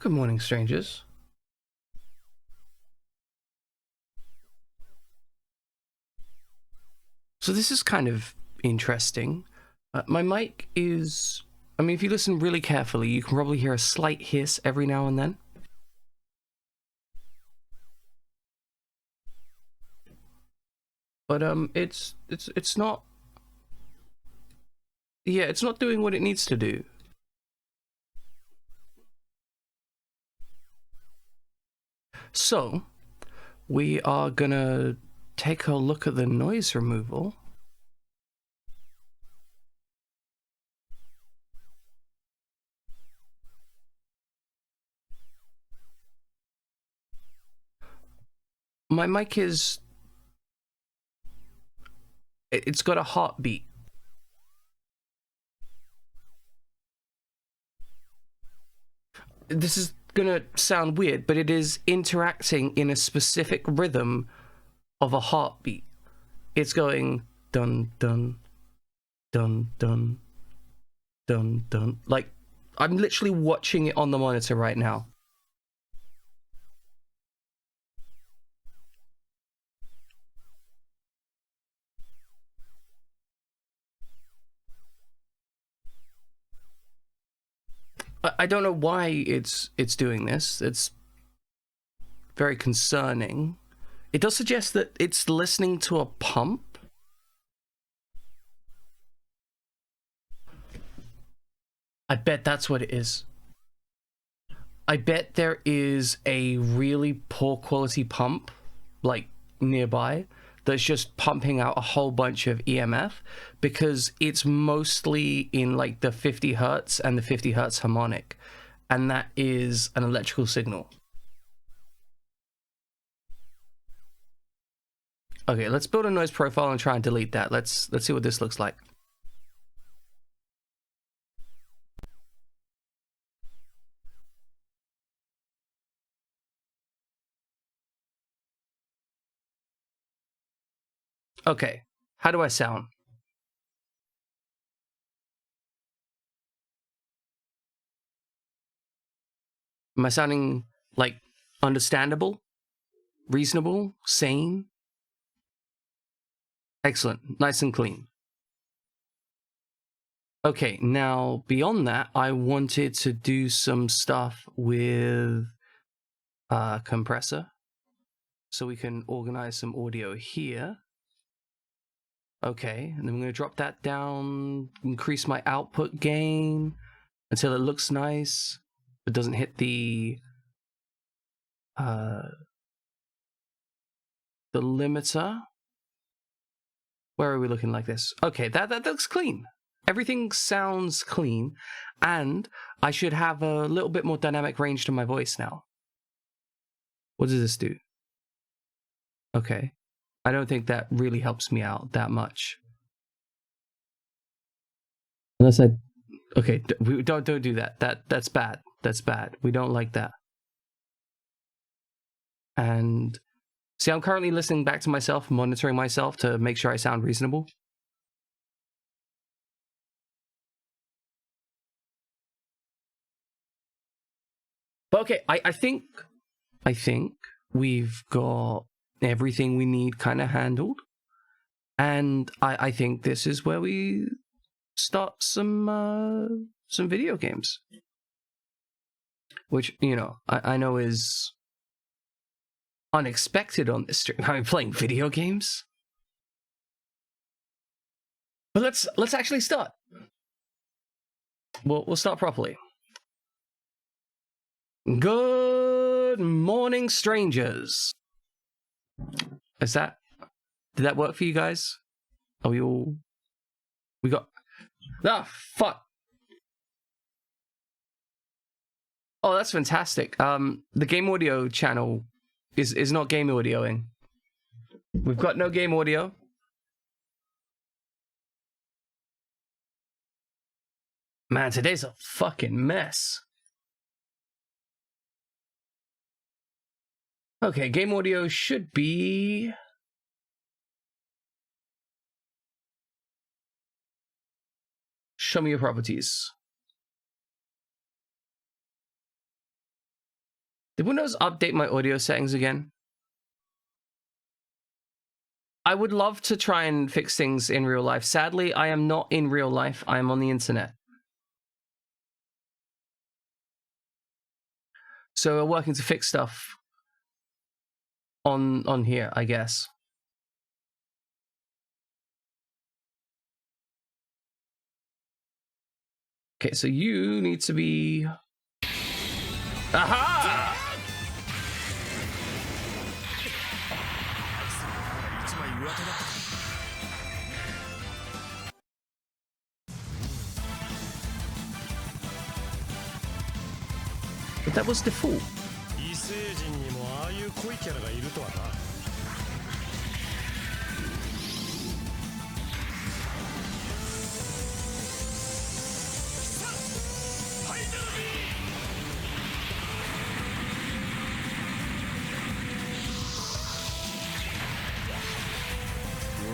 Good morning, strangers. So this is kind of interesting. My mic is... I mean, if you listen really carefully, you can probably hear a slight hiss every now and then. But it's not... Yeah, it's not doing what it needs to do. So, we are gonna take a look at the noise removal. My mic is... It's got a heartbeat. This is gonna sound weird, but it is interacting in a specific rhythm of a heartbeat. It's going dun dun dun dun dun dun. Like, I'm literally watching it on the monitor right now. I don't know why it's doing this. It's very concerning. It does suggest that it's listening to a pump. I bet that's what it is. I bet there is a really poor quality pump, like, nearby, that's just pumping out a whole bunch of EMF, because it's mostly in, like, the 50 hertz and the 50 hertz harmonic, and that is an electrical signal. Okay, let's build a noise profile and try and delete that. Let's see what this looks like. Okay, how do I sound? Am I sounding, like, understandable? Reasonable? Sane? Excellent. Nice and clean. Okay, now beyond that, I wanted to do some stuff with compressor. So we can organize some audio here. Okay, and then I'm going to drop that down, increase my output gain until it looks nice, but doesn't hit the limiter. Where are we looking like this? Okay, that looks clean. Everything sounds clean, and I should have a little bit more dynamic range to my voice now. What does this do? Okay. I don't think that really helps me out that much. Unless I... Okay, we don't do that. That's bad. That's bad. We don't like that. And... See, I'm currently listening back to myself, monitoring myself to make sure I sound reasonable. But okay, I think we've got everything we need kind of handled. And I think this is where we start some video games. Which, you know, I know is unexpected on this stream. I'm playing video games. But let's actually start. We'll start properly. Good morning, strangers. Did that work for you guys? Are we all... We got... Ah, fuck. Oh, that's fantastic. The game audio channel is not game audioing. We've got no game audio. Man, today's a fucking mess. Okay, game audio should be... Show me your properties. Did Windows update my audio settings again? I would love to try and fix things in real life. Sadly, I am not in real life. I am on the internet. So we're working to fix stuff on here, I guess. Okay, so you need to be... Aha! But that was default.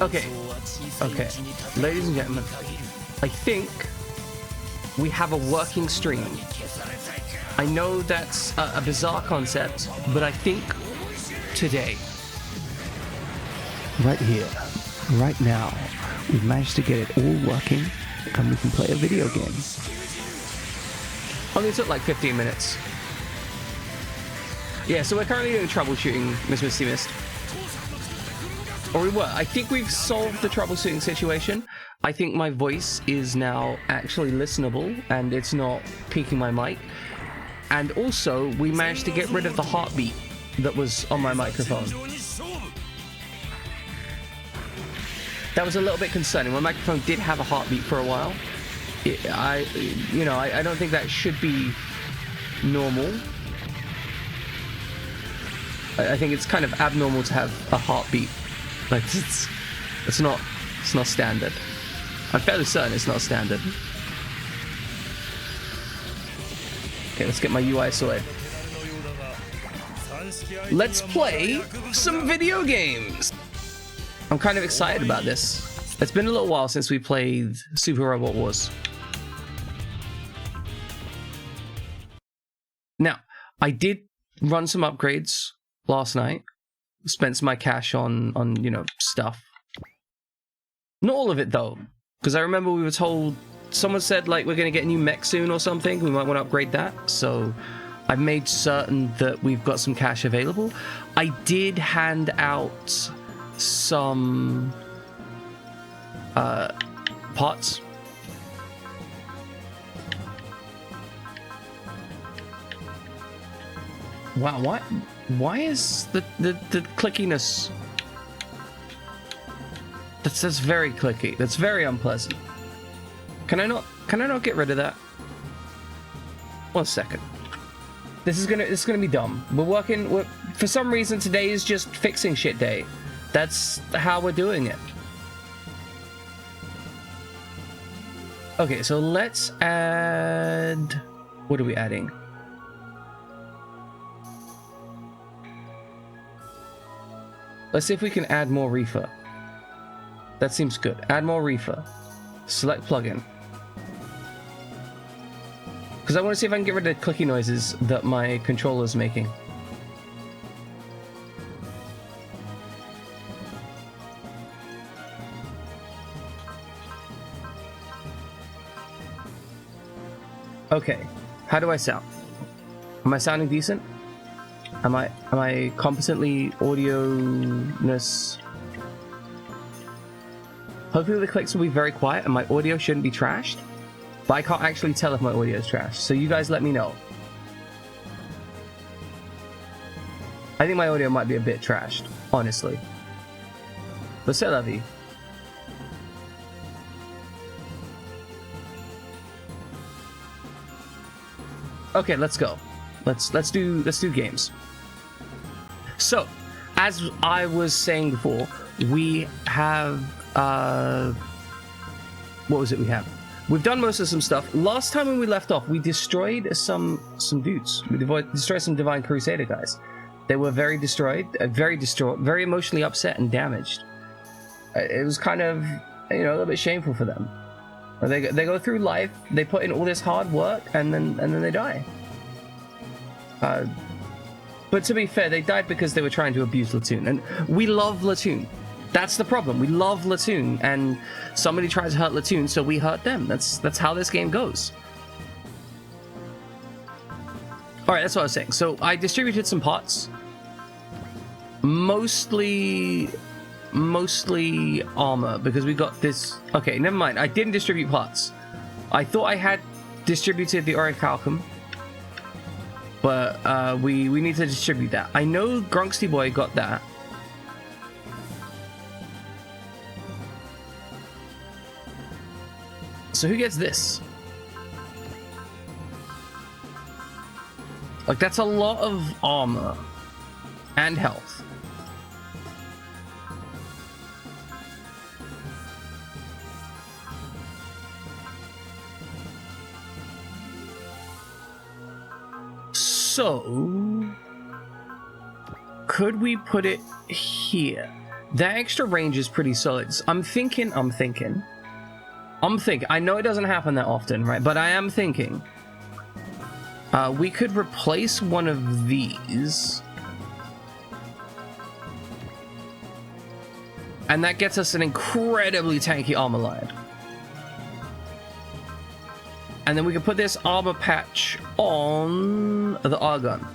Okay, ladies and gentlemen, I think we have a working stream. I know that's a bizarre concept, but I think today, right here, right now, we've managed to get it all working and we can play a video game. Only took like 15 minutes. Yeah, so we're currently doing troubleshooting, Miss Misty Mist. Or we were. I think we've solved the troubleshooting situation. I think my voice is now actually listenable and it's not peaking my mic. And also, we managed to get rid of the heartbeat that was on my microphone. That was a little bit concerning. My microphone did have a heartbeat for a while. I don't think that should be normal. I think it's kind of abnormal to have a heartbeat. Like, it's not standard. I'm fairly certain it's not standard. Okay, let's get my UI sorted. Let's play some video games! I'm kind of excited about this. It's been a little while since we played Super Robot Wars. Now, I did run some upgrades last night. Spent some of my cash on stuff. Not all of it though, because I remember we were told, someone said like we're gonna get a new mech soon or something. We might want to upgrade that. So I made certain that we've got some cash available. I did hand out some pots. Wow, what? Why is the clickiness? That's very clicky. That's very unpleasant. Can I not get rid of that? 1 second. This is gonna be dumb. For some reason today is just fixing shit day. That's how we're doing it. Okay, so let's add, what are we adding? Let's see if we can add more reefer. That seems good. Add more reefer. Select plugin. Because I want to see if I can get rid of the clicky noises that my controller's making. Okay, how do I sound? Am I sounding decent? Am I competently audio-ness? Hopefully the clicks will be very quiet and my audio shouldn't be trashed. But I can't actually tell if my audio is trashed, so you guys let me know. I think my audio might be a bit trashed, honestly. But c'est la vie. Okay, let's go. Let's do games. So, as I was saying before, we have what was it we have? We've done most of some stuff. Last time when we left off, we destroyed some dudes. We destroyed some Divine Crusader guys. They were very destroyed, very distraught, very emotionally upset and damaged. It was kind of, a little bit shameful for them. They go through life, they put in all this hard work, and then they die. But to be fair, they died because they were trying to abuse Latoon, and we love Latoon. That's the problem. We love Latoon, and somebody tries to hurt Latoon, so we hurt them. That's how this game goes. All right, that's what I was saying. So I distributed some pots, mostly armor, because we got this. Okay, never mind. I didn't distribute pots. I thought I had distributed the orichalcum, but we need to distribute that. I know Grunksty Boy got that. So who gets this? Like, that's a lot of armor and health. So, could we put it here? That extra range is pretty solid. I'm thinking. I know it doesn't happen that often, right? But I am thinking. We could replace one of these. And that gets us an incredibly tanky armor line. And then we can put this armor patch on the Argon.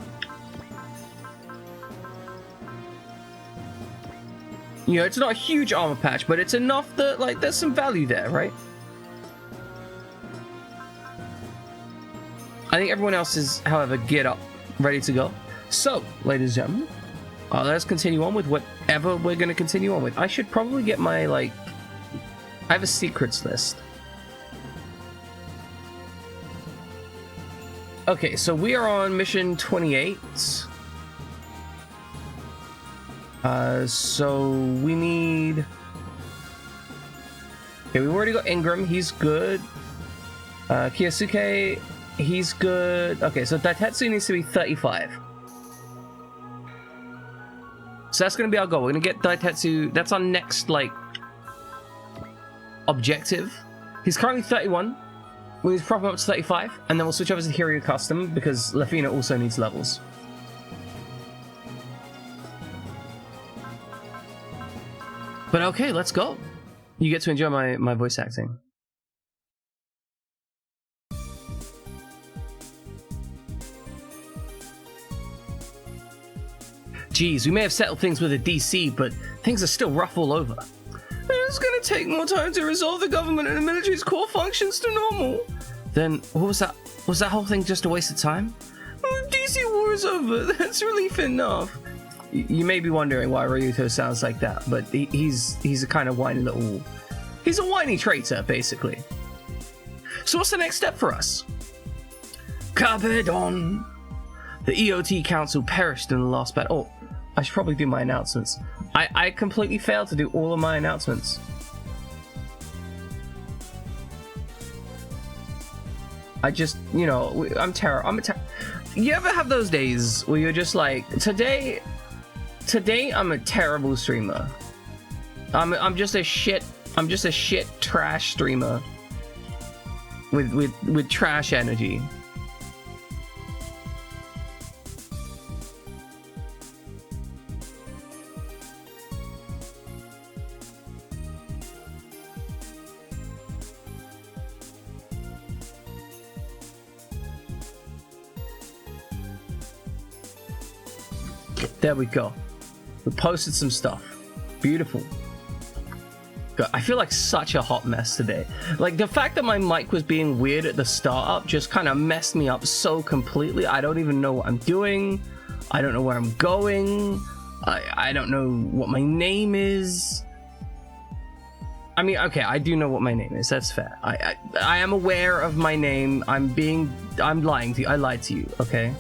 You know, it's not a huge armor patch, but it's enough that, like, there's some value there, right? I think everyone else is, however, geared up, ready to go. So, ladies and gentlemen, let's continue on with whatever we're going to continue on with. I should probably get my, like... I have a secrets list. Okay, so we are on mission 28. So we need... Okay, we've already got Ingram. He's good. Kiyosuke... He's good. Okay, so Daitetsu needs to be 35. So that's going to be our goal. We're going to get Daitetsu. That's our next, like, objective. He's currently 31. We need to prop him up to 35. And then we'll switch over to Hero Custom because Lafina also needs levels. But okay, let's go. You get to enjoy my voice acting. Geez, we may have settled things with the DC, but things are still rough all over. It's gonna take more time to resolve the government and the military's core functions to normal. Then, what was that? Was that whole thing just a waste of time? DC war is over. That's relief enough. You may be wondering why Ryuto sounds like that, but he's a kind of whiny little... He's a whiny traitor, basically. So what's the next step for us? Carpe Diem. The EOT Council perished in the last battle. Oh, I should probably do my announcements. I completely failed to do all of my announcements. I just, you know, you ever have those days where you're just like, today I'm a terrible streamer. I'm just a shit trash streamer with trash energy. There we go. We posted some stuff. Beautiful. God, I feel like such a hot mess today. Like, the fact that my mic was being weird at the startup just kind of messed me up so completely. I don't even know what I'm doing. I don't know where I'm going. I don't know what my name is. I mean, okay, I do know what my name is. That's fair. I am aware of my name. I'm lying to you. I lied to you, okay?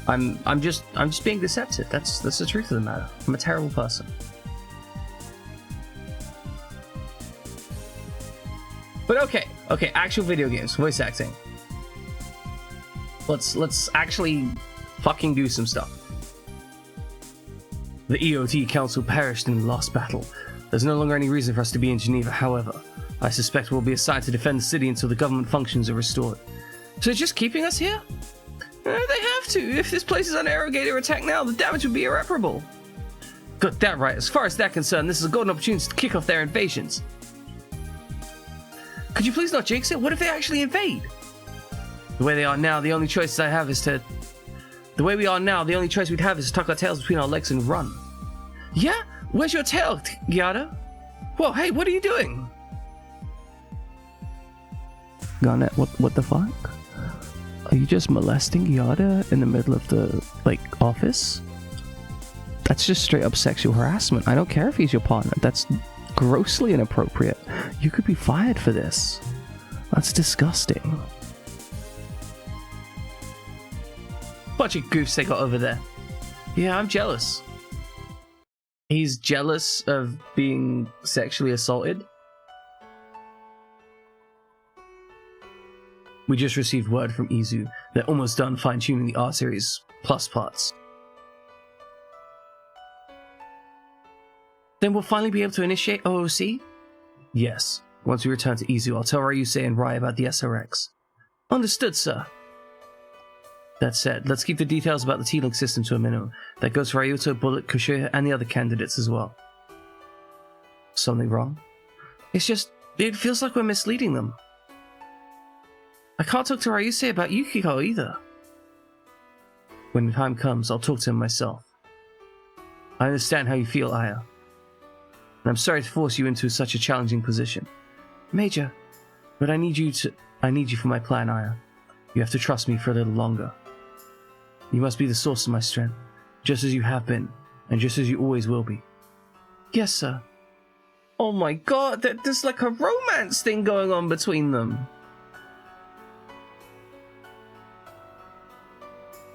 I'm just being deceptive. That's the truth of the matter. I'm a terrible person. But okay, actual video games, voice acting. Let's actually fucking do some stuff. The EOT Council perished in the last battle. There's no longer any reason for us to be in Geneva, however. I suspect we'll be assigned to defend the city until the government functions are restored. So they're just keeping us here? They have to. If this place is under aerogator attack now, the damage would be irreparable. Got that right. As far as that's concerned, this is a golden opportunity to kick off their invasions. Could you please not jinx it? What if they actually invade? The way they are now, the only choice I have is to... The way we are now, the only choice we'd have is to tuck our tails between our legs and run. Yeah? Where's your tail, Gyada? Whoa, hey, what are you doing? Garnet, what the fuck? Are you just molesting Gyada in the middle of the, office? That's just straight up sexual harassment. I don't care if he's your partner. That's grossly inappropriate. You could be fired for this. That's disgusting. Bunch of goofs they got over there. Yeah, I'm jealous. He's jealous of being sexually assaulted. We just received word from Izu. They're almost done fine-tuning the R-Series Plus parts. Then we'll finally be able to initiate OOC? Yes. Once we return to Izu, I'll tell Ryusei and Rai about the SRX. Understood, sir. That said, let's keep the details about the T-Link system to a minimum. That goes for Ryuto, Bullet, Kushida, and the other candidates as well. Something wrong? It's just, it feels like we're misleading them. I can't talk to Ryusei about Yukiko either. When the time comes, I'll talk to him myself. I understand how you feel, Aya. And I'm sorry to force you into such a challenging position. Major, but I need you for my plan, Aya. You have to trust me for a little longer. You must be the source of my strength, just as you have been, and just as you always will be. Yes, sir. Oh my god, there's like a romance thing going on between them.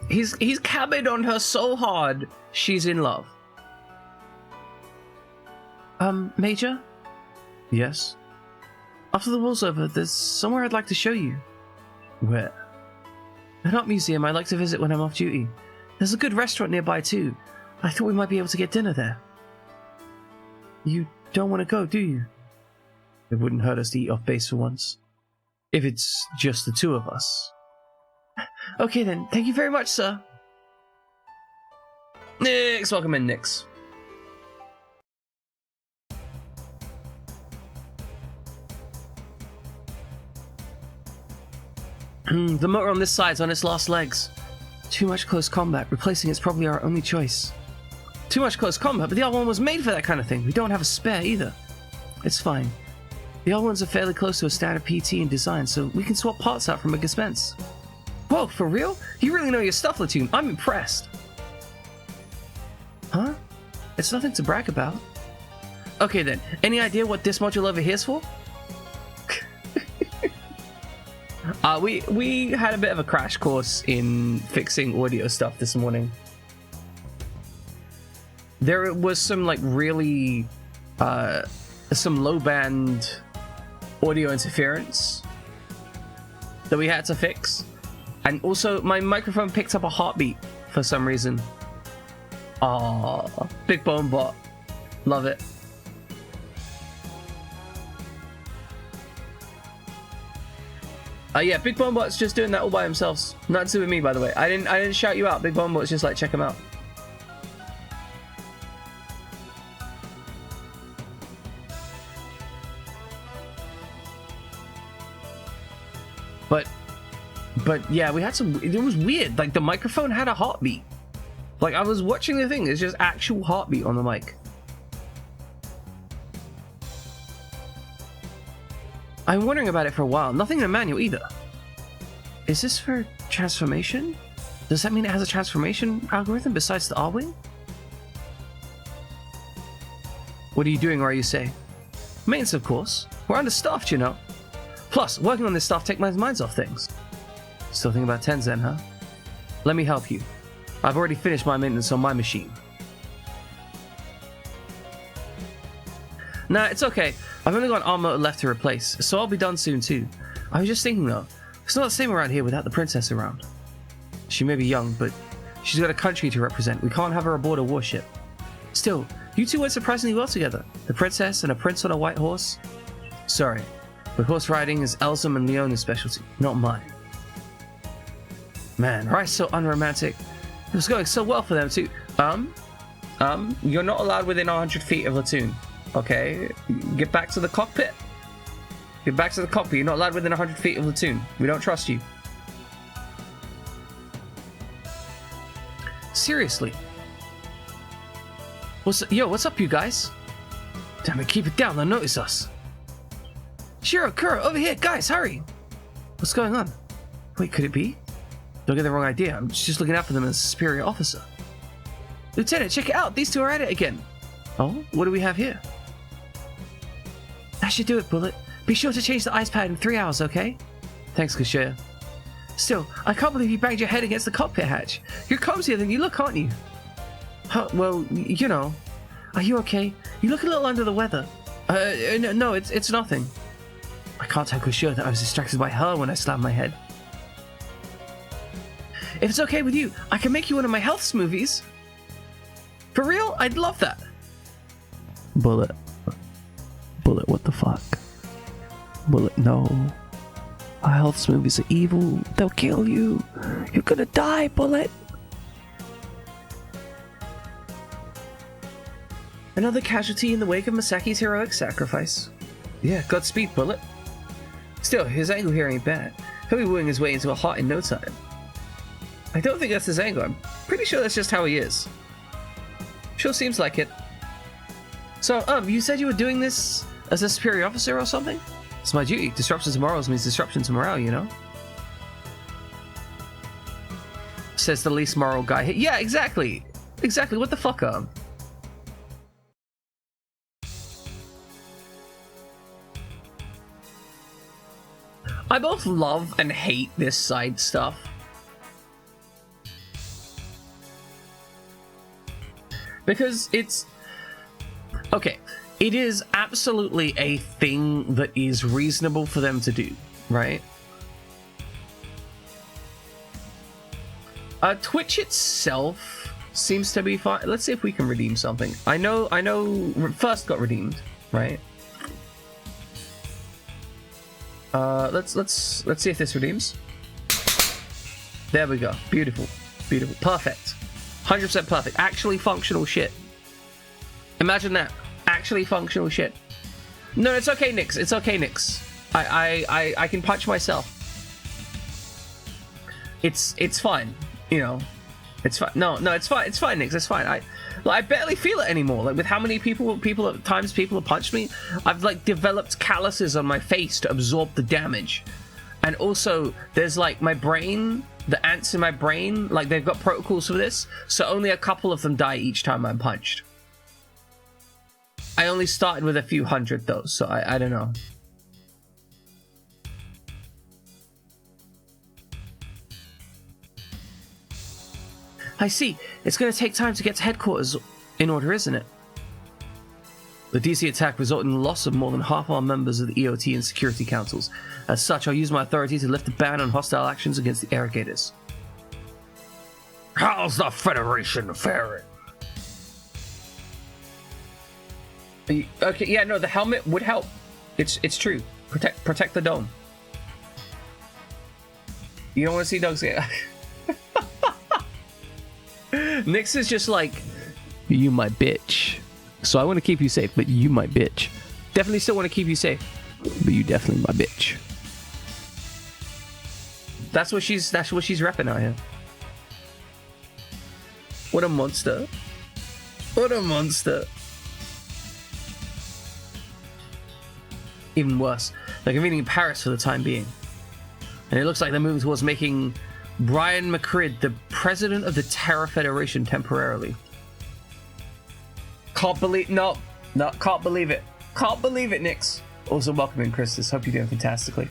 He's cabined on her so hard, she's in love. Major? Yes? After the war's over, there's somewhere I'd like to show you. Where? An art museum I like to visit when I'm off duty. There's a good restaurant nearby too. I thought we might be able to get dinner there. You don't want to go, do you? It wouldn't hurt us to eat off base for once. If it's just the two of us. Okay then, thank you very much, sir. Nix, welcome in, Nix. The motor on this side's on its last legs. Too much close combat. Replacing it's probably our only choice. Too much close combat, but the other one was made for that kind of thing. We don't have a spare either. It's fine. The other ones are fairly close to a standard PT and design, so we can swap parts out from a dispense. Whoa, for real? You really know your stuff, Latoon. I'm impressed. Huh? It's nothing to brag about. Okay then, any idea what this module over here's for? We had a bit of a crash course in fixing audio stuff this morning. There was some really some low band audio interference that we had to fix, and also my microphone picked up a heartbeat for some reason. Aww, big bone bot, love it. Yeah, Big Bonebot's just doing that all by themselves. Not to with me, by the way. I didn't shout you out. Big Bonebot's just like, check him out. But yeah, we had some. It was weird. Like the microphone had a heartbeat. Like I was watching the thing. There's just actual heartbeat on the mic. I'm wondering about it for a while. Nothing in the manual either. Is this for transformation? Does that mean it has a transformation algorithm besides the R-Wing? What are you doing, Ryusei? Maintenance, of course. We're understaffed, you know. Plus, working on this stuff takes my minds off things. Still thinking about Tenzen, huh? Let me help you. I've already finished my maintenance on my machine. Nah, it's okay. I've only got armor left to replace, so I'll be done soon too. I was just thinking though, it's not the same around here without the princess around. She may be young, but she's got a country to represent. We can't have her aboard a warship. Still, you two went surprisingly well together. The princess and a prince on a white horse. Sorry, but horse riding is Elsam and Leona's specialty, not mine. Man, Rice so unromantic. It was going so well for them too. You're not allowed within 100 feet of Latoon. Okay? Get back to the cockpit. Get back to the cockpit. You're not allowed within 100 feet of Latoon. We don't trust you. Seriously. What's up, you guys? Damn it, keep it down. They'll notice us. Shiro, Kuro, over here. Guys, hurry. What's going on? Wait, could it be? Don't get the wrong idea. I'm just looking out for them as a superior officer. Lieutenant, check it out. These two are at it again. Oh, what do we have here? That should do it, Bullet. Be sure to change the ice pad in 3 hours, okay? Thanks, Kashia. Still, I can't believe you banged your head against the cockpit hatch. You're clumsier than you look, aren't you? Huh, well, you know. Are you okay? You look a little under the weather. No, it's nothing. I can't tell Kashia that I was distracted by her when I slammed my head. If it's okay with you, I can make you one of my health smoothies. For real? I'd love that. Bullet, what the fuck? Bullet, no. Our health smoothies are evil. They'll kill you. You're gonna die, Bullet. Another casualty in the wake of Masaki's heroic sacrifice. Yeah, Godspeed, Bullet. Still, his angle here ain't bad. He'll be wooing his way into a heart in no time. I don't think that's his angle. I'm pretty sure that's just how he is. Sure seems like it. So, you said you were doing this as a superior officer or something? It's my duty. Disruption to morals means disruption to morale, you know? Says the least moral guy here. Yeah, exactly. Exactly. What the fuck, I both love and hate this side stuff. Because it's... Okay, it is absolutely a thing that is reasonable for them to do, right? Twitch itself seems to be fine. Let's see if we can redeem something. I know first got redeemed, right? Let's see if this redeems. There we go. Beautiful. Beautiful. Perfect. 100% perfect. Actually functional shit. Imagine that. Actually functional shit. No, it's okay, Nix. It's okay, Nix. I can punch myself. It's fine. You know. It's fine. No, it's fine. It's fine, Nix. It's fine. I barely feel it anymore. Like, with how many people have punched me, I've like developed calluses on my face to absorb the damage. And also, there's like my brain, the ants in my brain, like they've got protocols for this, so only a couple of them die each time I'm punched. I only started with a few hundred though, so I don't know. I see. It's going to take time to get to headquarters in order, isn't it? The DC attack resulted in the loss of more than half our members of the EOT and security councils. As such, I'll use my authority to lift the ban on hostile actions against the irrigators. How's the Federation faring? Okay, yeah, no, the helmet would help. It's true. Protect the dome. You don't want to see dogs get... Nyx is just like, you my bitch. So I want to keep you safe, but you my bitch. Definitely still want to keep you safe, but you definitely my bitch. That's what she's repping out here. What a monster. What a monster. Even worse, they're convening in Paris for the time being. And it looks like they're moving towards making Brian McCrid the president of the Terra Federation temporarily. Can't believe... No, can't believe it. Can't believe it, Nyx. Also, welcome in, Christus. Hope you're doing fantastically.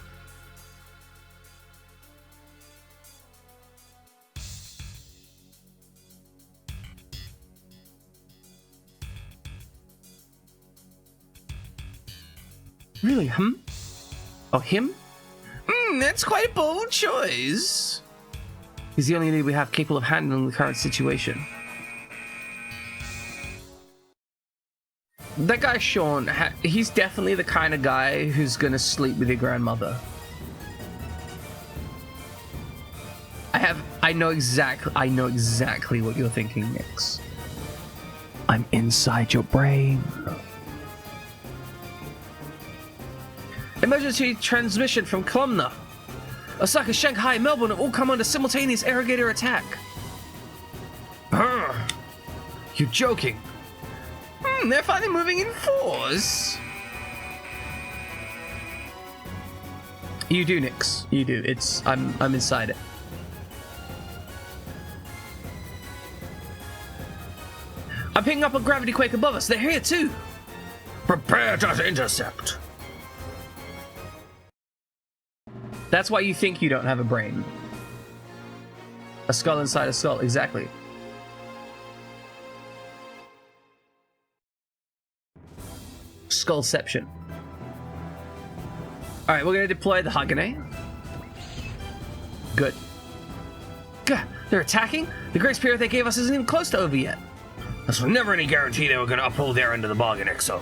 Really, Oh, him? That's quite a bold choice. He's the only leader we have capable of handling the current situation. That guy, Sean, he's definitely the kind of guy who's gonna sleep with your grandmother. I know exactly what you're thinking, Nix. I'm inside your brain. Emergency transmission from Columna. Osaka, Shanghai, Melbourne have all come under simultaneous irrigator attack. You're joking. They're finally moving in force. You do, Nix. You do. I'm inside it. I'm picking up a gravity quake above us. They're here too. Prepare to intercept. That's why you think you don't have a brain. A skull inside a skull, exactly. Skullception. Alright, we're gonna deploy the Hagane. Good. Gah, they're attacking? The grace period they gave us isn't even close to over yet. This was never any guarantee they were gonna uphold their end of the bargain, XO.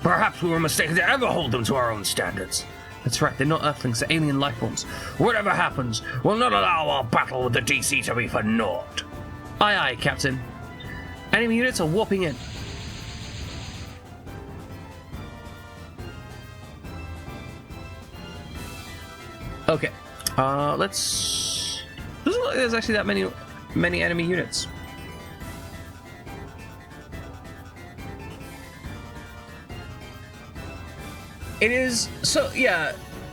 Perhaps we were mistaken to ever hold them to our own standards. That's right, they're not Earthlings, they're alien life forms. Whatever happens, we'll not allow our battle with the DC to be for naught. Aye aye, Captain. Enemy units are warping in. Okay, let's... Doesn't look like there's actually that many enemy units. It is so yeah.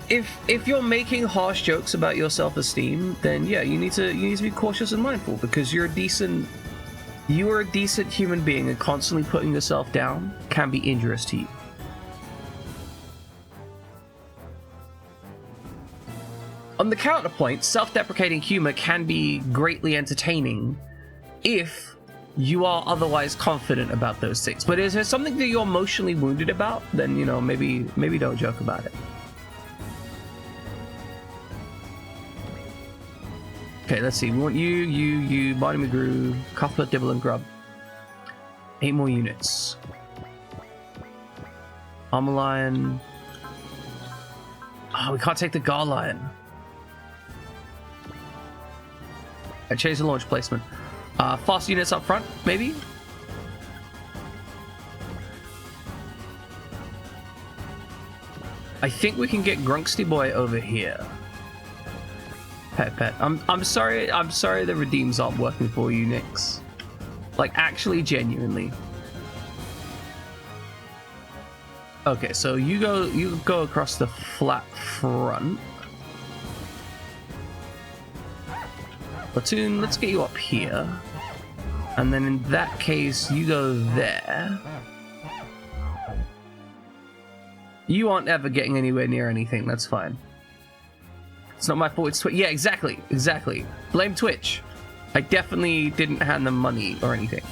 If you're making harsh jokes about your self-esteem, then yeah, you need to be cautious and mindful, because you are a decent human being, and constantly putting yourself down can be injurious to you. On the counterpoint, self-deprecating humor can be greatly entertaining if you are otherwise confident about those things. But is there something that you're emotionally wounded about? Then, you know, maybe don't joke about it. Okay, let's see. We want you, Barney McGrew, Cuthbert, Dibble, and Grub. 8 more units. Armor Lion. Oh, we can't take the Gar Lion. I changed the launch placement. Fast units up front, maybe? I think we can get Grunksty Boy over here. Pet. I'm sorry the redeems aren't working for you, Nix. Like, actually, genuinely. Okay, so you go across the flat front. Platoon, let's get you up here. And then in that case, you go there. You aren't ever getting anywhere near anything, that's fine. It's not my fault, it's Twitch. Yeah, exactly. Blame Twitch. I definitely didn't hand them money or anything.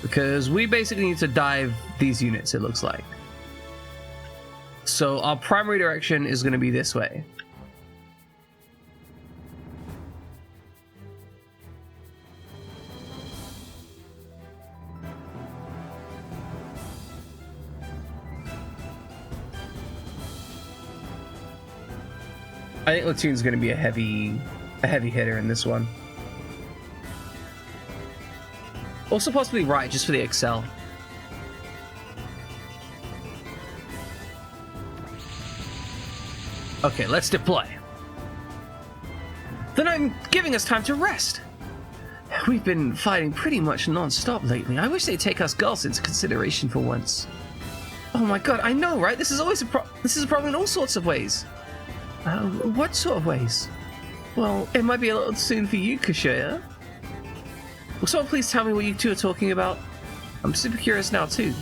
Because we basically need to dive these units, it looks like. So our primary direction is going to be this way. I think Latoon's going to be a heavy hitter in this one. Also possibly right, just for the Excel. Okay, let's deploy. Then I'm giving us time to rest. We've been fighting pretty much non-stop lately. I wish they'd take us girls into consideration for once. Oh my god, I know, right? This is a problem in all sorts of ways. What sort of ways? Well, it might be a little soon for you, Kashaya. Will someone please tell me what you two are talking about? I'm super curious now, too.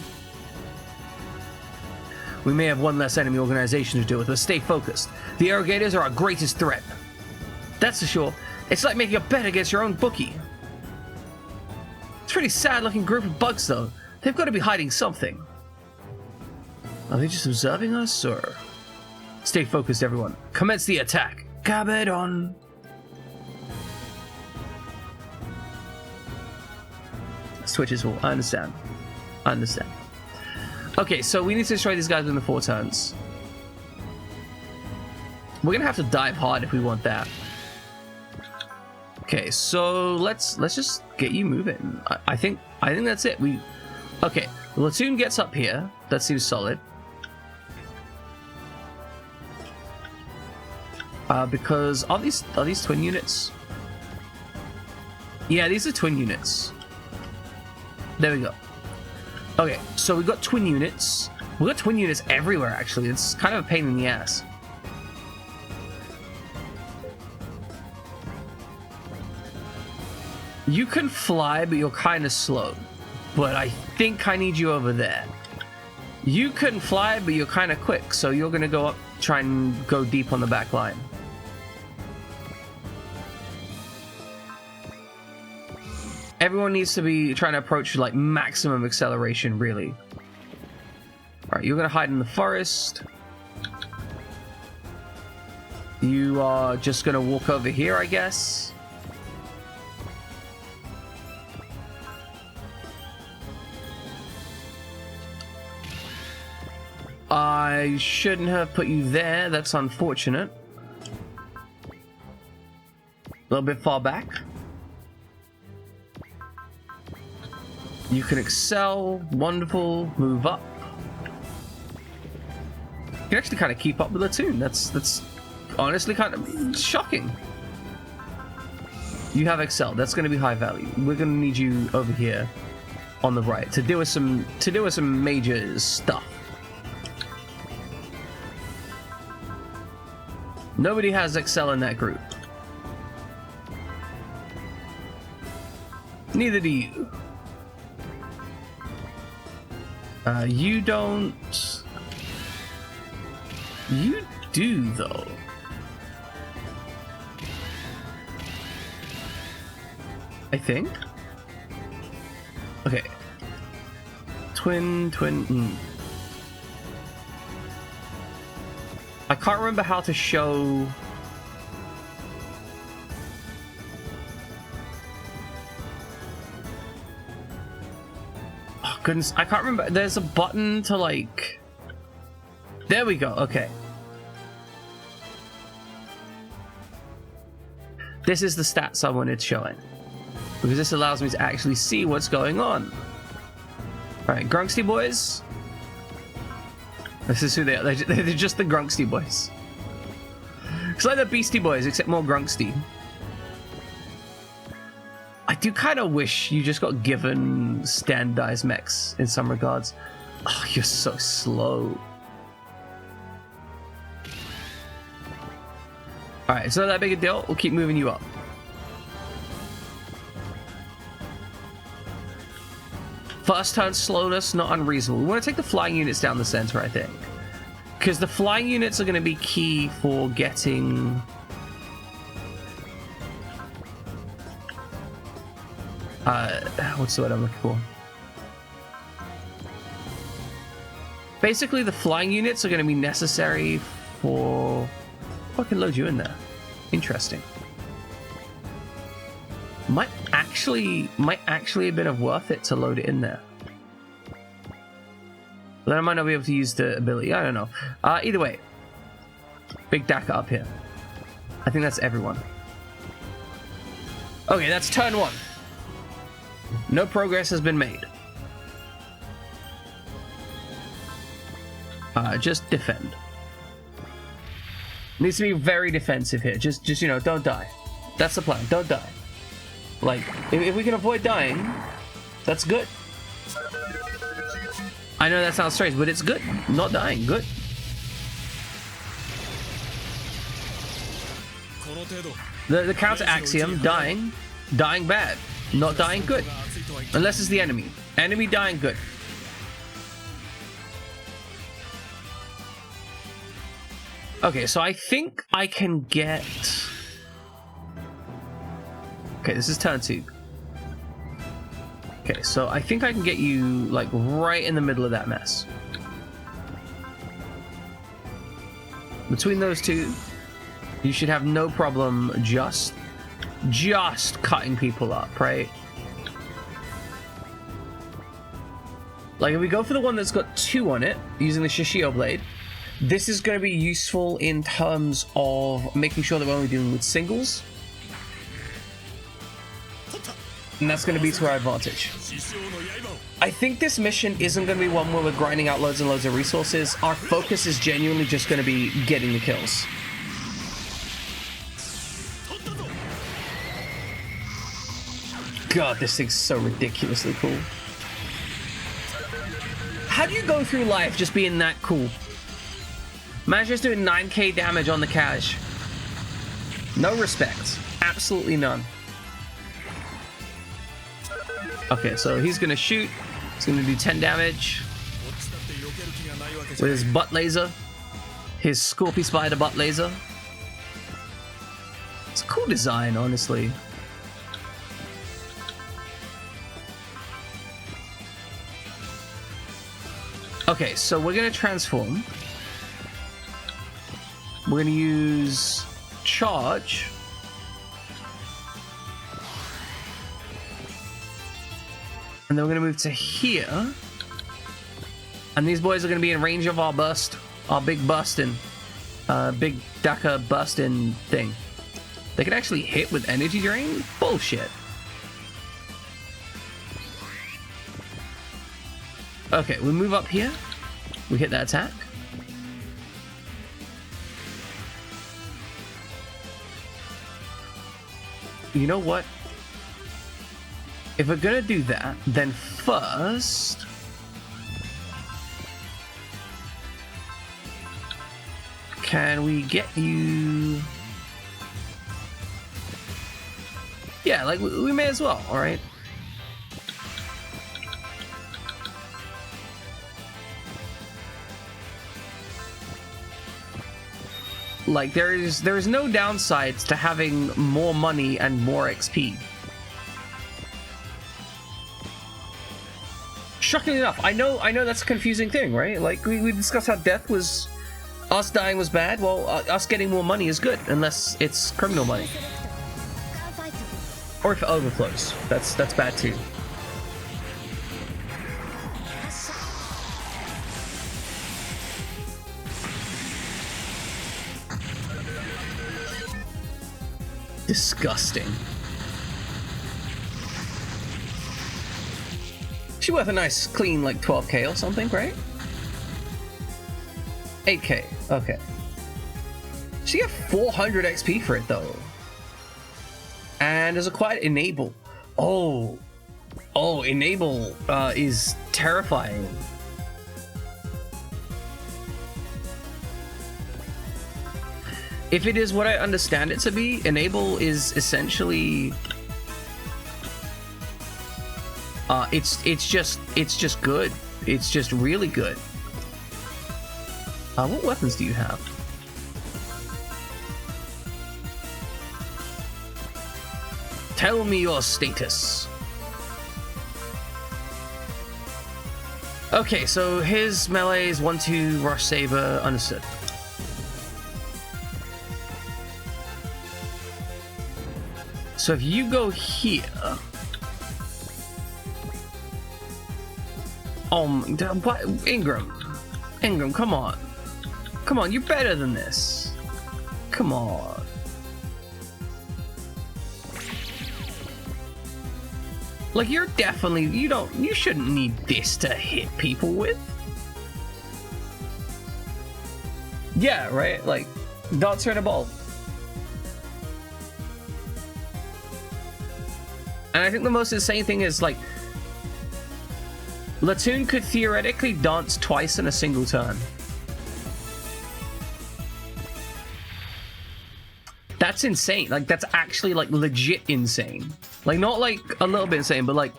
We may have one less enemy organization to deal with, but stay focused. The Irrigators are our greatest threat. That's for sure. It's like making a bet against your own bookie. It's a pretty sad-looking group of bugs, though. They've got to be hiding something. Are they just observing us, or...? Stay focused, everyone. Commence the attack. Cabedon. Switch is full. I understand. Okay, so we need to destroy these guys in the 4 turns. We're gonna have to dive hard if we want that. Okay, so let's just get you moving. I think that's it. Okay, Platoon gets up here. That seems solid. Because are these twin units? Yeah, these are twin units. There we go. Okay, so we've got twin units. We've got twin units everywhere, actually. It's kind of a pain in the ass. You can fly, but you're kind of slow. But I think I need you over there. You can fly, but you're kind of quick, so you're going to go up, try and go deep on the back line. Everyone needs to be trying to approach like maximum acceleration, really. Alright, you're going to hide in the forest. You are just going to walk over here, I guess. I shouldn't have put you there. That's unfortunate. A little bit far back. You can excel. Wonderful. Move up. You can actually kind of keep up with the tune. That's honestly kind of shocking. You have excel. That's going to be high value. We're going to need you over here on the right to deal with some major stuff. Nobody has excel in that group. Neither do you. You don't. You do, though. I think. Okay. Twin. I can't remember how to show. Oh, goodness, I can't remember. There's a button to like. There we go. Okay. This is the stats I wanted showing, because this allows me to actually see what's going on. All right, Grunksty boys. This is who they are. They're just the Grunksty boys. It's like the Beastie Boys, except more Grunksty. I do kind of wish you just got given standardized mechs in some regards. Oh, you're so slow. Alright, it's not that big a deal. We'll keep moving you up. First turn slowness, not unreasonable. We want to take the flying units down the center, I think. Because the flying units are going to be key for getting... what's the word I'm looking for? Basically, the flying units are going to be necessary for... I can load you in there. Interesting. Might actually have been worth it to load it in there. But then I might not be able to use the ability. I don't know. Either way, big Daka up here. I think that's everyone. Okay, that's turn 1. No progress has been made. Just defend. Needs to be very defensive here. Just you know, don't die. That's the plan. Don't die. Like, if we can avoid dying, that's good. I know that sounds strange, but it's good. Not dying, good. The counter axiom, dying bad. Not dying, good. Unless it's the enemy. Enemy dying, good. Okay, so I think I can get... Okay, this is turn 2. Okay, so I think I can get you, like, right in the middle of that mess. Between those two, you should have no problem just cutting people up, right? Like if we go for the one that's got 2 on it, using the Shishio blade, this is going to be useful in terms of making sure that we're only dealing with singles. And that's going to be to our advantage. I think this mission isn't going to be one where we're grinding out loads and loads of resources. Our focus is genuinely just going to be getting the kills. God, this thing's so ridiculously cool. How do you go through life just being that cool? Man's just doing 9k damage on the cash. No respect. Absolutely none. Okay, so he's gonna shoot. He's gonna do 10 damage with his butt laser. His Scorpy Spider butt laser. It's a cool design, honestly. Okay, so we're gonna transform. We're gonna use charge. And then we're gonna move to here. And these boys are gonna be in range of our burst. Our big bustin'. Big Daka bustin' thing. They can actually hit with energy drain? Bullshit. Okay, we move up here. We hit that attack. You know what? If we're gonna do that, then first... Can we get you... Yeah, like, we may as well, alright? Like, there is no downsides to having more money and more XP. Shockingly enough, I know that's a confusing thing, right? Like, we discussed how death was... Us dying was bad, well, us getting more money is good, unless it's criminal money. Or if it overflows, that's bad too. Disgusting. She's worth a nice clean like 12k or something, right? 8k, okay. She got 400 XP for it though. And there's a quiet enable. Oh, enable is terrifying. If it is what I understand it to be, enable is essentially it's just good. It's just really good. What weapons do you have? Tell me your status. Okay, so his melee is 1-2 rush saber, understood. So if you go here, what? Ingram, come on, you're better than this. Come on. Like, you're definitely, you shouldn't need this to hit people with. Yeah, right? Like, dots are in a ball. And I think the most insane thing is, like, Latoon could theoretically dance twice in a single turn. That's insane. Like, that's actually, like, legit insane. Like, not, like, a little bit insane, but, like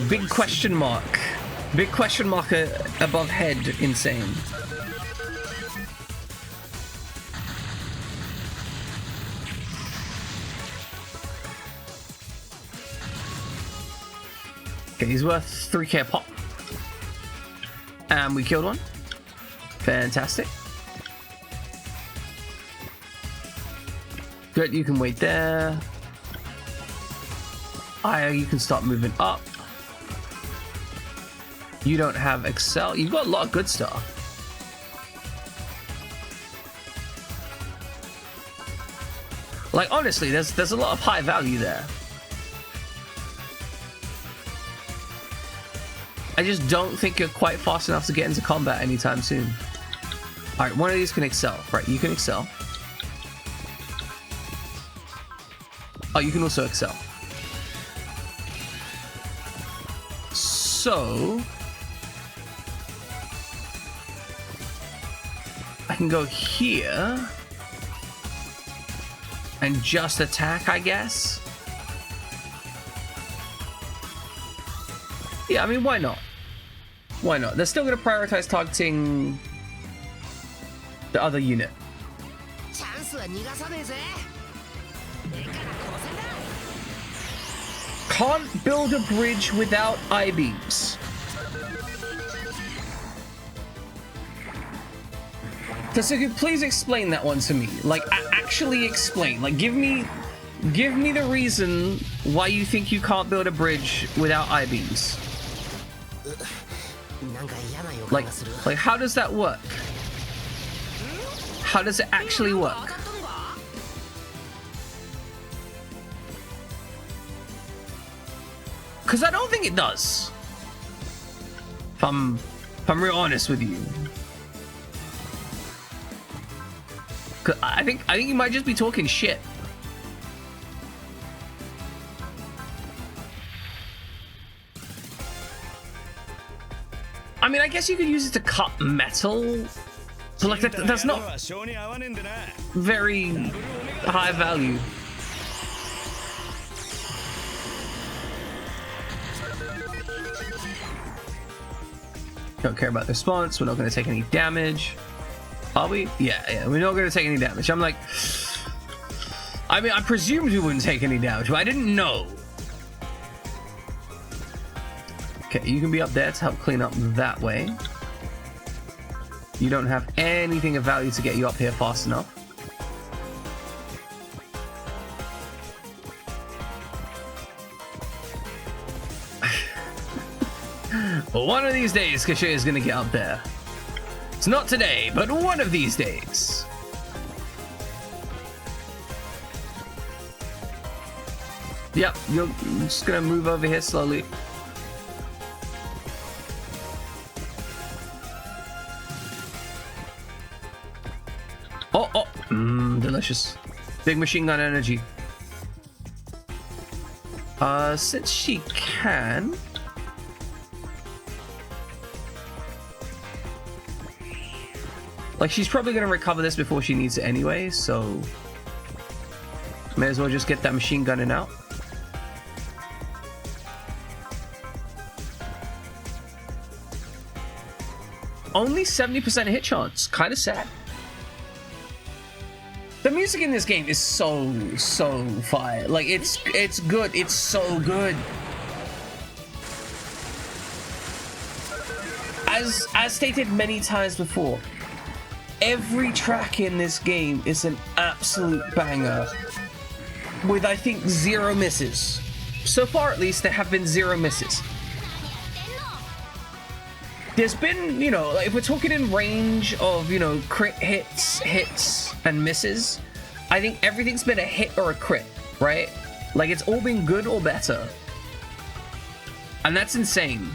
big question mark. Big question mark above head insane. Okay, he's worth 3k a pop. And we killed one. Fantastic. Good, you can wait there. You can start moving up. You don't have Excel. You've got a lot of good stuff. Like, honestly, there's a lot of high value there. I just don't think you're quite fast enough to get into combat anytime soon. All right, one of these can excel. Right, you can excel. Oh, you can also excel. So I can go here and just attack, I guess. Yeah, I mean, why not? Why not? They're still going to prioritize targeting the other unit. Can't build a bridge without I-beams. Tasuku, please explain that one to me. Like, actually explain. Like, give me the reason why you think you can't build a bridge without I-beams. Like, how does that work? How does it actually work? Because I don't think it does. If I'm real honest with you. Cause I think you might just be talking shit. I mean, I guess you could use it to cut metal, but like that's not very high value. Don't care about the response. We're not going to take any damage. Are we? Yeah, we're not going to take any damage. I'm like, I mean, I presumed we wouldn't take any damage, but I didn't know. Okay, you can be up there to help clean up that way. You don't have anything of value to get you up here fast enough. Well, one of these days, Kashay is going to get up there. It's not today, but one of these days. Yep, you're just going to move over here slowly. Oh, delicious. Big machine gun energy. Since she can... Like, she's probably going to recover this before she needs it anyway, so... May as well just get that machine gun in out. Only 70% hit chance. Kind of sad. The music in this game is so fire. Like, it's good. It's so good. As stated many times before, every track in this game is an absolute banger, with I think 0 misses. So far, at least, there have been 0 misses. There's been, you know, like if we're talking in range of, you know, crit hits, and misses, I think everything's been a hit or a crit, right? Like, it's all been good or better. And that's insane.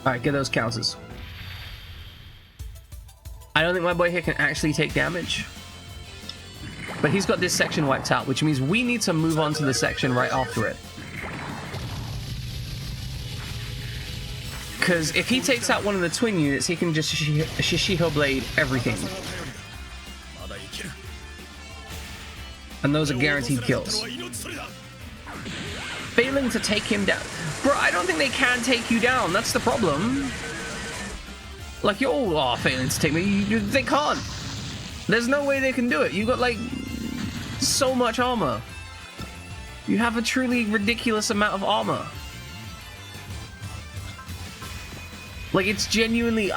Alright, get those counters. I don't think my boy here can actually take damage. But he's got this section wiped out, which means we need to move on to the section right after it. Because if he takes out one of the twin units, he can just Shishiho Blade everything. And those are guaranteed kills. Failing to take him down. Bro, I don't think they can take you down. That's the problem. Like, you're all failing to take me. They can't. There's no way they can do it. You've got, like, so much armor. You have a truly ridiculous amount of armor. Like, it's genuinely...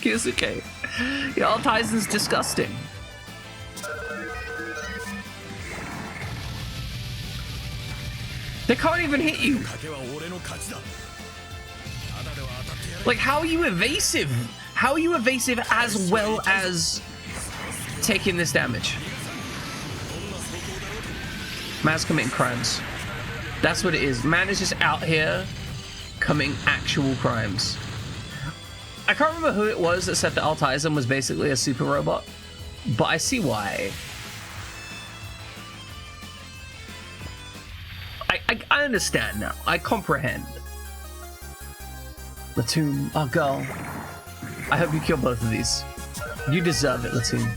Kyosuke. Yeah, all Taizen's disgusting. They can't even hit you. Like, how are you evasive? How are you evasive as well as taking this damage? Man's committing crimes. That's what it is. Man is just out here committing actual crimes. I can't remember who it was that said that Altaizen was basically a super robot, but I see why. I understand now. I comprehend. Latoon, oh girl. I hope you kill both of these. You deserve it, Latoon.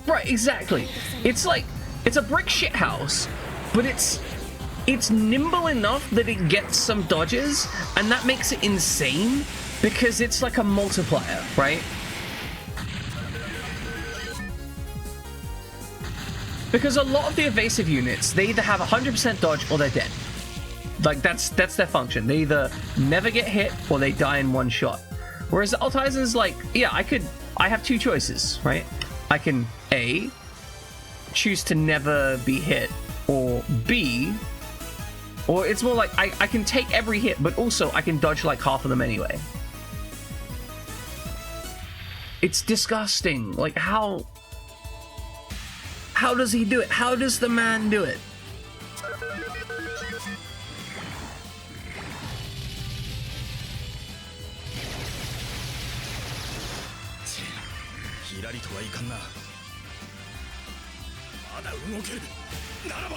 Right, exactly. It's like, it's a brick shit house, but it's nimble enough that it gets some dodges, and that makes it insane because it's like a multiplier, right? Because a lot of the evasive units, they either have 100% dodge or they're dead. Like, that's their function. They either never get hit or they die in one shot. Whereas Altaizen's like, yeah, I have two choices, right? I can A, choose to never be hit, or B, or it's more like I can take every hit, but also I can dodge like half of them anyway. It's disgusting. Like, how does he do it? How does the man do it?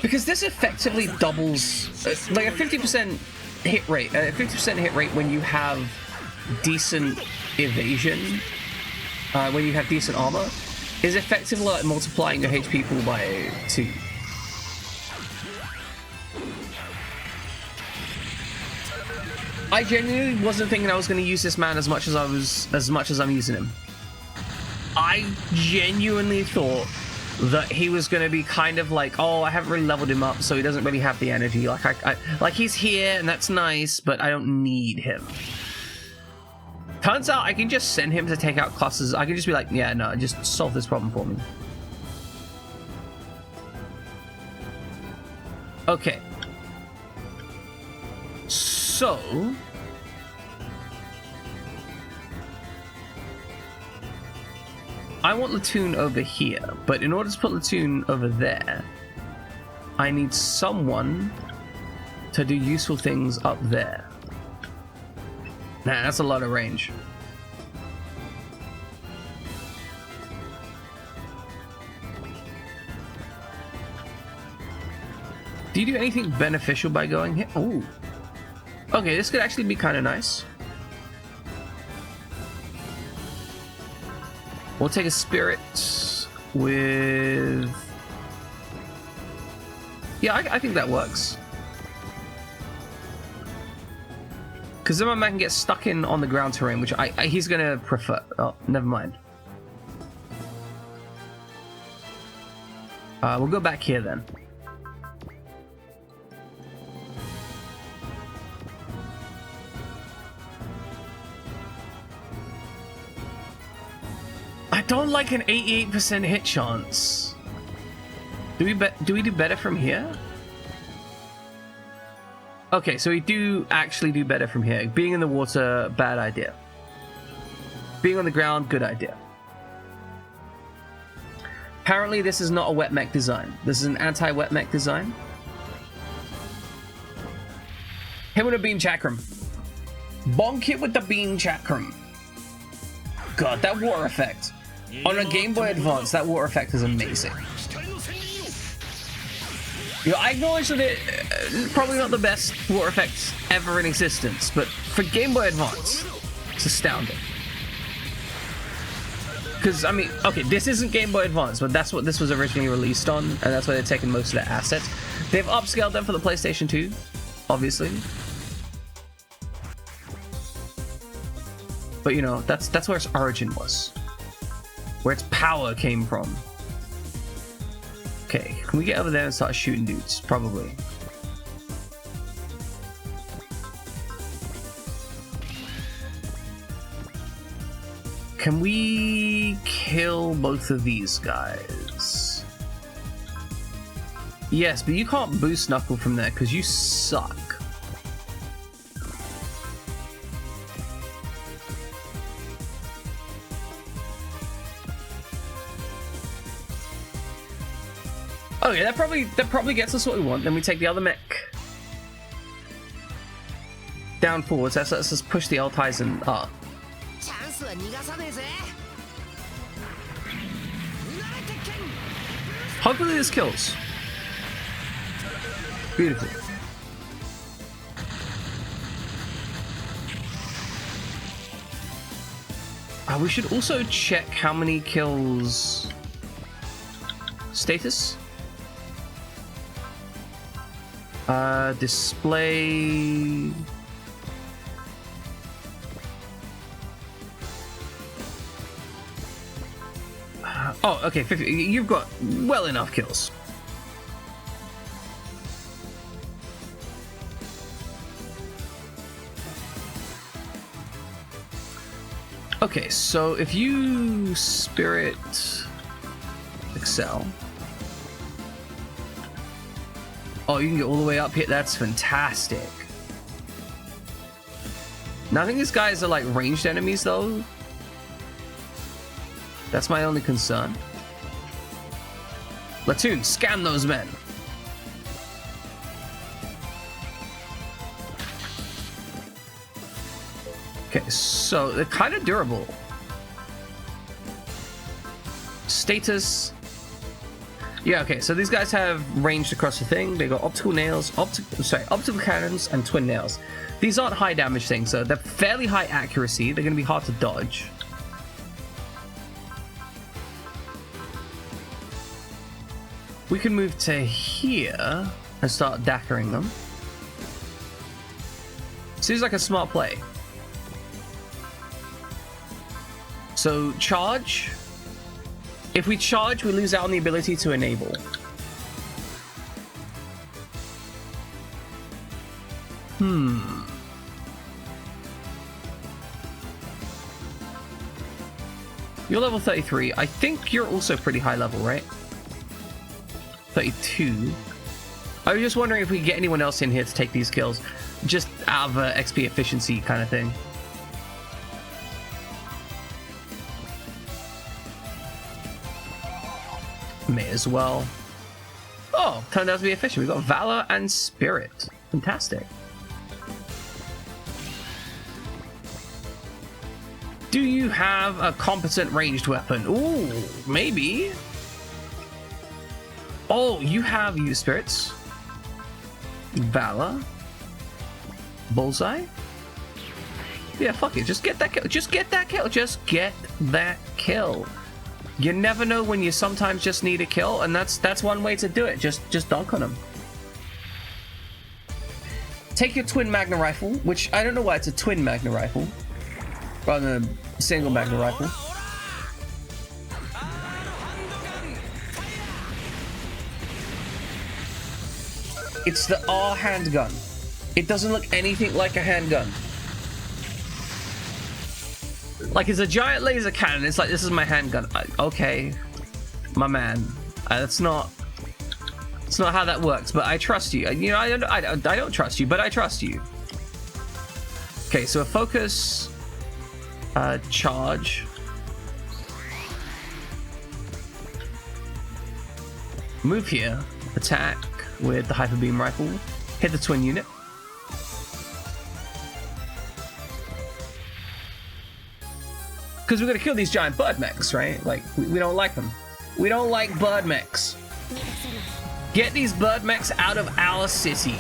Because this effectively doubles, like a 50% hit rate, a 50% hit rate when you have decent evasion, when you have decent armor, is effectively like multiplying your HP pool by 2. I genuinely wasn't thinking I was going to use this man as much as I'm using him. I genuinely thought that he was going to be kind of like, oh, I haven't really leveled him up, so he doesn't really have the energy. Like, like he's here and that's nice, but I don't need him. Turns out I can just send him to take out clusters. I can just be like, yeah, no, just solve this problem for me. Okay. So I want Latoon over here, but in order to put Latoon over there, I need someone to do useful things up there. Nah, that's a lot of range. Do you do anything beneficial by going here? Ooh. Okay, this could actually be kind of nice. We'll take a spirit with... Yeah, I think that works. Because then my man can get stuck in on the ground terrain, which he's going to prefer. Oh, never mind. We'll go back here then. I don't like an 88% hit chance. Do we do better from here? Okay, so we do actually do better from here. Being in the water, bad idea. Being on the ground, good idea. Apparently this is not a wet mech design. This is an anti-wet mech design. Hit with a beam chakram. Bonk it with the beam chakram. God, that water effect. On a Game Boy Advance, that water effect is amazing. You know, I acknowledge that it probably not the best water effect ever in existence, but for Game Boy Advance, it's astounding. Because, I mean, okay, this isn't Game Boy Advance, but that's what this was originally released on, and that's why they've taken most of their assets. They've upscaled them for the PlayStation 2, obviously. But, you know, that's where its origin was. Where its power came from. Okay, can we get over there and start shooting dudes? Probably. Can we kill both of these guys? Yes, but you can't boost Knuckle from there because you suck. Okay, that probably gets us what we want. Then we take the other mech down forwards. Let's just push the Altizen up. Hopefully this kills. Beautiful. We should also check how many kills. Status. Display. Oh, okay, 50. You've got well enough kills. Okay, so if you Spirit Excel. Oh, you can get all the way up here. That's fantastic. Now, I think these guys are like ranged enemies, though. That's my only concern. Platoon, scan those men. Okay, so they're kind of durable. Status. Yeah, okay, so these guys have ranged across the thing. They got optical nails, optical cannons, and twin nails. These aren't high damage things, so they're fairly high accuracy. They're going to be hard to dodge. We can move to here and start dackering them. Seems like a smart play. So, charge. If we charge, we lose out on the ability to enable. You're level 33. I think you're also pretty high level, right? 32. I was just wondering if we could get anyone else in here to take these kills. Just out of XP efficiency kind of thing. May as well. Oh, turned out to be efficient. We got Valor and Spirit. Fantastic. Do you have a competent ranged weapon? Ooh, maybe. Oh, you have use spirits. Valor. Bullseye. Yeah, fuck it. Just get that kill. Just get that kill. Just get that kill. You never know when you sometimes just need a kill, and that's one way to do it. Just dunk on them. Take your twin Magna rifle, which I don't know why it's a twin Magna rifle rather than a single Magna rifle. It's the R handgun. It doesn't look anything like a handgun. Like, it's a giant laser cannon. It's like, this is my handgun. Okay, my man. That's not how that works. But I trust you. You know, I don't trust you, but I trust you. Okay, so a focus, charge. Move here. Attack with the hyper beam rifle. Hit the twin unit. Because we're going to kill these giant bird mechs, right? Like, we don't like them. We don't like bird mechs. Get these bird mechs out of our city.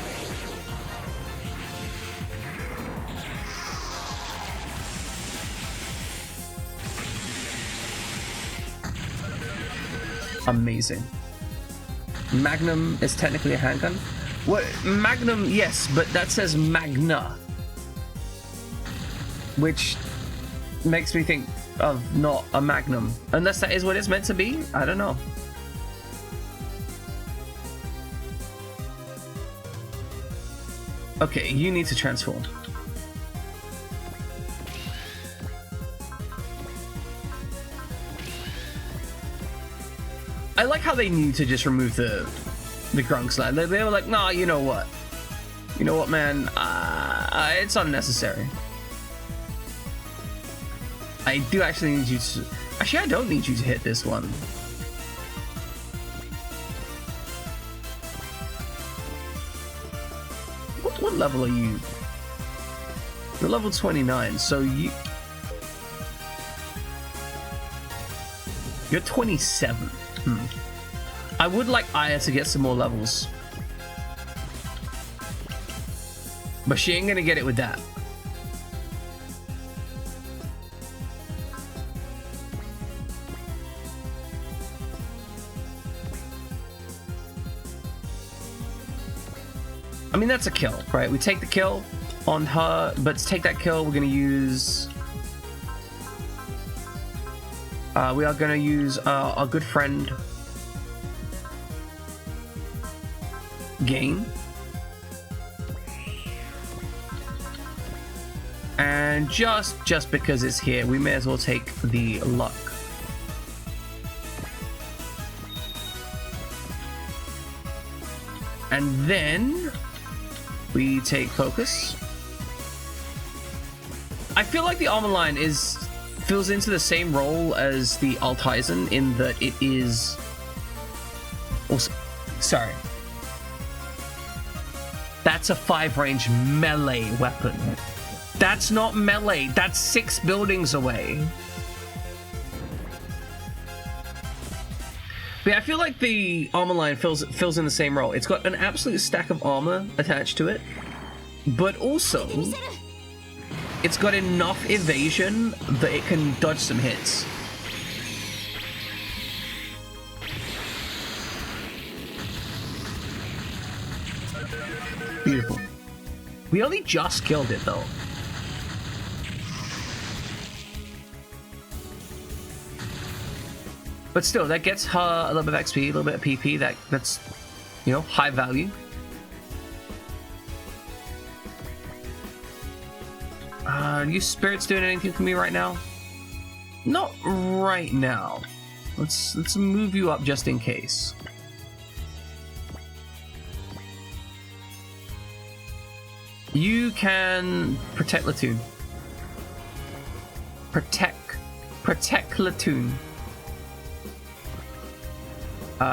Amazing. Magnum is technically a handgun. What? Magnum, yes, but that says Magna. Which makes me think of not a Magnum. Unless that is what it's meant to be? I don't know. Okay, you need to transform. I like how they need to just remove the grunks. They were like, nah, you know what? You know what, man? It's unnecessary. I do actually need you to... Actually, I don't need you to hit this one. What level are you? You're level 29, so you're 27. I would like Aya to get some more levels, but she ain't gonna get it with that. I mean, that's a kill, right? We take the kill on her, but to take that kill, we're gonna use... we are gonna use our good friend Gain. And just because it's here, we may as well take the luck. And then we take focus. I feel like the armor line fills into the same role as the Altizen in that it is also, sorry, that's a 5-range melee weapon. That's not melee, that's 6 buildings away. But yeah, I feel like the armor line fills in the same role. It's got an absolute stack of armor attached to it, but also it's got enough evasion that it can dodge some hits. Beautiful. We only just killed it though. But still, that gets her a little bit of XP, a little bit of PP. That's, you know, high value. Are you spirits doing anything for me right now? Not right now. Let's move you up just in case. You can protect Latoon. Protect Latoon.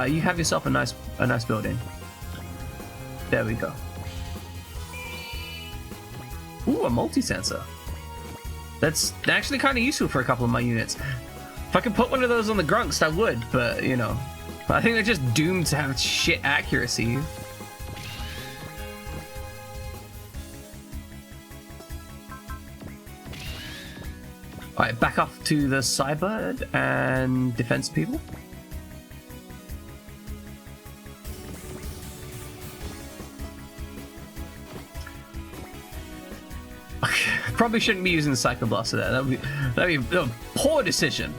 You have yourself a nice building. There we go. Ooh, a multi-sensor. That's actually kind of useful for a couple of my units. If I could put one of those on the grunks, I would, but you know, I think they're just doomed to have shit accuracy. Alright, back off to the Cybird and defense people. Probably shouldn't be using the Psycho Blaster there. That'd be a poor decision.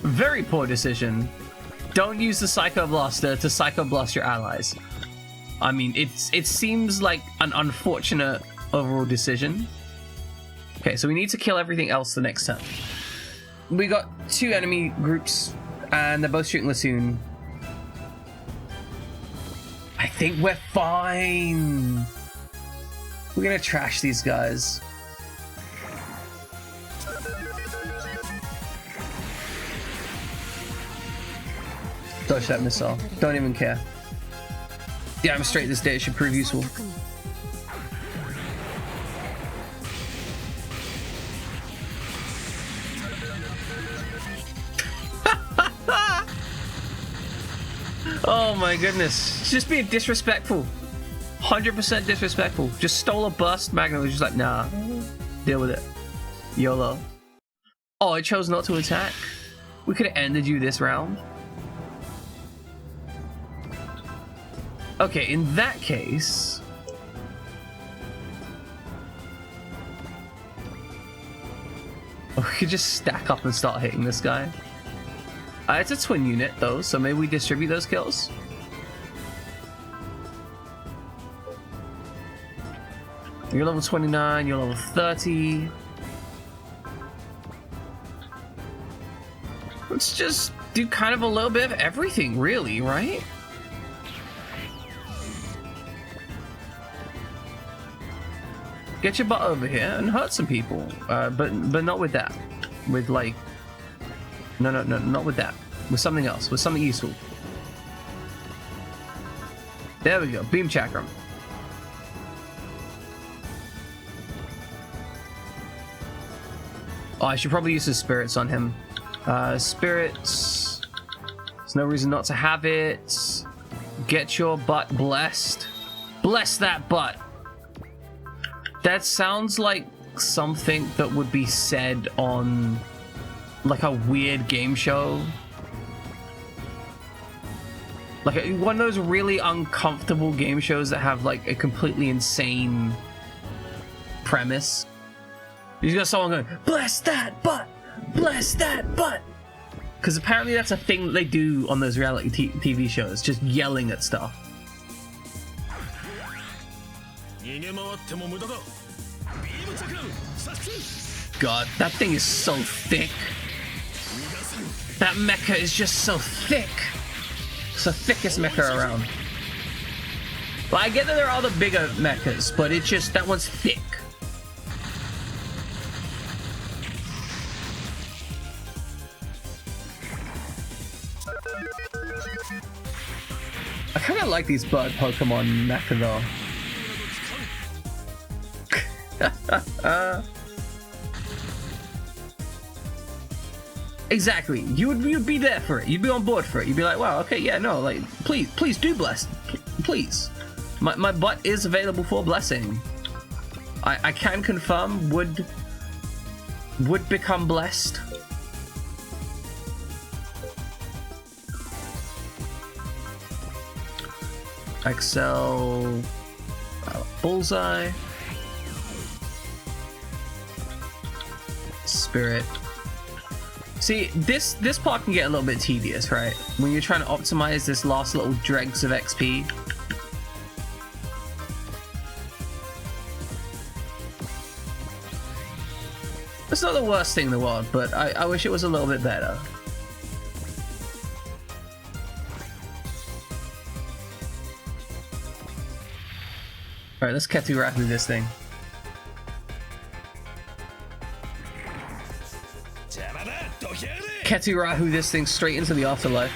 Very poor decision. Don't use the Psycho Blaster to Psycho Blast your allies. I mean, it seems like an unfortunate overall decision. Okay, so we need to kill everything else the next turn. We got 2 enemy groups, and they're both shooting Latoon. I think we're fine. We're gonna trash these guys. Dodge that missile. Don't even care. Yeah, I'm straight. This data should prove useful. Oh my goodness. It's just being disrespectful. 100% disrespectful. Just stole a bust. Magna was just like, nah. Deal with it. YOLO. Oh, I chose not to attack. We could have ended you this round. Okay, in that case... we could just stack up and start hitting this guy. It's a twin unit though, so maybe we distribute those kills. You're level 29, you're level 30. Let's just do kind of a little bit of everything, really, right? Get your butt over here and hurt some people, but not with that. With like, no, not with that. With something else. With something useful. There we go. Beam chakram. Oh, I should probably use his spirits on him. Spirits. There's no reason not to have it. Get your butt blessed. Bless that butt. That sounds like something that would be said on like a weird game show. Like one of those really uncomfortable game shows that have like a completely insane premise. You just got someone going, bless that butt! Bless that butt! Because apparently that's a thing that they do on those reality TV shows, just yelling at stuff. God, that thing is so thick. That mecha is just so thick. It's the thickest mecha around. Well, I get that there are other bigger mechas, but it's just, that one's thick. I kind of like these bird Pokemon mecha though. Exactly. You'd be there for it. You'd be on board for it. You'd be like, wow, okay, yeah, no, like, please do bless. Please. My butt is available for blessing. I can confirm would become blessed. Excel. Bullseye. Spirit. See, this part can get a little bit tedious, right? When you're trying to optimize this last little dregs of XP. It's not the worst thing in the world, but I wish it was a little bit better. Alright, let's Ketu this thing. Ketu this thing straight into the afterlife.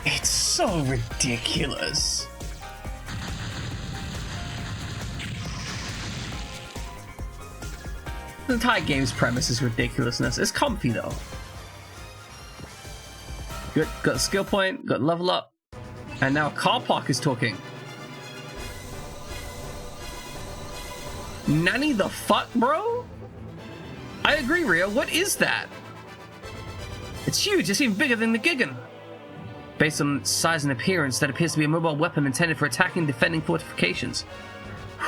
It's so ridiculous. The entire game's premise is ridiculousness. It's comfy though. Good, got a skill point, got level up, and now Car Park is talking. Nanny the fuck, bro? I agree, Rio. What is that? It's huge. It's even bigger than the Gigan. Based on its size and appearance, that appears to be a mobile weapon intended for attacking and defending fortifications.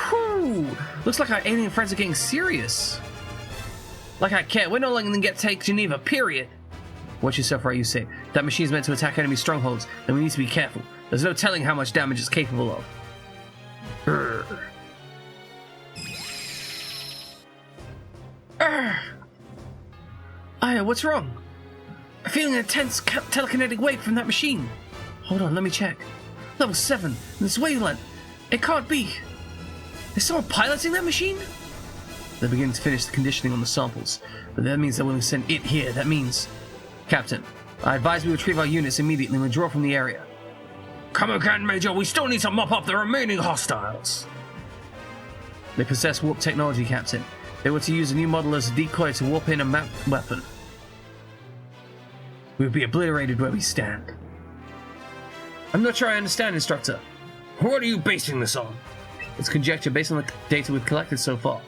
Whew! Looks like our alien friends are getting serious. Like I care. We're no longer gonna get to take Geneva, period. Watch yourself, right? You say that machine's meant to attack enemy strongholds, then we need to be careful. There's no telling how much damage it's capable of. Urgh. Aya, what's wrong? I'm feeling an intense telekinetic wave from that machine. Hold on, let me check. Level 7, and this wavelength. It can't be. Is someone piloting that machine? They're beginning to finish the conditioning on the samples, but that means they're willing to send it here. That means... Captain, I advise we retrieve our units immediately and withdraw from the area. Come again, Major. We still need to mop up the remaining hostiles. They possess warp technology, Captain. They were to use a new model as a decoy to warp in a mapped weapon. We would be obliterated where we stand. I'm not sure I understand, Instructor. What are you basing this on? It's conjecture based on the data we've collected so far.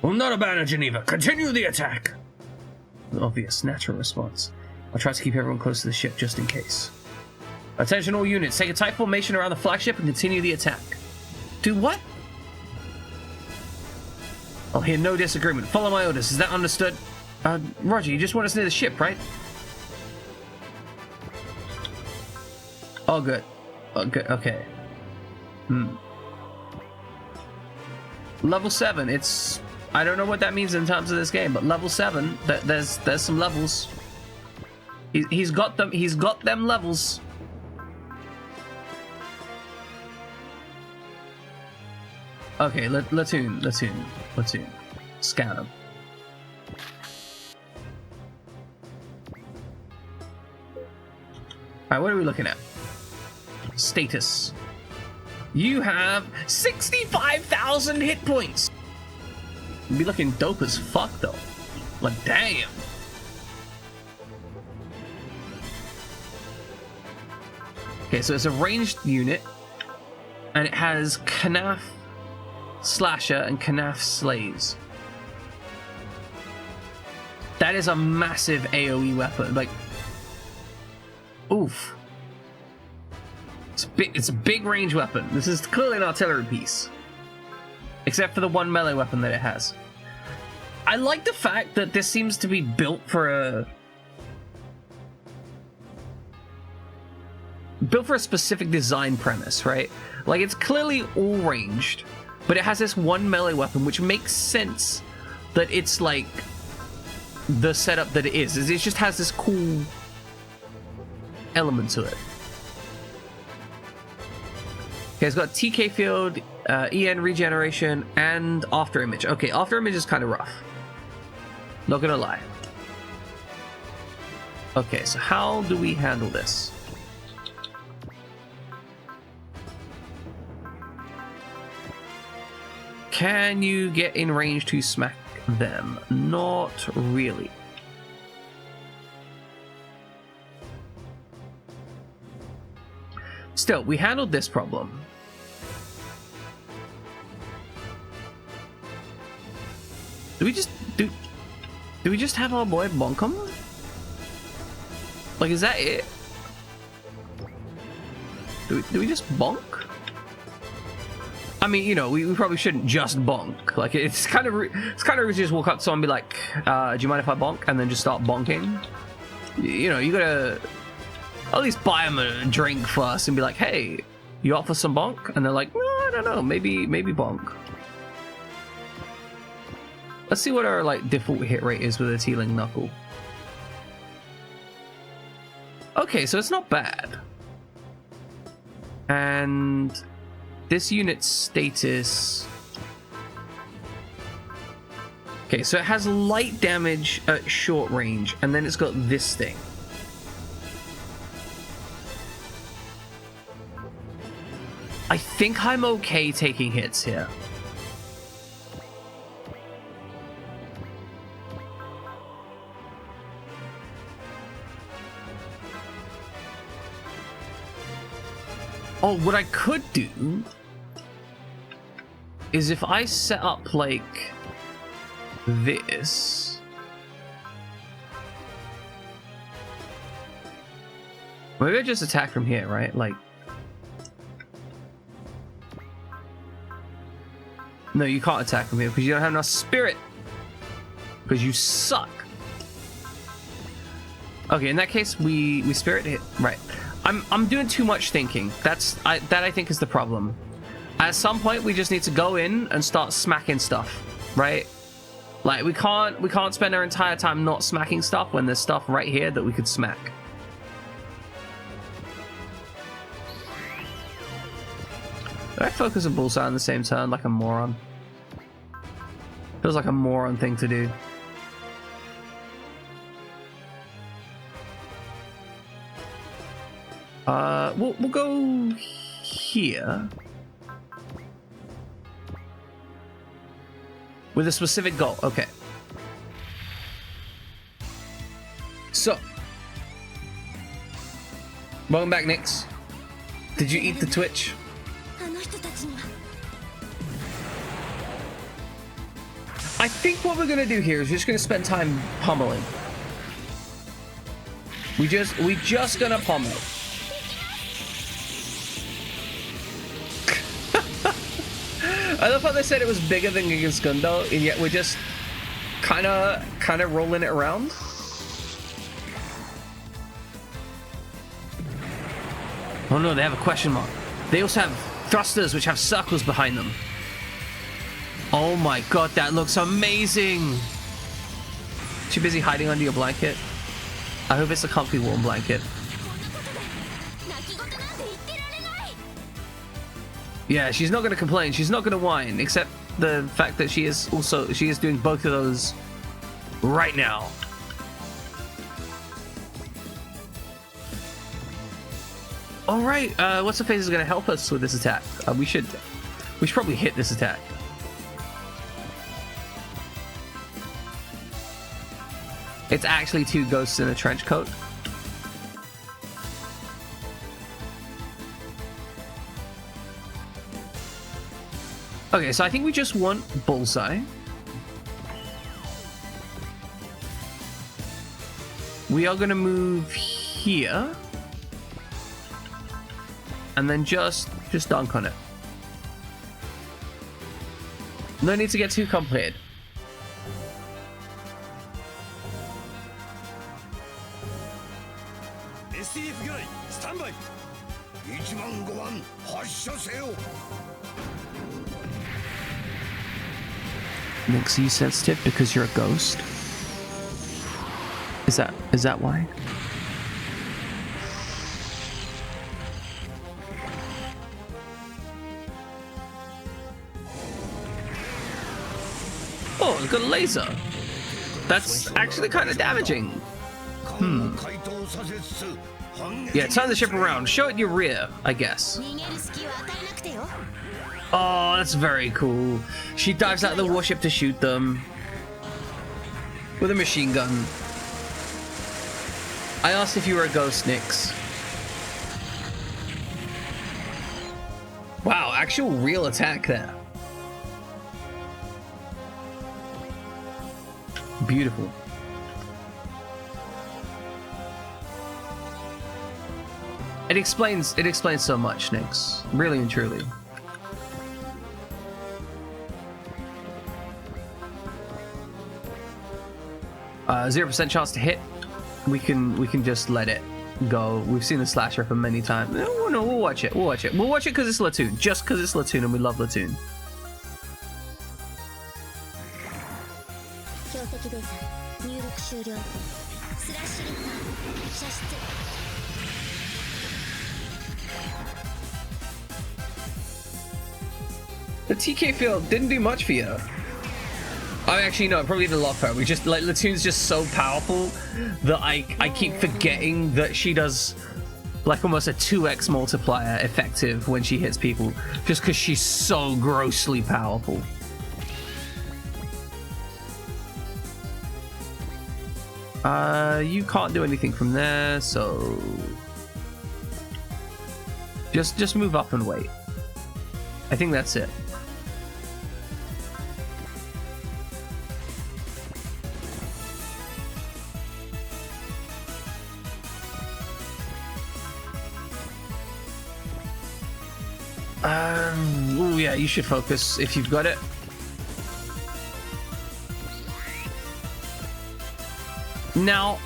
Well, not abandon Geneva. Continue the attack. An obvious, natural response. I'll try to keep everyone close to the ship just in case. Attention all units, take a tight formation around the flagship and continue the attack. Do what? I'll hear no disagreement. Follow my orders. Is that understood? Roger, you just want us near the ship, right? Oh, good. Oh, good. Okay. Level 7. It's... I don't know what that means in terms of this game, but level 7, there's some levels. He's got them. He's got them levels. Okay, Platoon. Scan him. Alright, what are we looking at? Status. You have 65,000 hit points. You'd be looking dope as fuck, though. Like, damn. Okay, so it's a ranged unit, and it has Knaf Slasher and Knaf Slays. That is a massive AoE weapon. Like, oof. It's a big range weapon. This is clearly an artillery piece. Except for the one melee weapon that it has. I like the fact that this seems to be built for a... built for a specific design premise, right? Like, it's clearly all ranged, but it has this one melee weapon, which makes sense that it's like the setup that it is. It just has this cool element to it. Okay, it's got TK field, EN regeneration, and after image. Okay, after image is kind of rough. Not gonna lie. Okay, so how do we handle this? Can you get in range to smack them? Not really. Still, we handled this problem. Do we just have our boy bonk him? Like, is that it? Do we just bonk? I mean, you know, we probably shouldn't just bonk. Like, it's kind of rude to just walk up to someone and be like, do you mind if I bonk? And then just start bonking. You know, you gotta at least buy them a drink first and be like, hey, you offer some bonk? And they're like, no, I don't know, maybe bonk. Let's see what our, like, default hit rate is with a Teeling Knuckle. Okay, so it's not bad. And this unit's status... Okay, so it has light damage at short range, and then it's got this thing. I think I'm okay taking hits here. Oh, what I could do is if I set up like this. Maybe I just attack from here, right? Like, no, you can't attack from here because you don't have enough spirit. Because you suck. Okay, in that case, we spirit hit. Right. I'm doing too much thinking. That I think is the problem. At some point, we just need to go in and start smacking stuff, right? Like, we can't spend our entire time not smacking stuff when there's stuff right here that we could smack. Did I focus a bullseye on the same turn like a moron? Feels like a moron thing to do. We'll go here with a specific goal. Okay. So, welcome back, Nix. Did you eat the Twitch? I think what we're gonna do here is just gonna spend time pummeling. We just gonna pummel. I love how they said it was bigger than Gigaskundo, and yet we're just kind of rolling it around. Oh no, they have a question mark. They also have thrusters which have circles behind them. Oh my god, that looks amazing. Too busy hiding under your blanket? I hope it's a comfy warm blanket. Yeah, she's not going to complain. She's not going to whine, except the fact that she is doing both of those right now. All right, what's the phase is going to help us with this attack? We should probably hit this attack. It's actually two ghosts in a trench coat. Okay, so I think we just want Bullseye. We are going to move here. And then just dunk on it. No need to get too complicated. Makes you sensitive because you're a ghost? Is that why? Oh, it's got a laser. That's actually kind of damaging. Yeah, turn the ship around. Show it your rear, I guess. Oh, that's very cool. She dives out of the warship to shoot them with a machine gun. I asked if you were a ghost, Nyx. Wow, actual real attack there. Beautiful. It explains so much, Nyx. Really and truly. Uh, 0% chance to hit. We can just let it go. We've seen the slash ripper many times. No, we'll watch it. We'll watch it because it's Latoon. Just because it's Latoon, and we love Latoon. The TK field didn't do much for you. I actually no, probably did a lot for her. We just like Latoon's just so powerful that I keep forgetting that she does like almost a 2x multiplier effective when she hits people, just because she's so grossly powerful. You can't do anything from there, so just move up and wait. I think that's it. Oh yeah, you should focus if you've got it. Now,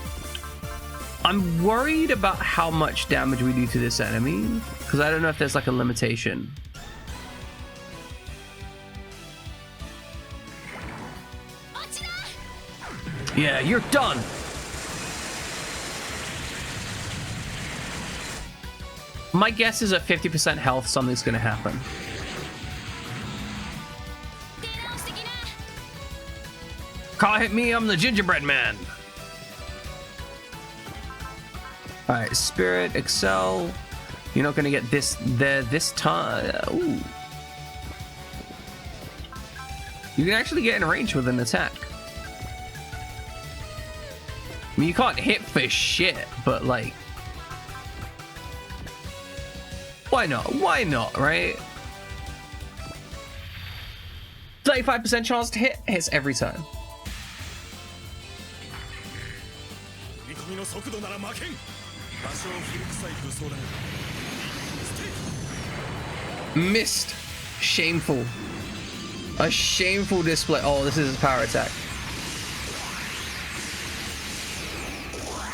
I'm worried about how much damage we do to this enemy, because I don't know if there's like a limitation. Yeah, you're done. My guess is at 50% health, something's gonna happen. Can't hit me, I'm the gingerbread man. Alright, Spirit, Excel. You're not gonna get this there this time. Ooh. You can actually get in range with an attack. I mean, you can't hit for shit, but like, why not? Why not, right? 35% chance to hit, hits every time. Missed. Shameful. A shameful display. Oh, this is his power attack.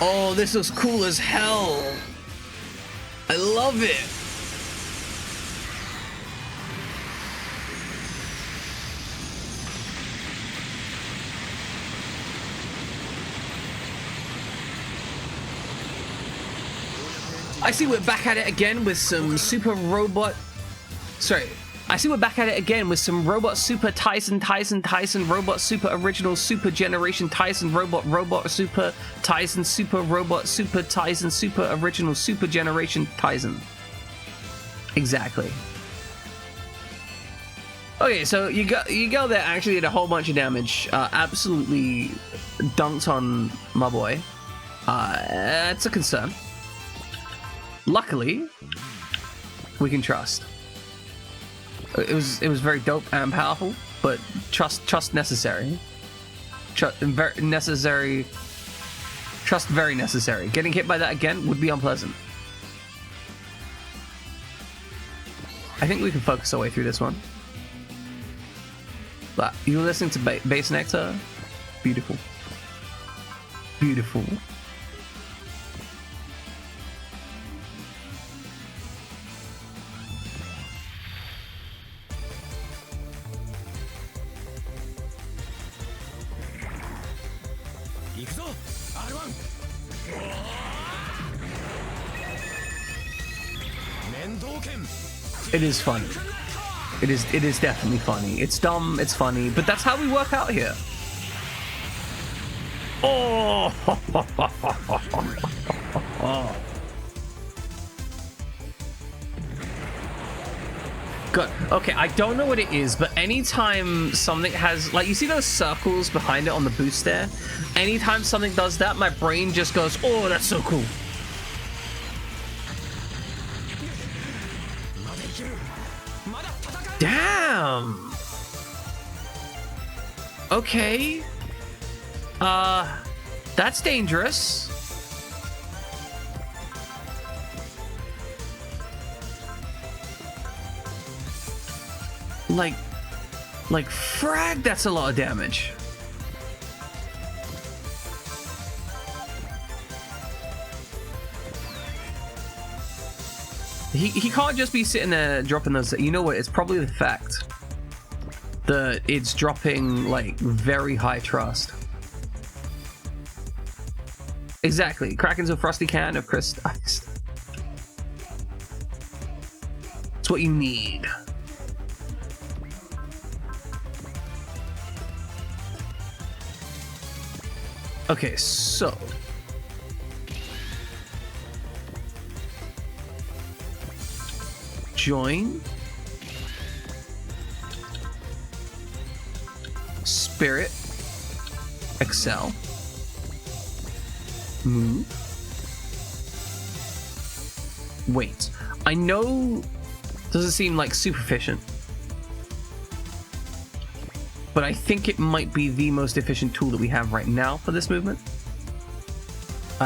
Oh, this was cool as hell. I love it. I see we're back at it again with some super robot. Sorry. I see we're back at it again with some Robot Super Tyson, Robot Super Original, Super Generation Tyson, Robot Super Tyson, Super Robot Super Tyson, Super Original, Super Generation Tyson. Exactly. Okay, so you go there actually did a whole bunch of damage. Absolutely dunked on my boy. It's a concern. Luckily, we can trust. It was very dope and powerful, but trust necessary. Trust very necessary. Getting hit by that again would be unpleasant. I think we can focus our way through this one. But you're listening to Bass Nectar. Beautiful. Beautiful. It is funny. It is definitely funny. It's dumb, it's funny, but that's how we work out here. Oh! God. Okay, I don't know what it is, but anytime something has, like, you see those circles behind it on the boost there? Anytime something does that, my brain just goes, oh, that's so cool. Damn. Okay. That's dangerous. Like frag, that's a lot of damage. He can't just be sitting there dropping those. You know what? It's probably the fact that it's dropping like very high trust. Exactly. Kraken's a frosty can of crystal ice. It's what you need. Okay, so join, spirit, excel, move, wait. I know doesn't seem like super efficient, but I think it might be the most efficient tool that we have right now for this movement.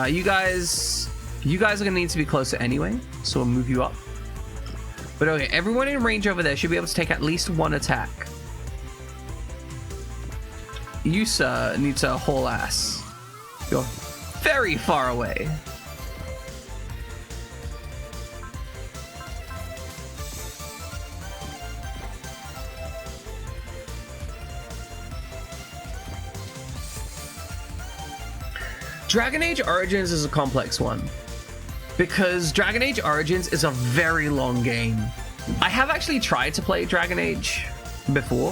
You guys are gonna need to be closer anyway, so we'll move you up. But okay, everyone in range over there should be able to take at least one attack. You, sir, need to haul ass. You're very far away. Dragon Age Origins is a complex one, because Dragon Age Origins is a very long game. I have actually tried to play Dragon Age before.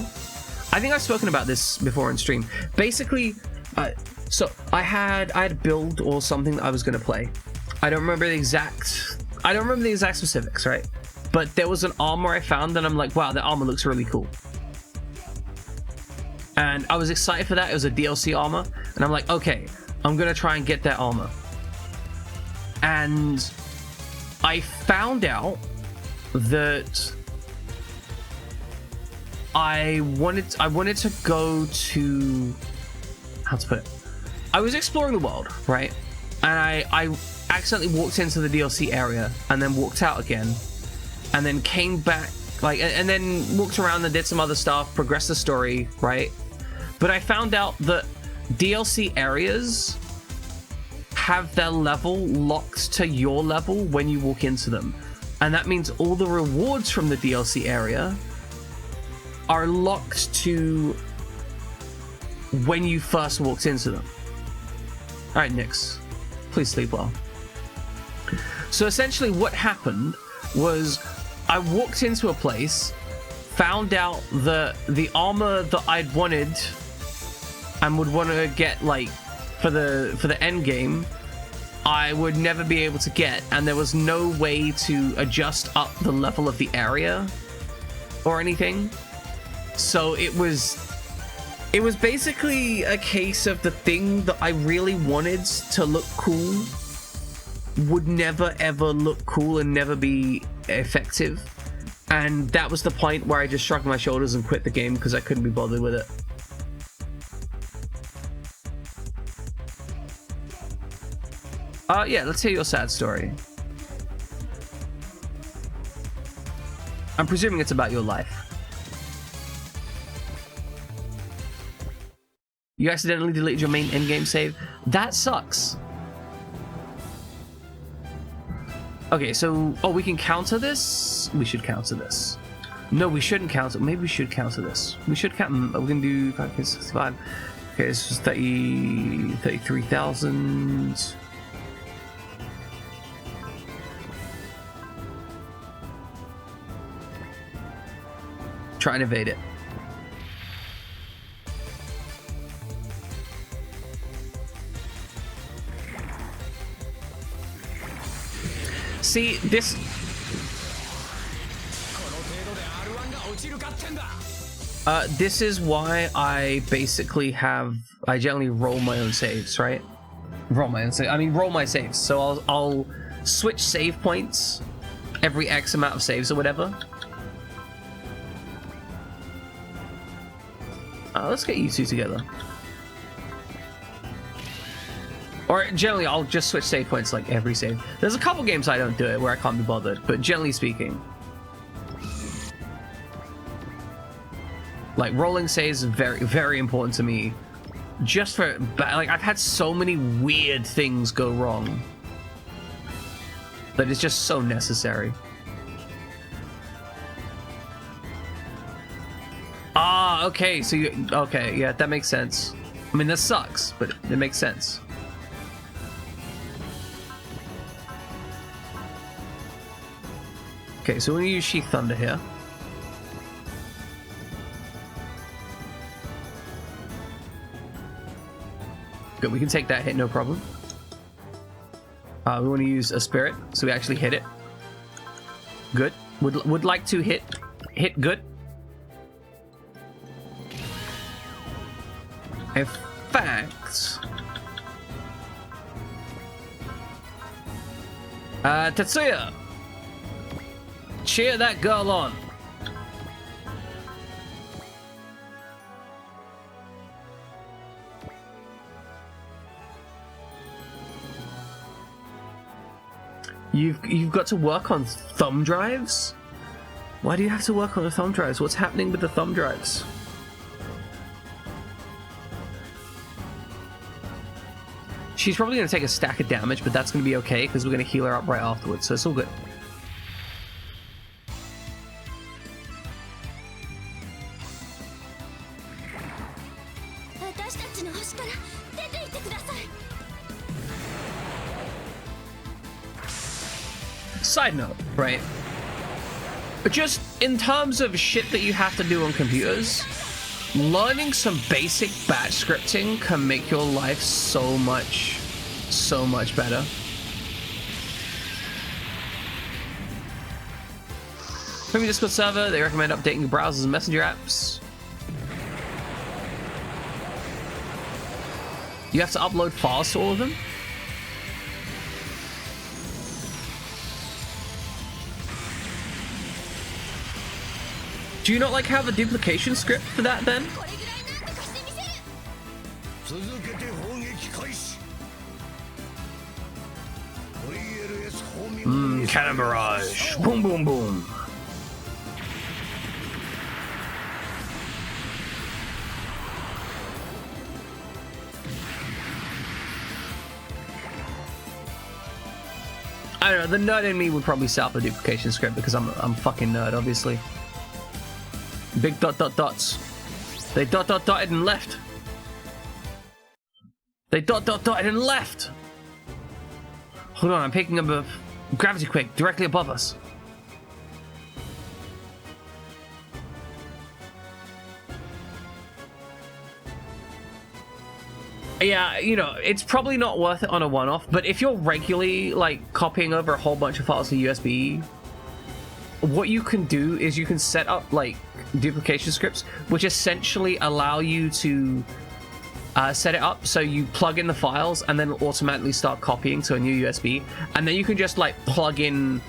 I think I've spoken about this before in stream. Basically, so I had a build or something that I was gonna play. I don't remember the exact specifics, right? But there was an armor I found and I'm like, wow, that armor looks really cool. And I was excited for that. It was a DLC armor. And I'm like, okay, I'm gonna try and get that armor. And I found out that I wanted to go to, how to put it, I was exploring the world, right? And I accidentally walked into the DLC area and then walked out again and then came back like, and then walked around and did some other stuff, progressed the story, right? But I found out that DLC areas have their level locked to your level when you walk into them. And that means all the rewards from the DLC area are locked to when you first walked into them. All right, Nyx, please sleep well. So essentially what happened was I walked into a place, found out that the armor that I'd wanted and would want to get, like, for the end game, I would never be able to get, and there was no way to adjust up the level of the area or anything. So it was basically a case of the thing that I really wanted to look cool would never ever look cool and never be effective. And that was the point where I just shrugged my shoulders and quit the game because I couldn't be bothered with it. Yeah, let's hear your sad story. I'm presuming it's about your life. You accidentally deleted your main endgame save? That sucks. Okay, so... Oh, we can counter this? We should counter this. No, we shouldn't counter... Maybe we should counter this. We should counter... We're gonna do 565. Okay, this is 33,000... Try and evade it. See, this... this is why I basically have... I generally roll my own saves, right? Roll my saves. So I'll switch save points every X amount of saves or whatever. Let's get you two together. Or generally, I'll just switch save points like every save. There's a couple games I don't do it where I can't be bothered, but generally speaking, like rolling saves is very, very important to me. Just for, like, I've had so many weird things go wrong that it's just so necessary. Ah, okay, so you... Okay, yeah, that makes sense. I mean, that sucks, but it makes sense. Okay, so we're gonna use Sheath Thunder here. Good, we can take that hit, no problem. We want to use a Spirit, so we actually hit it. Good. Would like to hit good. In fact, Tetsuya, cheer that girl on. You've got to work on thumb drives? Why do you have to work on the thumb drives? What's happening with the thumb drives? She's probably going to take a stack of damage, but that's going to be okay because we're going to heal her up right afterwards, so it's all good. Side note, right? But just in terms of shit that you have to do on computers, learning some basic batch scripting can make your life so much better. From your Discord server, they recommend updating your browsers and messenger apps. You have to upload files to all of them. Do you not like have a duplication script for that then? Cannon barrage. Boom, boom, boom. I don't know, the nerd in me would probably set up a duplication script because I'm fucking nerd, obviously. Big dots. They dotted and left. They dotted and left. Hold on, I'm picking up a gravity quake directly above us. Yeah, you know, it's probably not worth it on a one-off, but if you're regularly, like, copying over a whole bunch of files to USB, what you can do is you can set up, like, duplication scripts, which essentially allow you to set it up so you plug in the files and then automatically start copying to a new USB, and then you can just, like, plug in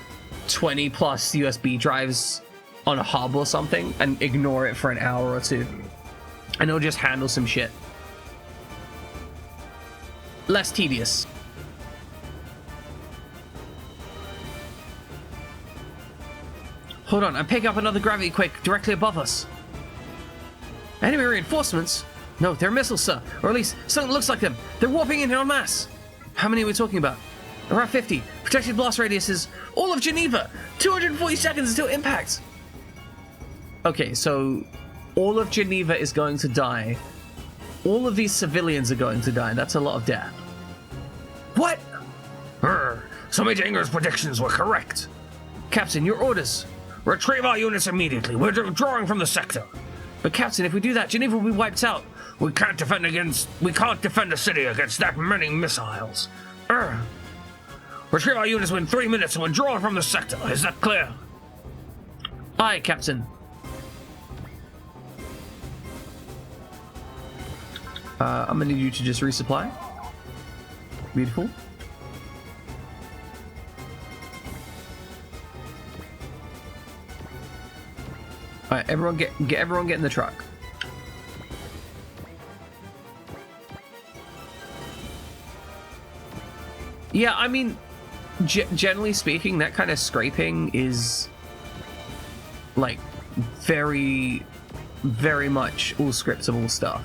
20 plus USB drives on a hub or something and ignore it for an hour or two, and it'll just handle some shit. Less tedious. Hold on, I'm picking up another gravity quake directly above us. Enemy reinforcements? No, they're missiles, sir. Or at least, something looks like them. They're warping in en masse. How many are we talking about? Around 50. Projected blast radius is all of Geneva. 240 seconds until impact. Okay, so all of Geneva is going to die. All of these civilians are going to die. That's a lot of death. What? So Major Inger's predictions were correct. Captain, your orders. Retrieve our units immediately. We're withdrawing from the sector. But Captain, if we do that, Geneva will be wiped out. We can't defend the city against that many missiles. Retrieve our units within 3 minutes and withdraw from the sector. Is that clear? Aye, Captain. I'm gonna need you to just resupply. Beautiful. Alright, everyone get in the truck. Yeah, I mean, generally speaking, that kind of scraping is like very, very much all scriptable stuff.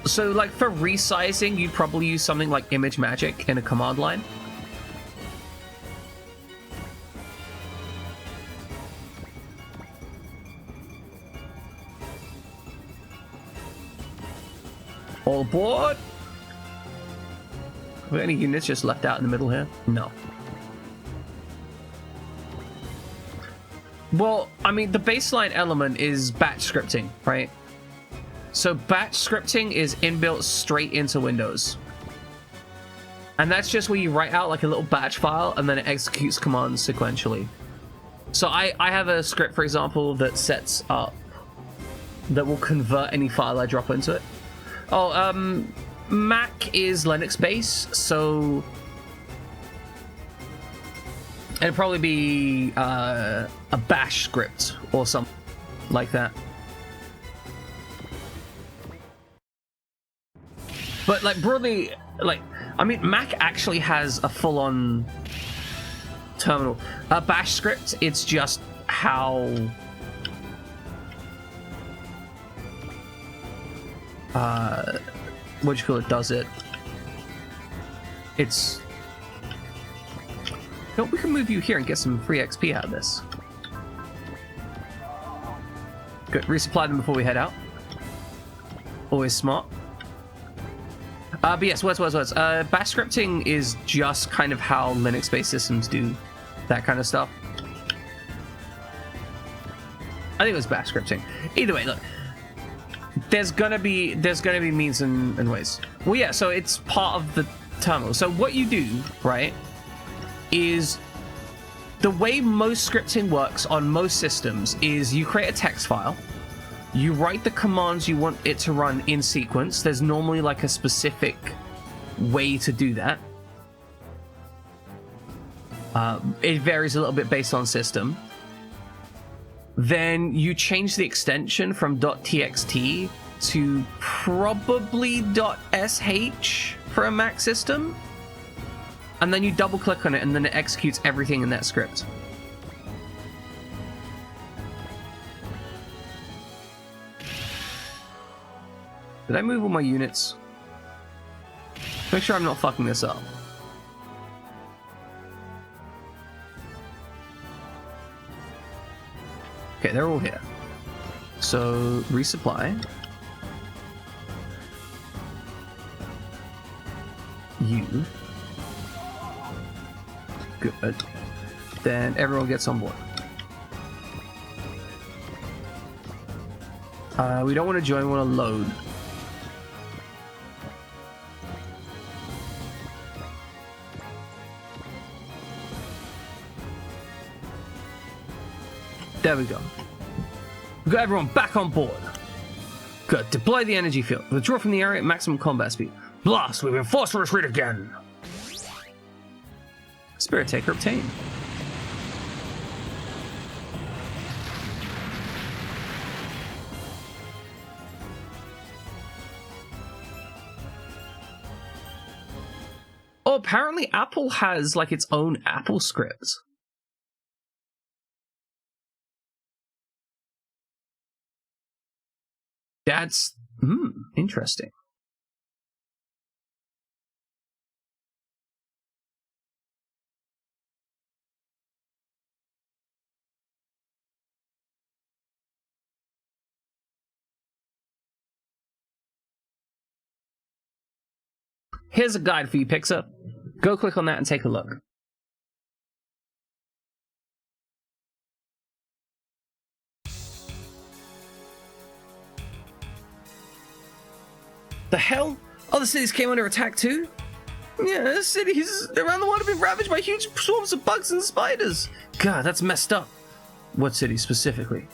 So, like, for resizing, you'd probably use something like image magic in a command line. All aboard! Are there any units just left out in the middle here? No. Well, I mean, the baseline element is batch scripting, right? So batch scripting is inbuilt straight into Windows. And that's just where you write out like a little batch file and then it executes commands sequentially. So I have a script, for example, that sets up, that will convert any file I drop into it. Oh, Mac is Linux based, so it'd probably be a bash script or something like that. But, like, broadly, like, I mean, Mac actually has a full-on terminal. A bash script, it's just how... what do you call it, does it. It's... No, we can move you here and get some free XP out of this. Good, resupply them before we head out. Always smart. But yes, words. Bash scripting is just kind of how Linux-based systems do that kind of stuff. I think it was bash scripting. Either way, look, there's gonna be means and ways. Well, yeah, so it's part of the terminal. So what you do, right, is the way most scripting works on most systems is you create a text file. You write the commands you want it to run in sequence. There's normally like a specific way to do that. It varies a little bit based on system. Then you change the extension from .txt to probably .sh for a Mac system. And then you double click on it and then it executes everything in that script. Did I move all my units? Make sure I'm not fucking this up. Okay, they're all here. So, resupply. You. Good. Then everyone gets on board. We don't want to join, we want to load. There we go. We've got everyone back on board. Good. Deploy the energy field. Withdraw from the area at maximum combat speed. Blast! We've been forced to retreat again. Spirit Taker obtained. Oh, apparently Apple has like its own Apple script. That's interesting. Here's a guide for you, Pixar. Go click on that and take a look. The hell? Other cities came under attack too? Yeah, cities around the world have been ravaged by huge swarms of bugs and spiders. God, that's messed up. What cities specifically?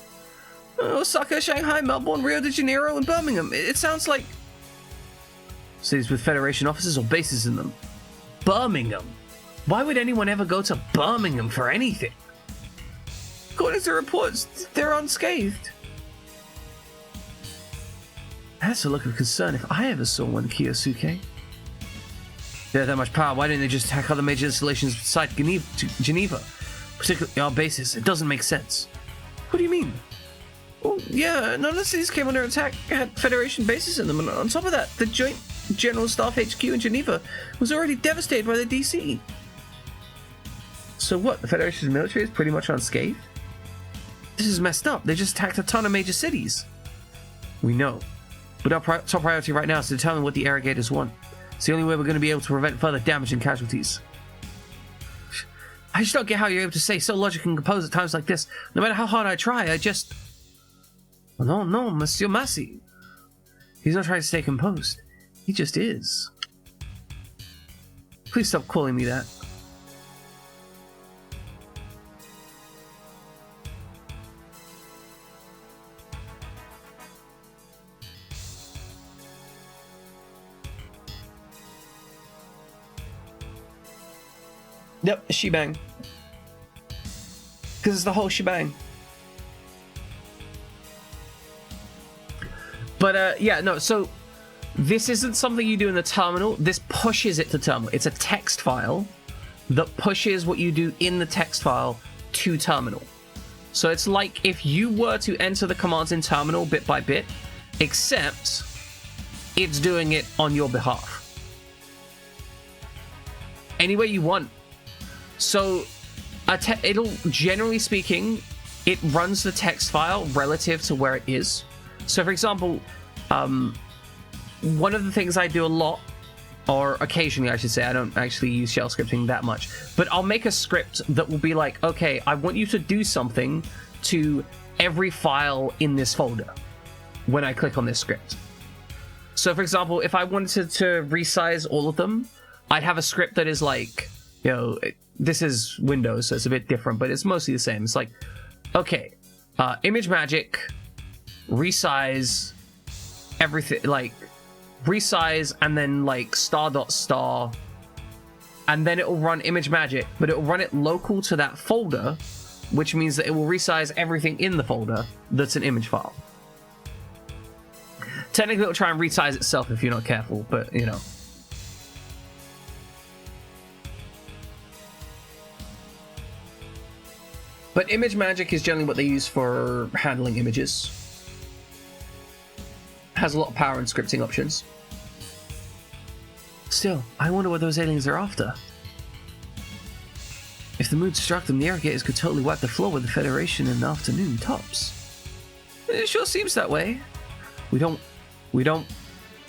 Osaka, Shanghai, Melbourne, Rio de Janeiro, and Birmingham. It sounds like cities with Federation offices or bases in them. Birmingham? Why would anyone ever go to Birmingham for anything? According to reports, they're unscathed. That's a look of concern if I ever saw one, Kiyosuke. They have that much power, why didn't they just attack other major installations beside Geneva? Particularly our bases. It doesn't make sense. What do you mean? Well, yeah, none of the cities came under attack had Federation bases in them, and on top of that, the Joint General Staff HQ in Geneva was already devastated by the DC. So what, the Federation's military is pretty much unscathed? This is messed up. They just attacked a ton of major cities. We know. But our top priority right now is to determine what the irrigators want. It's the only way we're going to be able to prevent further damage and casualties. I just don't get how you're able to stay so logical and composed at times like this. No matter how hard I try, I just... Well, no, Monsieur Massey. He's not trying to stay composed. He just is. Please stop calling me that. Yep, a shebang. Because it's the whole shebang. But, yeah, no, so this isn't something you do in the terminal. This pushes it to terminal. It's a text file that pushes what you do in the text file to terminal. So it's like if you were to enter the commands in terminal bit by bit, except it's doing it on your behalf. Any way you want. So, it'll, generally speaking, it runs the text file relative to where it is. So, for example, one of the things I do a lot, or occasionally I should say, I don't actually use shell scripting that much, but I'll make a script that will be like, okay, I want you to do something to every file in this folder when I click on this script. So, for example, if I wanted to resize all of them, I'd have a script that is like, you know, this is Windows, so it's a bit different, but it's mostly the same. It's like, okay, image magic, resize everything, like resize and then like star.star, and then it will run image magic, but it will run it local to that folder, which means that it will resize everything in the folder that's an image file. Technically, it'll try and resize itself if you're not careful, but you know. But image magic is generally what they use for handling images. has a lot of power and scripting options. Still, I wonder what those aliens are after. If the moon struck them, the irrigators could totally wipe the floor with the Federation in the afternoon, tops. It sure seems that way. We don't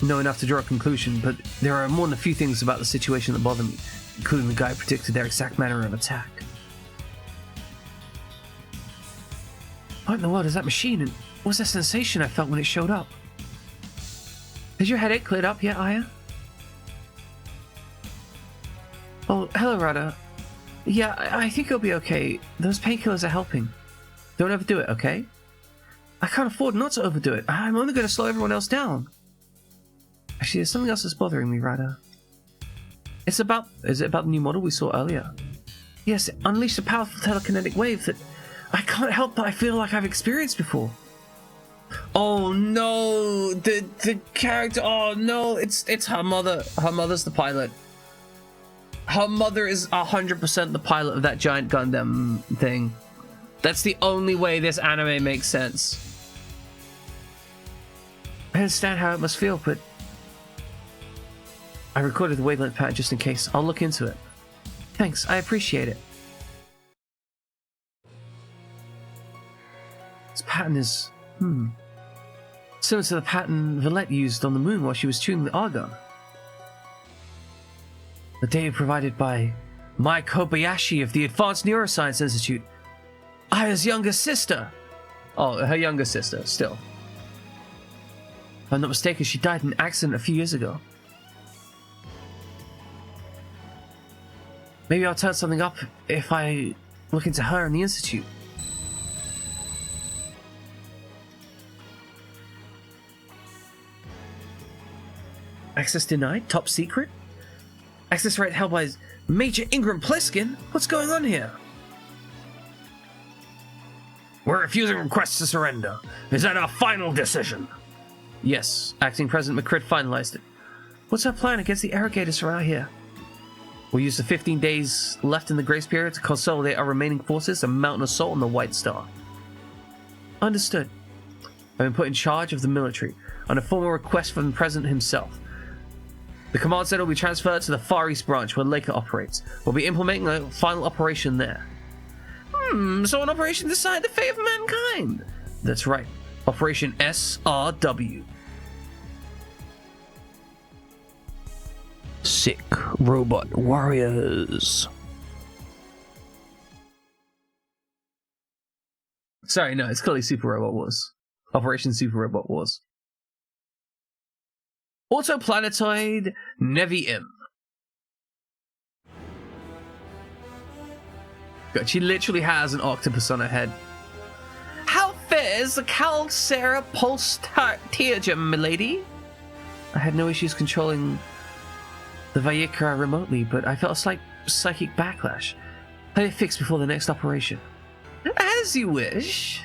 know enough to draw a conclusion, but there are more than a few things about the situation that bother me, including the guy who predicted their exact manner of attack. What in the world is that machine, and what's that sensation I felt when it showed up? Has your headache cleared up yet, Aya? Oh, hello, Radha. Yeah, I think you'll be okay. Those painkillers are helping. Don't overdo it, okay? I can't afford not to overdo it. I'm only going to slow everyone else down. Actually, there's something else that's bothering me, Radha. Is it about the new model we saw earlier? Yes, it unleashed a powerful telekinetic wave that I can't help but I feel like I've experienced before. Oh no, the character, oh no, it's her mother. Her mother's the pilot. Her mother is 100% the pilot of that giant Gundam thing. That's the only way this anime makes sense. I understand how it must feel, but I recorded the wavelength pattern just in case. I'll look into it. Thanks, I appreciate it. This pattern is, similar to the pattern Villette used on the moon while she was tuning the argon. The data provided by Mai Kobayashi of the Advanced Neuroscience Institute. Aya's younger sister. Oh, her younger sister, still. If I'm not mistaken, she died in an accident a few years ago. Maybe I'll turn something up if I look into her in the Institute. Access denied? Top secret? Access right held by Major Ingram Pliskin? What's going on here? We're refusing requests to surrender. Is that our final decision? Yes, Acting President McCrid finalized it. What's our plan against the irrigators around here? We'll use the 15 days left in the grace period to consolidate our remaining forces and mount an assault on the White Star. Understood. I've been put in charge of the military on a formal request from the President himself. The command center will be transferred to the Far East branch where Leica operates. We'll be implementing a final operation there. So an operation to decide the fate of mankind. That's right. Operation SRW. Sick Robot Warriors. Sorry, no, it's clearly Super Robot Wars. Operation Super Robot Wars. Autoplanetoid Nevi'im. God, she literally has an octopus on her head. How fares the Calcera Pulse Teargem, milady? I had no issues controlling the Vayikra remotely, but I felt a slight psychic backlash. Have it fixed before the next operation. As you wish.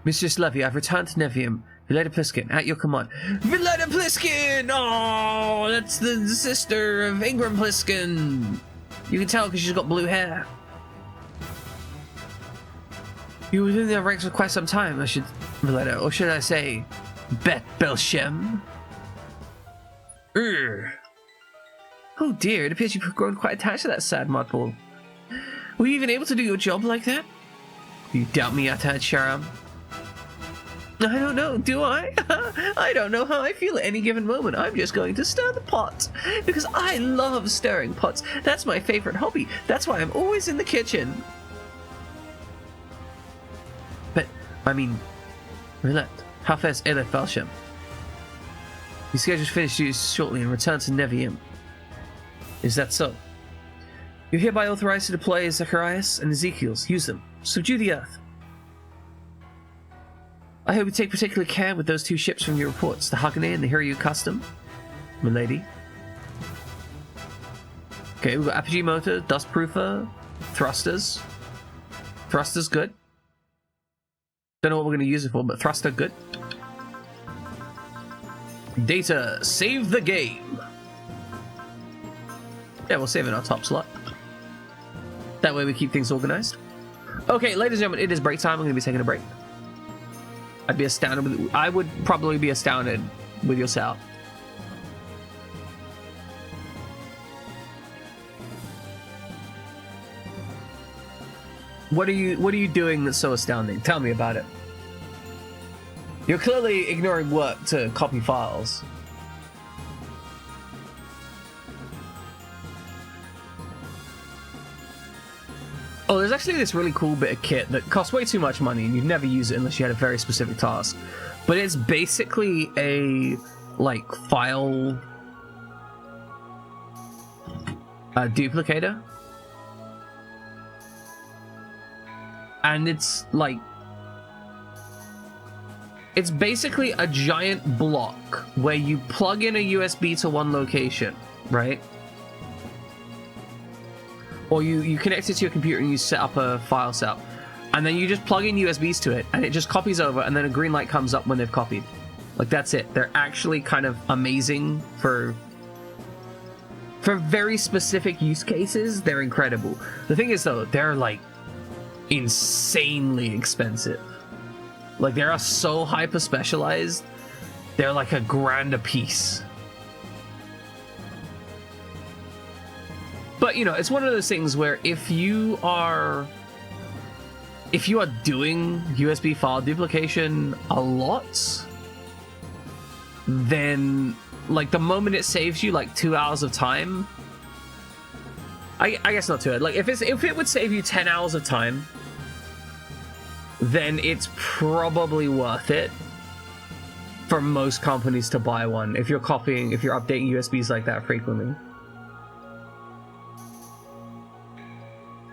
Mistress Levy, I've returned to Nevi'im. Villetta Pliskin, at your command. Villetta Pliskin! Oh, that's the sister of Ingram Pliskin. You can tell because she's got blue hair. You were in their ranks for quite some time, Villetta, or should I say, Bet Belshem? Oh dear, it appears you've grown quite attached to that sad mudball. Were you even able to do your job like that? You doubt me, Atad Sharam? I don't know, do I? I don't know how I feel at any given moment. I'm just going to stir the pot. Because I love stirring pots. That's my favorite hobby. That's why I'm always in the kitchen. But, I mean, Roulette, how fares Elef Valshem? He's scheduled to finish duties shortly and return to Nevi'im. Is that so? You're hereby authorized to deploy Zacharias and Ezekiel's. Use them. Subdue the Earth. I hope you take particular care with those two ships from your reports, the Hagane and the Hiryu Custom, milady. Okay, we've got Apogee Motor, Dustproofer, Thrusters. Thrusters, good. Don't know what we're going to use it for, but Thruster, good. Data, save the game. Yeah, we'll save it in our top slot. That way we keep things organized. Okay, ladies and gentlemen, it is break time. I'm going to be taking a break. I'd be astounded with. I would probably be astounded with your setup. What are you doing that's so astounding? Tell me about it. You're clearly ignoring work to copy files. Oh, there's actually this really cool bit of kit that costs way too much money and you'd never use it unless you had a very specific task. But it's basically a, like, file duplicator. And it's, like, it's basically a giant block where you plug in a USB to one location, right? Or you connect it to your computer and you set up a file setup. And then you just plug in USBs to it and it just copies over and then a green light comes up when they've copied. Like, that's it. They're actually kind of amazing for very specific use cases. They're incredible. The thing is, though, they're, like, insanely expensive. Like, they are so hyper specialized. They're like $1,000 a piece. But, you know, it's one of those things where if you are doing USB file duplication a lot, then, like, the moment it saves you, like, 2 hours of time, I guess not 2 hours. Like, if it would save you 10 hours of time, then it's probably worth it for most companies to buy one if you're updating USBs like that frequently.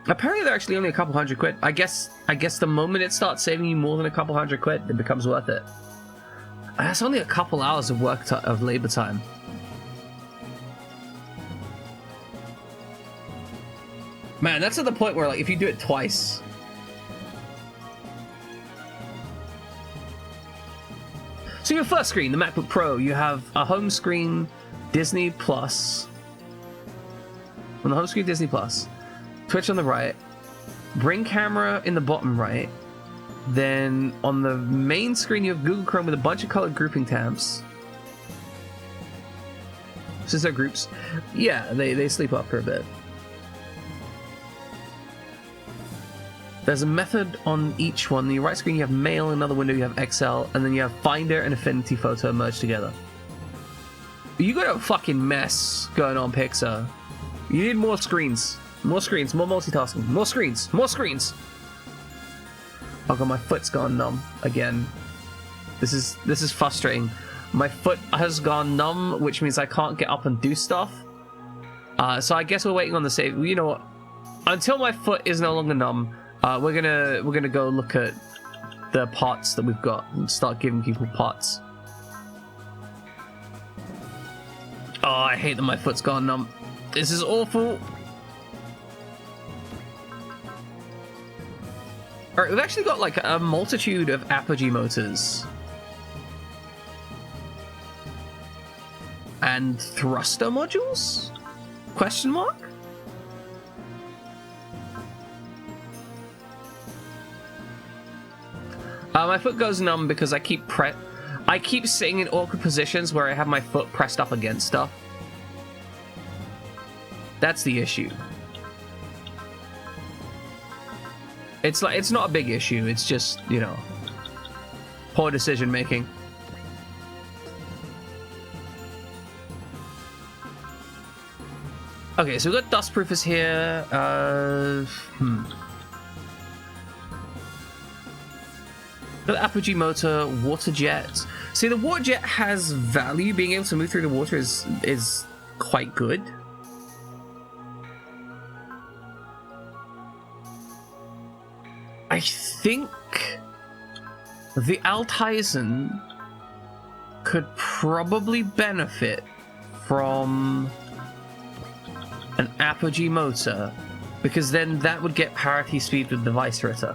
Apparently they're actually only a couple £100. I guess the moment it starts saving you more than a couple £100, it becomes worth it. And that's only a couple hours of of labor time. Man, that's at the point where, like, if you do it twice. So your first screen, the MacBook Pro, you have a home screen, Disney Plus. On the home screen, Disney Plus. Twitch on the right. Bring camera in the bottom right. Then on the main screen, you have Google Chrome with a bunch of colored grouping tabs. Since they're groups. Yeah, they sleep up for a bit. There's a method on each one. On your right screen, you have Mail. Another window, you have Excel. And then you have Finder and Affinity Photo merged together. You got a fucking mess going on, Pixar. You need more screens. More screens, more multitasking. More screens, more screens! Oh god, my foot's gone numb again. This is frustrating. My foot has gone numb, which means I can't get up and do stuff. So I guess we're waiting on the save. You know what? Until my foot is no longer numb, we're gonna go look at the parts that we've got and start giving people parts. Oh, I hate that my foot's gone numb. This is awful. Alright, we've actually got like a multitude of apogee motors. And thruster modules? Question mark? My foot goes numb because I keep sitting in awkward positions where I have my foot pressed up against stuff. That's the issue. It's not a big issue, it's just, you know, poor decision making. Okay, so we've got dust proofers here. The apogee motor, water jet. See, the water jet has value. Being able to move through the water is quite good. I think the Altizen could probably benefit from an apogee motor, because then that would get parity speed with the Vice Ritter.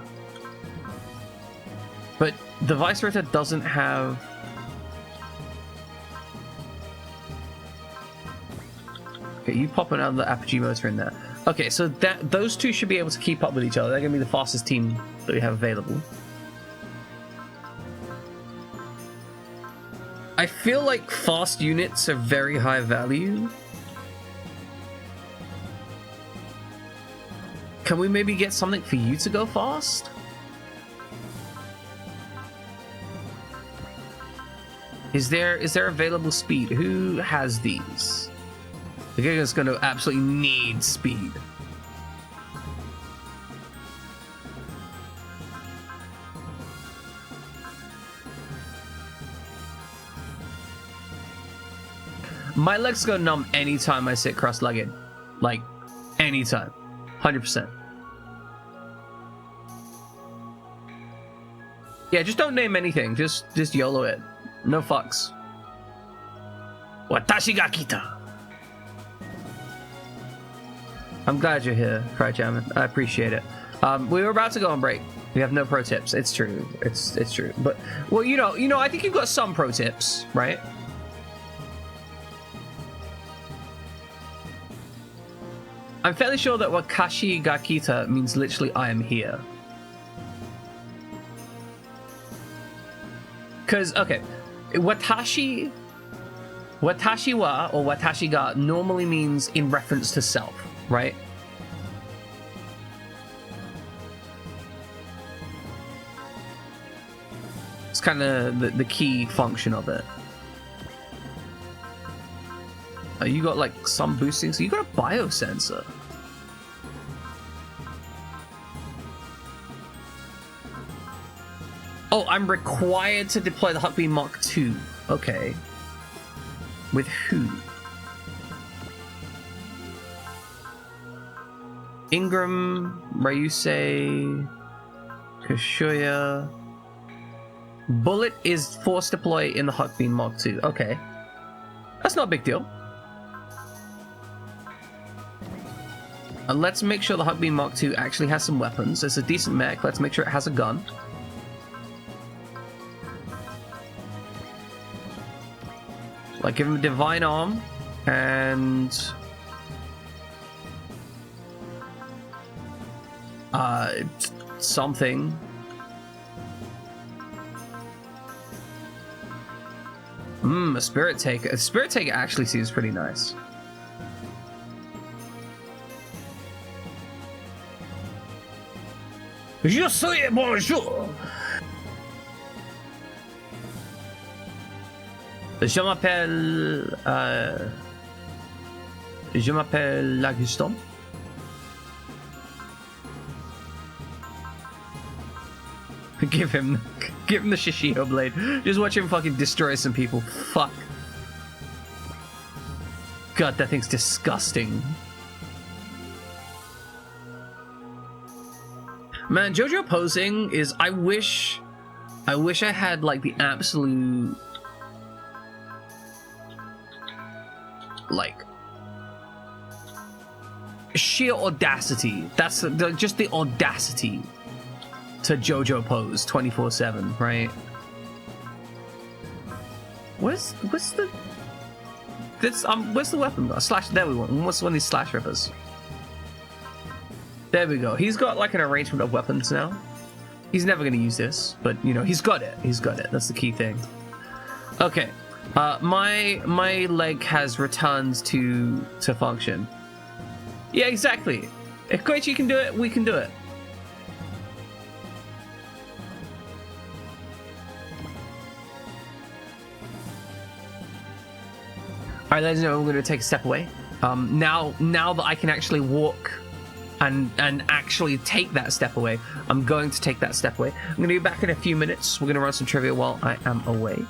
But the Vice Ritter doesn't have... Okay, you pop another apogee motor in there. Okay, so those two should be able to keep up with each other. They're going to be the fastest team that we have available. I feel like fast units are very high value. Can we maybe get something for you to go fast? Is there available speed? Who has these? The guy is going to absolutely need speed. My legs go numb anytime I sit cross-legged. Like, anytime. 100%. Yeah, just don't name anything. Just YOLO it. No fucks. Watashi ga kita. I'm glad you're here, Cryjamin. I appreciate it. We were about to go on break. We have no pro tips. It's true. It's true. But well, you know, I think you've got some pro tips, right? I'm fairly sure that Watashi ga kita means literally I am here. Because, okay, watashi wa or watashi ga normally means in reference to self, right? It's kind of the key function of it. You got like some boosting, so you got a biosensor. Oh, I'm required to deploy the Huckbeam Mach 2. Okay. With who? Ingram, Ryusei, Kashuya. Bullet is force deploy in the Huckbeam Mach 2. Okay. That's not a big deal. And let's make sure the Huckbeam Mach 2 actually has some weapons. It's a decent mech. Let's make sure it has a gun. Like, give him a divine arm and something. A spirit taker. A spirit taker actually seems pretty nice. Je suis bonjour. Je m'appelle L'Augustin. Give him the Shishio blade. Just watch him fucking destroy some people. Fuck. God, that thing's disgusting. Man, JoJo posing is, I wish I had like the absolute like sheer audacity. That's just the audacity to JoJo pose 24/7, right? Where's the weapon? Slash. There we go. What's one of these slash rippers? There we go. He's got like an arrangement of weapons now. He's never going to use this, but you know, he's got it. He's got it. That's the key thing. Okay. My leg has returned to function. Yeah, exactly. If Koichi can do it, we can do it. All right, ladies and gentlemen, we're going to take a step away. Now that I can actually walk and actually take that step away, I'm going to take that step away. I'm going to be back in a few minutes. We're going to run some trivia while I am away.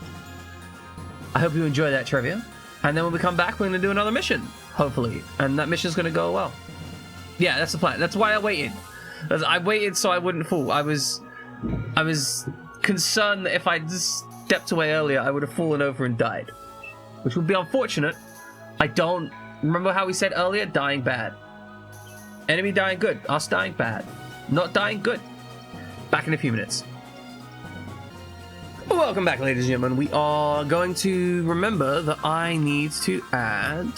I hope you enjoy that trivia. And then when we come back, we're going to do another mission, hopefully. And that mission's going to go well. Yeah, that's the plan. That's why I waited. I waited so I wouldn't fall. I was concerned that if I just stepped away earlier, I would have fallen over and died, which would be unfortunate. I don't remember how we said earlier, dying bad. Enemy dying good, us dying bad. Not dying good. Back in a few minutes. Welcome back, ladies and gentlemen. We are going to remember that I need to add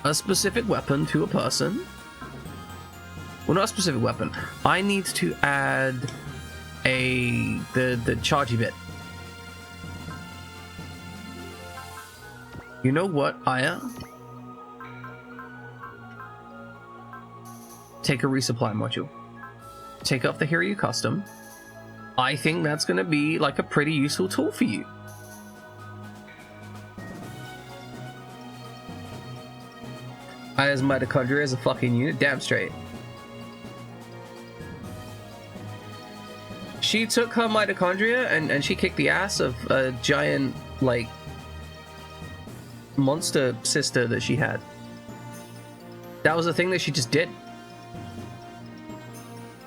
a specific weapon to a person. Well, not a specific weapon. I need to add the chargy bit. You know what, Aya? Take a resupply module. Take off the Hiryu custom. I think that's going to be like a pretty useful tool for you. Aya's mitochondria is a fucking unit, damn straight. She took her mitochondria and she kicked the ass of a giant, like, monster sister that she had. That was a thing that she just did.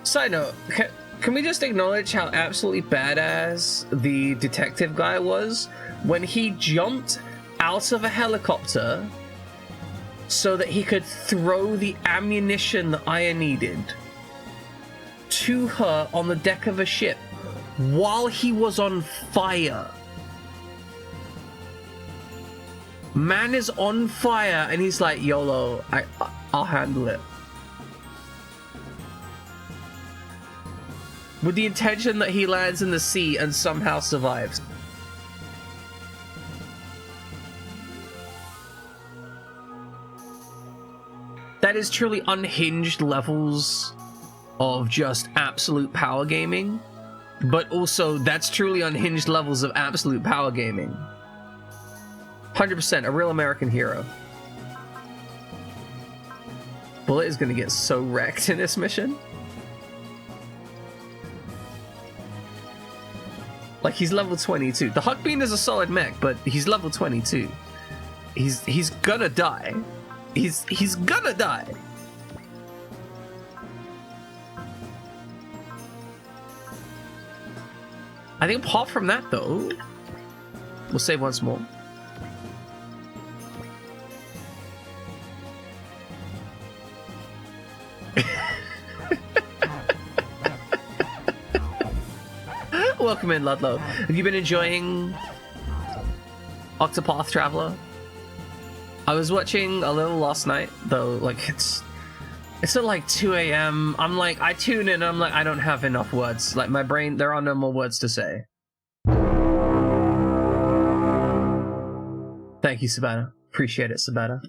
Side note, can we just acknowledge how absolutely badass the detective guy was when he jumped out of a helicopter so that he could throw the ammunition that Aya needed to her on the deck of a ship while he was on fire. Man is on fire and he's like, YOLO, I'll handle it. With the intention that he lands in the sea and somehow survives. That is truly unhinged levels of just absolute power gaming, but also that's truly unhinged levels of absolute power gaming. 100% a real American hero. Bullet is gonna get so wrecked in this mission. Like, he's level 22. The Huck Bean is a solid mech, but he's level 22. He's gonna die. He's gonna die. I think apart from that, though, we'll save once more. Welcome in, Ludlow. Have you been enjoying Octopath Traveler? I was watching a little last night, though. Like, it's at like 2 a.m. I'm like, I tune in and I'm like, I don't have enough words. Like, my brain, there are no more words to say. Thank you, Savannah. Appreciate it, Savannah.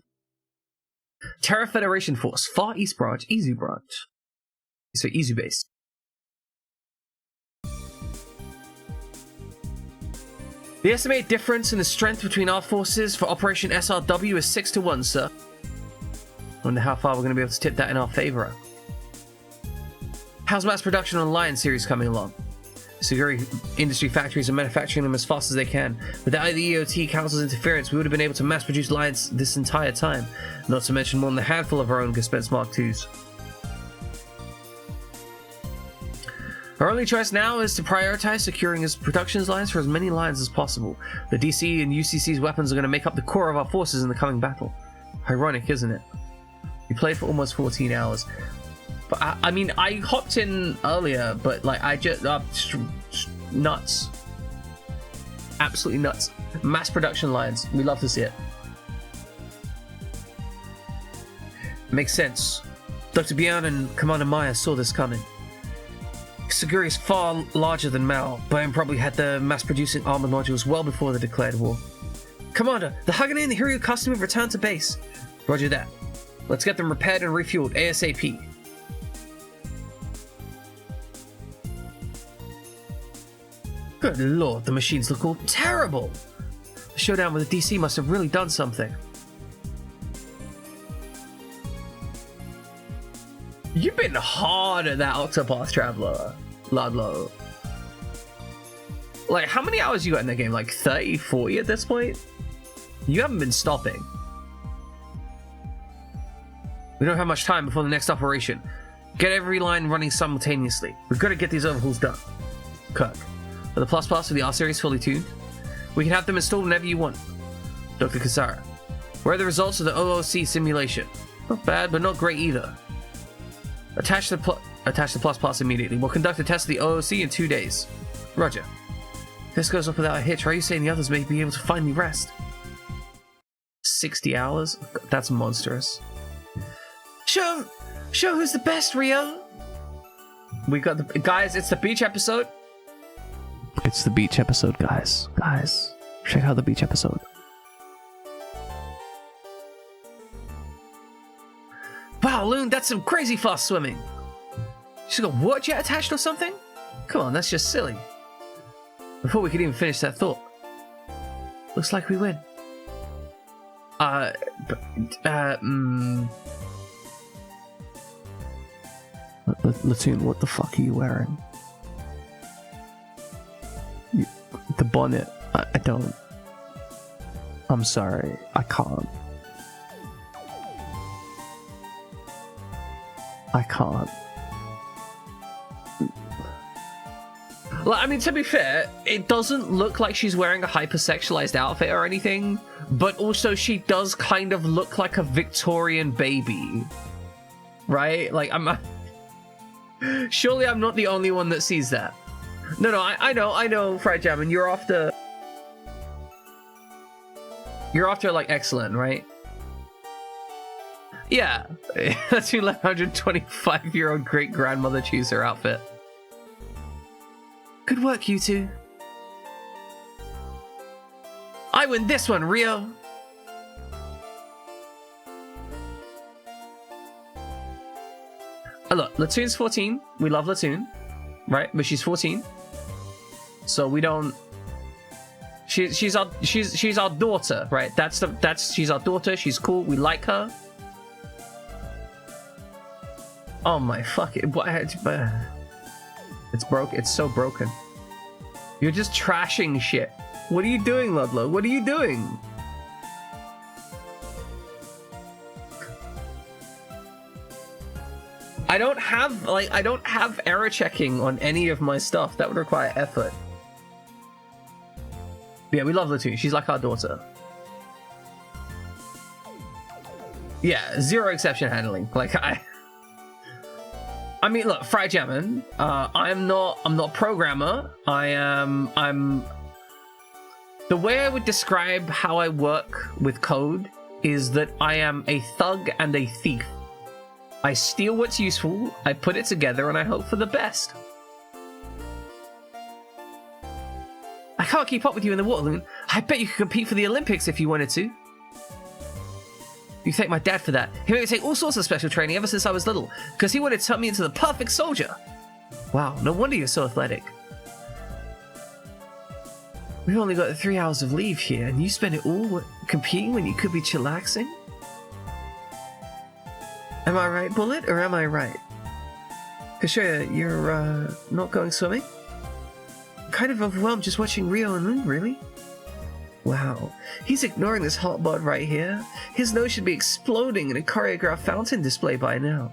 Terra Federation Force, Far East Branch, Izu Branch. So, Izu Base. The estimated difference in the strength between our forces for Operation SRW is 6-1, sir. Wonder how far we're going to be able to tip that in our favor. How's mass production on the Lion series coming along? Seguri industry factories are manufacturing them as fast as they can. Without the EOT Council's interference, we would have been able to mass produce Lions this entire time. Not to mention more than a handful of our own Gespenst Mark IIs. Our only choice now is to prioritize securing his production lines for as many lines as possible. The DC and UCC's weapons are going to make up the core of our forces in the coming battle. Ironic, isn't it? We played for almost 14 hours. But I mean, I hopped in earlier, but like, I just... nuts. Absolutely nuts. Mass production lines. We love to see it. Makes sense. Dr. Bian and Commander Maya saw this coming. Seguri is far larger than Mao, but probably had the mass-producing armor modules well before the declared war. Commander, the Hagane and the Hiryu Custom have returned to base. Roger that. Let's get them repaired and refueled ASAP. Good lord, the machines look all terrible. The showdown with the DC must have really done something. You've been hard at that Octopath Traveler, Ludlow. Like, how many hours you got in that game? Like 30, 40 at this point? You haven't been stopping. We don't have much time before the next operation. Get every line running simultaneously. We've got to get these overhauls done. Kirk, are the plus for the R series fully tuned? We can have them installed whenever you want. Dr. Kasara, where are the results of the OOC simulation? Not bad, but not great either. Attach the plus immediately. We'll conduct a test of the OOC in 2 days. Roger. If this goes off without a hitch, are you saying the others may be able to finally rest? 60 hours? That's monstrous. Show who's the best, Rio. We got the guys. It's the beach episode. It's the beach episode, guys. Check out the beach episode. Loon, that's some crazy fast swimming. She's got what jet attached or something? Come on, that's just silly. Before we could even finish that thought. Looks like we win. Latoon, what the fuck are you wearing? The bonnet. I don't. I'm sorry. I can't. I can't. Well, I mean, to be fair, it doesn't look like she's wearing a hypersexualized outfit or anything, but also she does kind of look like a Victorian baby. Right? Like, surely I'm not the only one that sees that. No, I know, Fried Jammin', you're after, like, excellent, right? Yeah, that's your 125-year-old great-grandmother choose her outfit. Good work, you two. I win this one, Rio. Look, Latoon's 14. We love Latoon, right? But she's 14, so we don't. She's our daughter, right? She's our daughter. She's cool. We like her. Oh my fuck it! It's broke. It's so broken. You're just trashing shit. What are you doing, Ludlow? What are you doing? I don't have error checking on any of my stuff. That would require effort. Yeah, we love Latoon. She's like our daughter. Yeah, zero exception handling. Like I mean, look, Fried Jammin', I'm not a programmer. I'm the way I would describe how I work with code is that I am a thug and a thief. I steal what's useful, I put it together, and I hope for the best. I can't keep up with you in the water, Loon. I bet you could compete for the Olympics if you wanted to. You thank my dad for that. He made me take all sorts of special training ever since I was little, because he wanted to turn me into the perfect soldier. Wow, no wonder you're so athletic. We've only got 3 hours of leave here, and you spend it all competing when you could be chillaxing? Am I right, Bullet, or am I right? Kashoya, you're, not going swimming? I'm kind of overwhelmed just watching Rio and Loon, really. Wow, he's ignoring this hot bod right here. His nose should be exploding in a choreographed fountain display by now.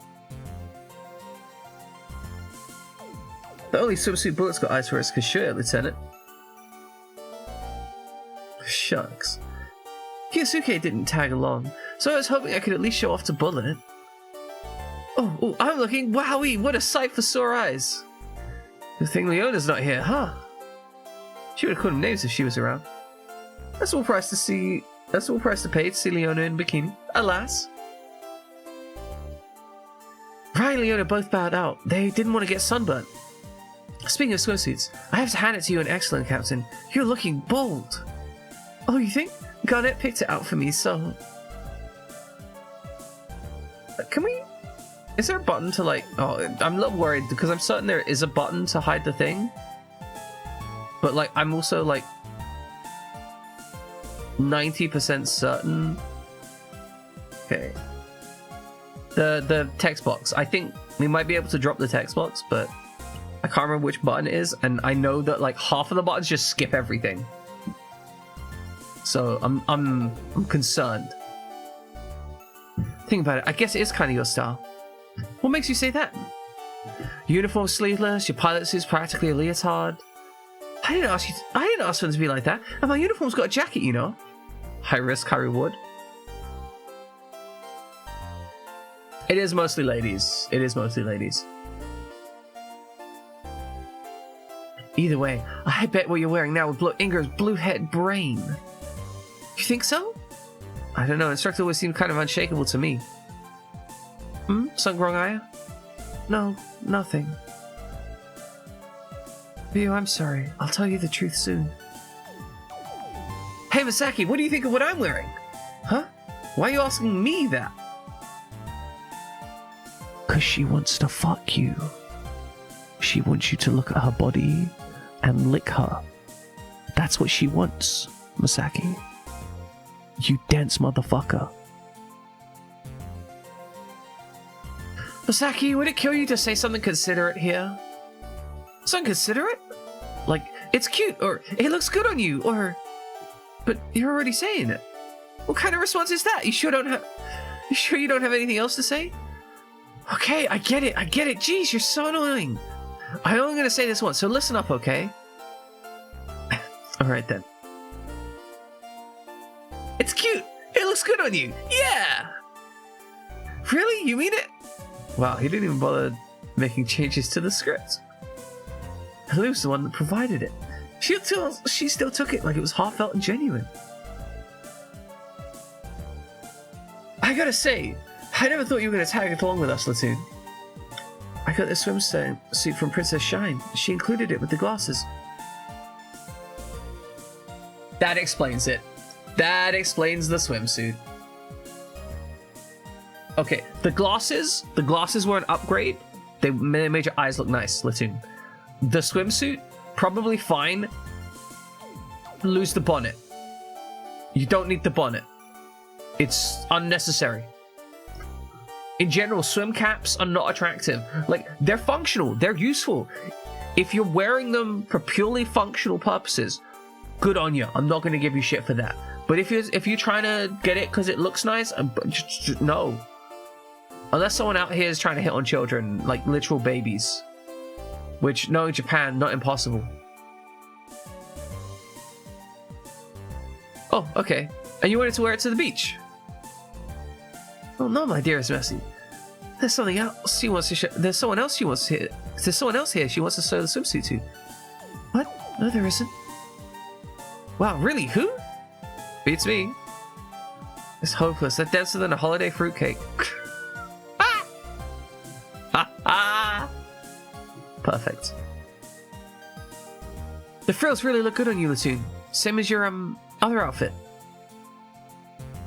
The only swimsuit Bullet's got eyes for is Kashoya, Lieutenant. Shucks. Kyosuke didn't tag along, so I was hoping I could at least show off to Bullet. Oh, I'm looking. Wowee, what a sight for sore eyes. Good thing Leona's not here, huh? She would have called him names if she was around. That's all price to see. That's all price to pay to see Leona in bikini. Alas. Ryan and Leona both bowed out. They didn't want to get sunburnt. Speaking of swimsuits, I have to hand it to you in excellent, Captain. You're looking bold. Oh, you think? Garnet picked it out for me, so... Can we... Is there a button to, like... Oh, I'm a little worried, because I'm certain there is a button to hide the thing. But, like, I'm also, like... 90% certain. Okay. The text box. I think we might be able to drop the text box, but I can't remember which button it is, and I know that like half of the buttons just skip everything. So I'm concerned. Think about it. I guess it is kind of your style. What makes you say that? Uniform sleeveless. Your pilot suit's practically a leotard. I didn't ask for them to be like that. And my uniform's got a jacket, you know. High risk, high reward. It is mostly ladies. It is mostly ladies. Either way, I bet what you're wearing now would blow Inger's blue-head brain. You think so? I don't know. Instructor always seemed kind of unshakable to me. Something wrong, Aya? No, nothing. Ryu, I'm sorry. I'll tell you the truth soon. Hey, Masaki, what do you think of what I'm wearing? Huh? Why are you asking me that? Because she wants to fuck you. She wants you to look at her body and lick her. That's what she wants, Masaki. You dense motherfucker. Masaki, would it kill you to say something considerate here? Something considerate? Like, it's cute, or it looks good on you, or... But you're already saying it. What kind of response is that? You sure you don't have anything else to say? Okay, I get it. Jeez, you're so annoying. I'm only gonna say this once, so listen up, okay? Alright then. It's cute! It looks good on you! Yeah! Really? You mean it? Wow, he didn't even bother making changes to the script. Lu's the one that provided it. She still took it like it was heartfelt and genuine. I gotta say, I never thought you were gonna tag along with us, Latoon. I got this swimsuit from Princess Shine. She included it with the glasses. That explains it. That explains the swimsuit. Okay, the glasses were an upgrade. They made your eyes look nice, Latoon. The swimsuit, probably fine. Lose the bonnet. You don't need the bonnet. It's unnecessary. In general, swim caps are not attractive. Like, they're functional, they're useful. If you're wearing them for purely functional purposes, good on you. I'm not going to give you shit for that. But if you're trying to get it because it looks nice, just no. Unless someone out here is trying to hit on children, like literal babies. Which, no, in Japan, not impossible. Oh, okay. And you wanted to wear it to the beach? Oh no, my dearest Messi. There's something else she wants to show. There's someone else she wants to hit. There's someone else here she wants to sew the swimsuit to. What? No, there isn't. Wow, really? Who? Beats me. It's hopeless. They're denser than a holiday fruitcake. Ah! Ha ha! Perfect. The frills really look good on you, Latoon. Same as your other outfit.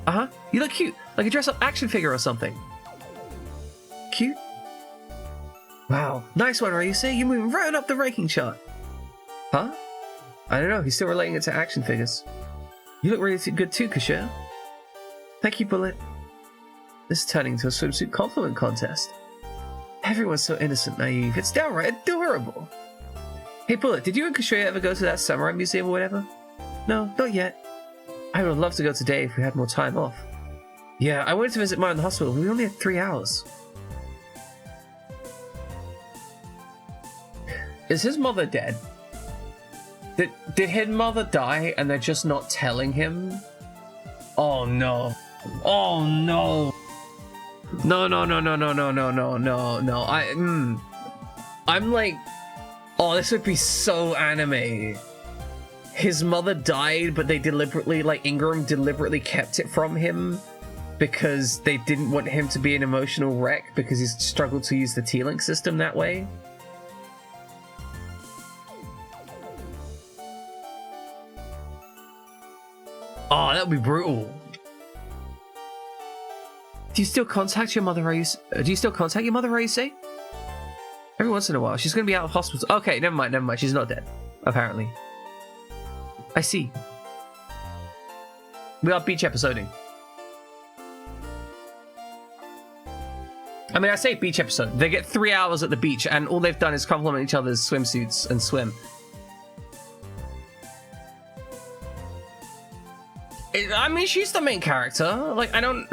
Uh-huh. You look cute. Like a dress-up action figure or something. Cute? Wow. Nice one, Ryusei. You're moving right on up the ranking chart. Huh? I don't know. He's still relating it to action figures. You look really good too, Kashir. Thank you, Bullet. This is turning into a swimsuit compliment contest. Everyone's so innocent, naive. It's downright adorable. Hey, Bullet, did you and Kashir ever go to that samurai museum or whatever? No, not yet. I would love to go today if we had more time off. Yeah, I wanted to visit mine in the hospital, but we only had 3 hours. Is his mother dead? Did his mother die and they're just not telling him? Oh no. Oh no. No. I'm like, oh, this would be so anime. His mother died, but they deliberately, like, Ingram deliberately kept it from him because they didn't want him to be an emotional wreck because he's struggled to use the T-Link system that way. Oh, that would be brutal. Do you still contact your mother, Ryusei? Every once in a while. She's going to be out of hospital. Okay, never mind. She's not dead, apparently. I see. We are beach episoding. I mean, I say beach episode. They get 3 hours at the beach, and all they've done is compliment each other's swimsuits and swim. I mean, she's the main character. Like, I don't...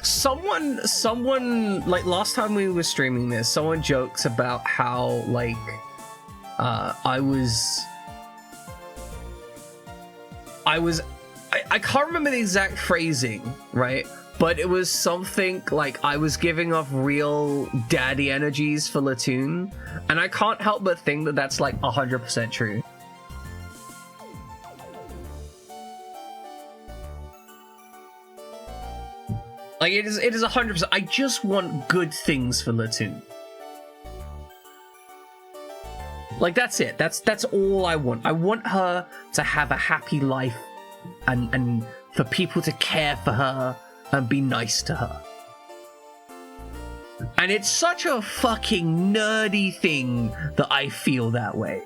Someone, like, last time we were streaming this, someone jokes about how, like, I can't remember the exact phrasing, right? But it was something like I was giving off real daddy energies for Latoon, and I can't help but think that that's like 100% true. Like, it is 100%. I just want good things for Latoon. Like, that's it. That's all I want. I want her to have a happy life and for people to care for her and be nice to her. And it's such a fucking nerdy thing that I feel that way.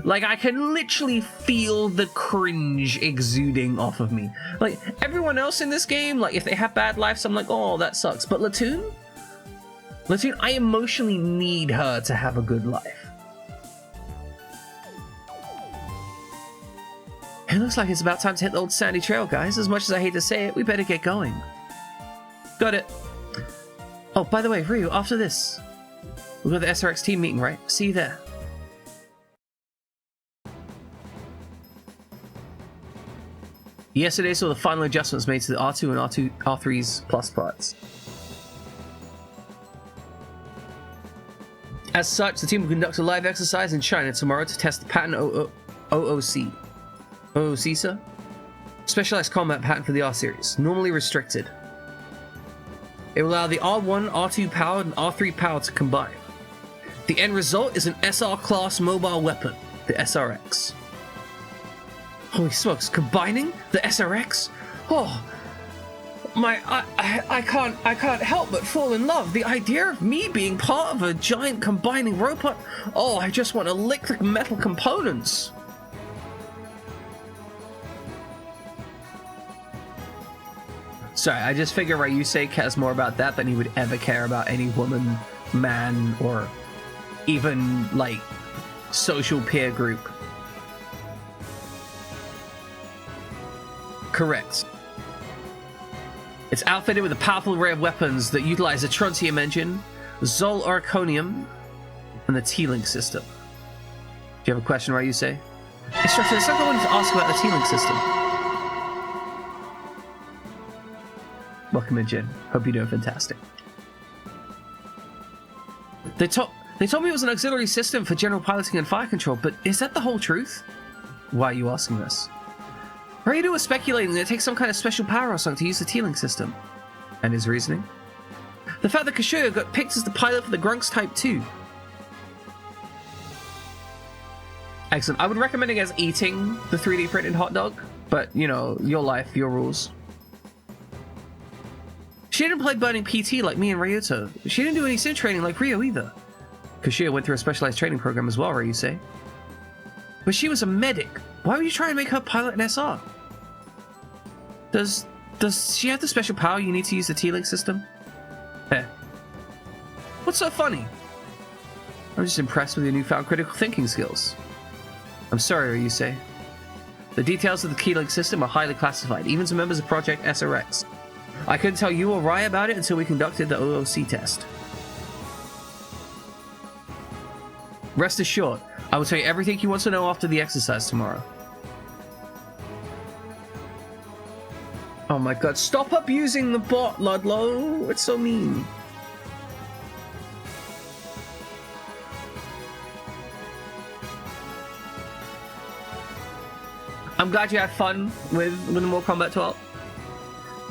Like, I can literally feel the cringe exuding off of me. Like, everyone else in this game, like, if they have bad lives, I'm like, oh, that sucks. But Latoon, I emotionally need her to have a good life. It looks like it's about time to hit the old sandy trail, guys. As much as I hate to say it, we better get going. Got it. Oh, by the way, Ryu, after this, we'll go to the SRX team meeting, right? See you there. Yesterday saw the final adjustments made to the R2 and R3's plus parts. As such, the team will conduct a live exercise in China tomorrow to test the pattern OOC. OOC, sir? Specialized combat pattern for the R series, normally restricted. It will allow the R1, R2 power, and R3 power to combine. The end result is an SR class mobile weapon, the SRX. Holy smokes, combining the SRX? Oh, I can't help but fall in love. The idea of me being part of a giant combining robot. Oh, I just want to lick the metal components. Sorry, I just figure Ryusei cares more about that than he would ever care about any woman, man, or even, like, social peer group. Correct. It's outfitted with a powerful array of weapons that utilize the Trontium engine, Zol Oriconium, and the T-Link system. Do you have a question, Ryusei? Instructor, there's something I wanted to ask about the T-Link system. Welcome in, Jin. Hope you're doing fantastic. They told me it was an auxiliary system for general piloting and fire control, but is that the whole truth? Why are you asking this? Ryu was speculating that it takes some kind of special power or something to use the T-Link system. And his reasoning? The fact that Kashuya got picked as the pilot for the Grunks Type 2. Excellent. I would recommend against eating the 3D printed hot dog, but, you know, your life, your rules. She didn't play burning PT like me and Ryuto. She didn't do any sim training like Ryo either. Kashuya went through a specialized training program as well, Ryusei. But she was a medic. Why would you try and make her pilot an SR? Does she have the special power you need to use the T-Link system? Eh. What's so funny? I'm just impressed with your newfound critical thinking skills. I'm sorry, Ryusei. The details of the T-Link system are highly classified, even to members of Project SRX. I couldn't tell you or Rai about it until we conducted the OOC test. Rest assured, I will tell you everything you want to know after the exercise tomorrow. Oh my god, stop abusing the bot, Ludlow! It's so mean. I'm glad you had fun with the Mortal Kombat 12.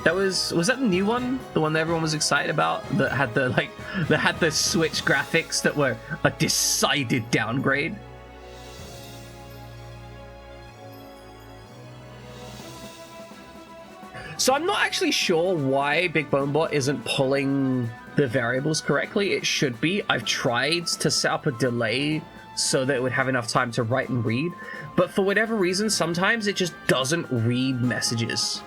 Was that the new one? The one that everyone was excited about? That had the Switch graphics that were a decided downgrade? So I'm not actually sure why Big Bonebot isn't pulling the variables correctly. It should be. I've tried to set up a delay so that it would have enough time to write and read, but for whatever reason, sometimes it just doesn't read messages.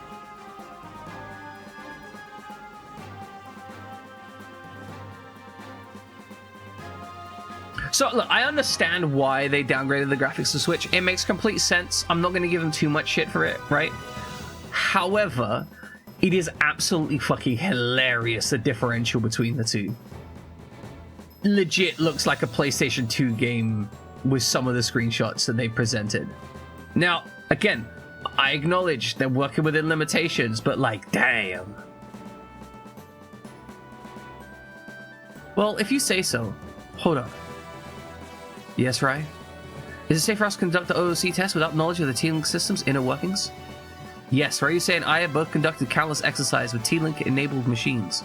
So, look, I understand why they downgraded the graphics to Switch. It makes complete sense. I'm not going to give them too much shit for it, right? However, it is absolutely fucking hilarious, the differential between the two. Legit looks like a PlayStation 2 game with some of the screenshots that they presented. Now, again, I acknowledge they're working within limitations, but like, damn. Well, if you say so. Hold on. Yes, Rai? Is it safe for us to conduct the OOC test without knowledge of the T-Link system's inner workings? Yes, Ryusei and I have both conducted countless exercises with T-Link enabled machines.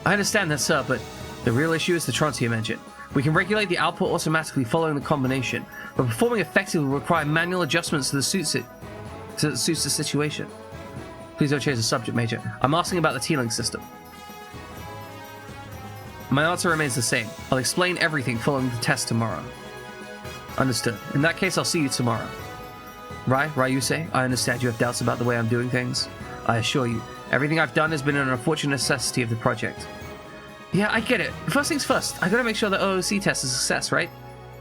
I understand that, sir, but the real issue is the Trontium engine. We can regulate the output automatically following the combination, but performing effectively will require manual adjustments to the suit that suits the situation. Please don't change the subject, Major. I'm asking about the T-Link system. My answer remains the same. I'll explain everything following the test tomorrow. Understood. In that case, I'll see you tomorrow. Right, you say? I understand you have doubts about the way I'm doing things. I assure you, everything I've done has been an unfortunate necessity of the project. Yeah, I get it. First things first, I gotta make sure the OOC test is a success, right?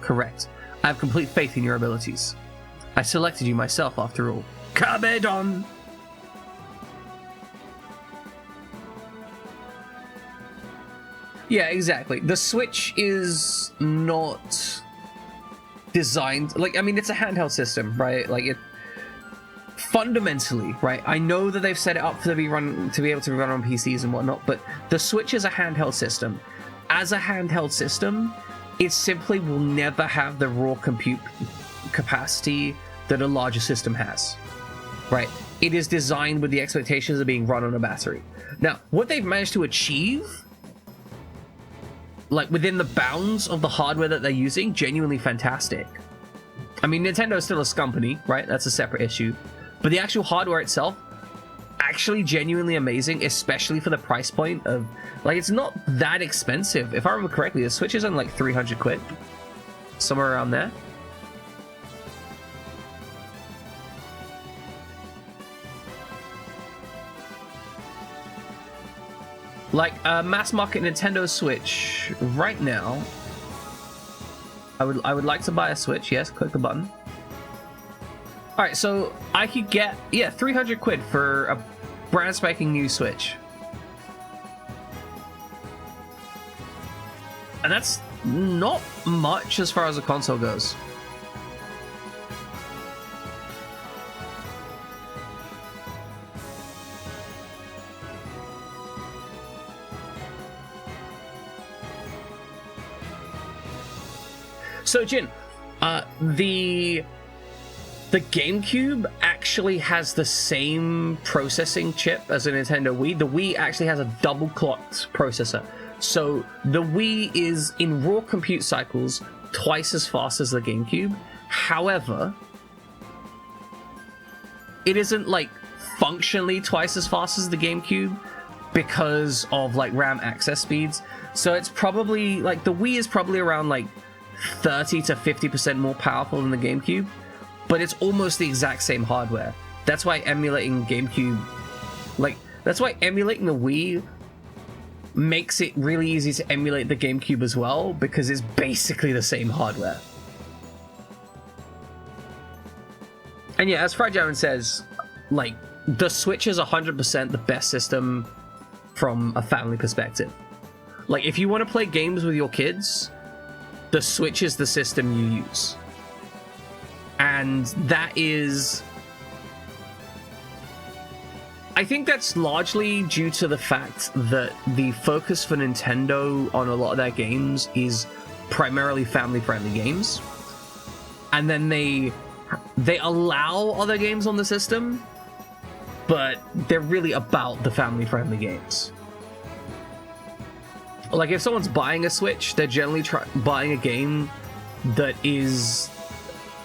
Correct. I have complete faith in your abilities. I selected you myself, after all. Kabedon! Yeah, exactly. The Switch is not designed... Like, I mean, it's a handheld system, right? Like, it... Fundamentally, right? I know that they've set it up to be able to be run on PCs and whatnot, but the Switch is a handheld system. As a handheld system, it simply will never have the raw compute capacity that a larger system has, right? It is designed with the expectations of being run on a battery. Now, what they've managed to achieve, like within the bounds of the hardware that they're using, genuinely fantastic. I mean, Nintendo's still a company, right? That's a separate issue. But the actual hardware itself, actually genuinely amazing, especially for the price point of, like, it's not that expensive. If I remember correctly, the Switch is on like 300 quid. Somewhere around there. Like a mass market Nintendo Switch right now, I would like to buy a Switch. Yes, click the button. All right, so I could get 300 quid for a brand spanking new Switch, and that's not much as far as a console goes. So, Jin, the GameCube actually has the same processing chip as a Nintendo Wii. The Wii actually has a double-clocked processor. So the Wii is, in raw compute cycles, twice as fast as the GameCube. However, it isn't, like, functionally twice as fast as the GameCube because of, like, RAM access speeds. So it's probably, like, the Wii is probably around, like, 30 to 50% more powerful than the GameCube, but it's almost the exact same hardware. That's why emulating GameCube, like, that's why emulating the Wii makes it really easy to emulate the GameCube as well, because it's basically the same hardware. And yeah, as Fryjaman says, like, the Switch is 100% the best system from a family perspective. Like, if you want to play games with your kids, the Switch is the system you use. And that is... I think that's largely due to the fact that the focus for Nintendo on a lot of their games is primarily family-friendly games. And then they allow other games on the system, but they're really about the family-friendly games. Like, if someone's buying a Switch, they're generally buying a game that is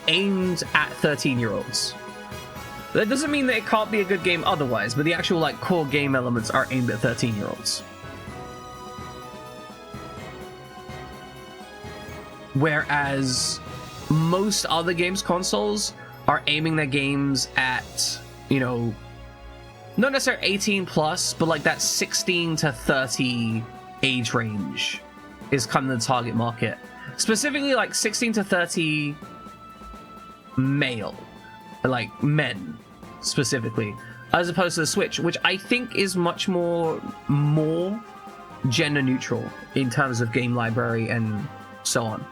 aimed at 13-year-olds. That doesn't mean that it can't be a good game otherwise, but the actual, like, core game elements are aimed at 13-year-olds. Whereas most other games consoles are aiming their games at, you know, not necessarily 18 plus, but like that 16 to 30 age range is kind of the target market. Specifically like 16 to 30 male, like men specifically, as opposed to the Switch, which I think is much more gender neutral in terms of game library and so on.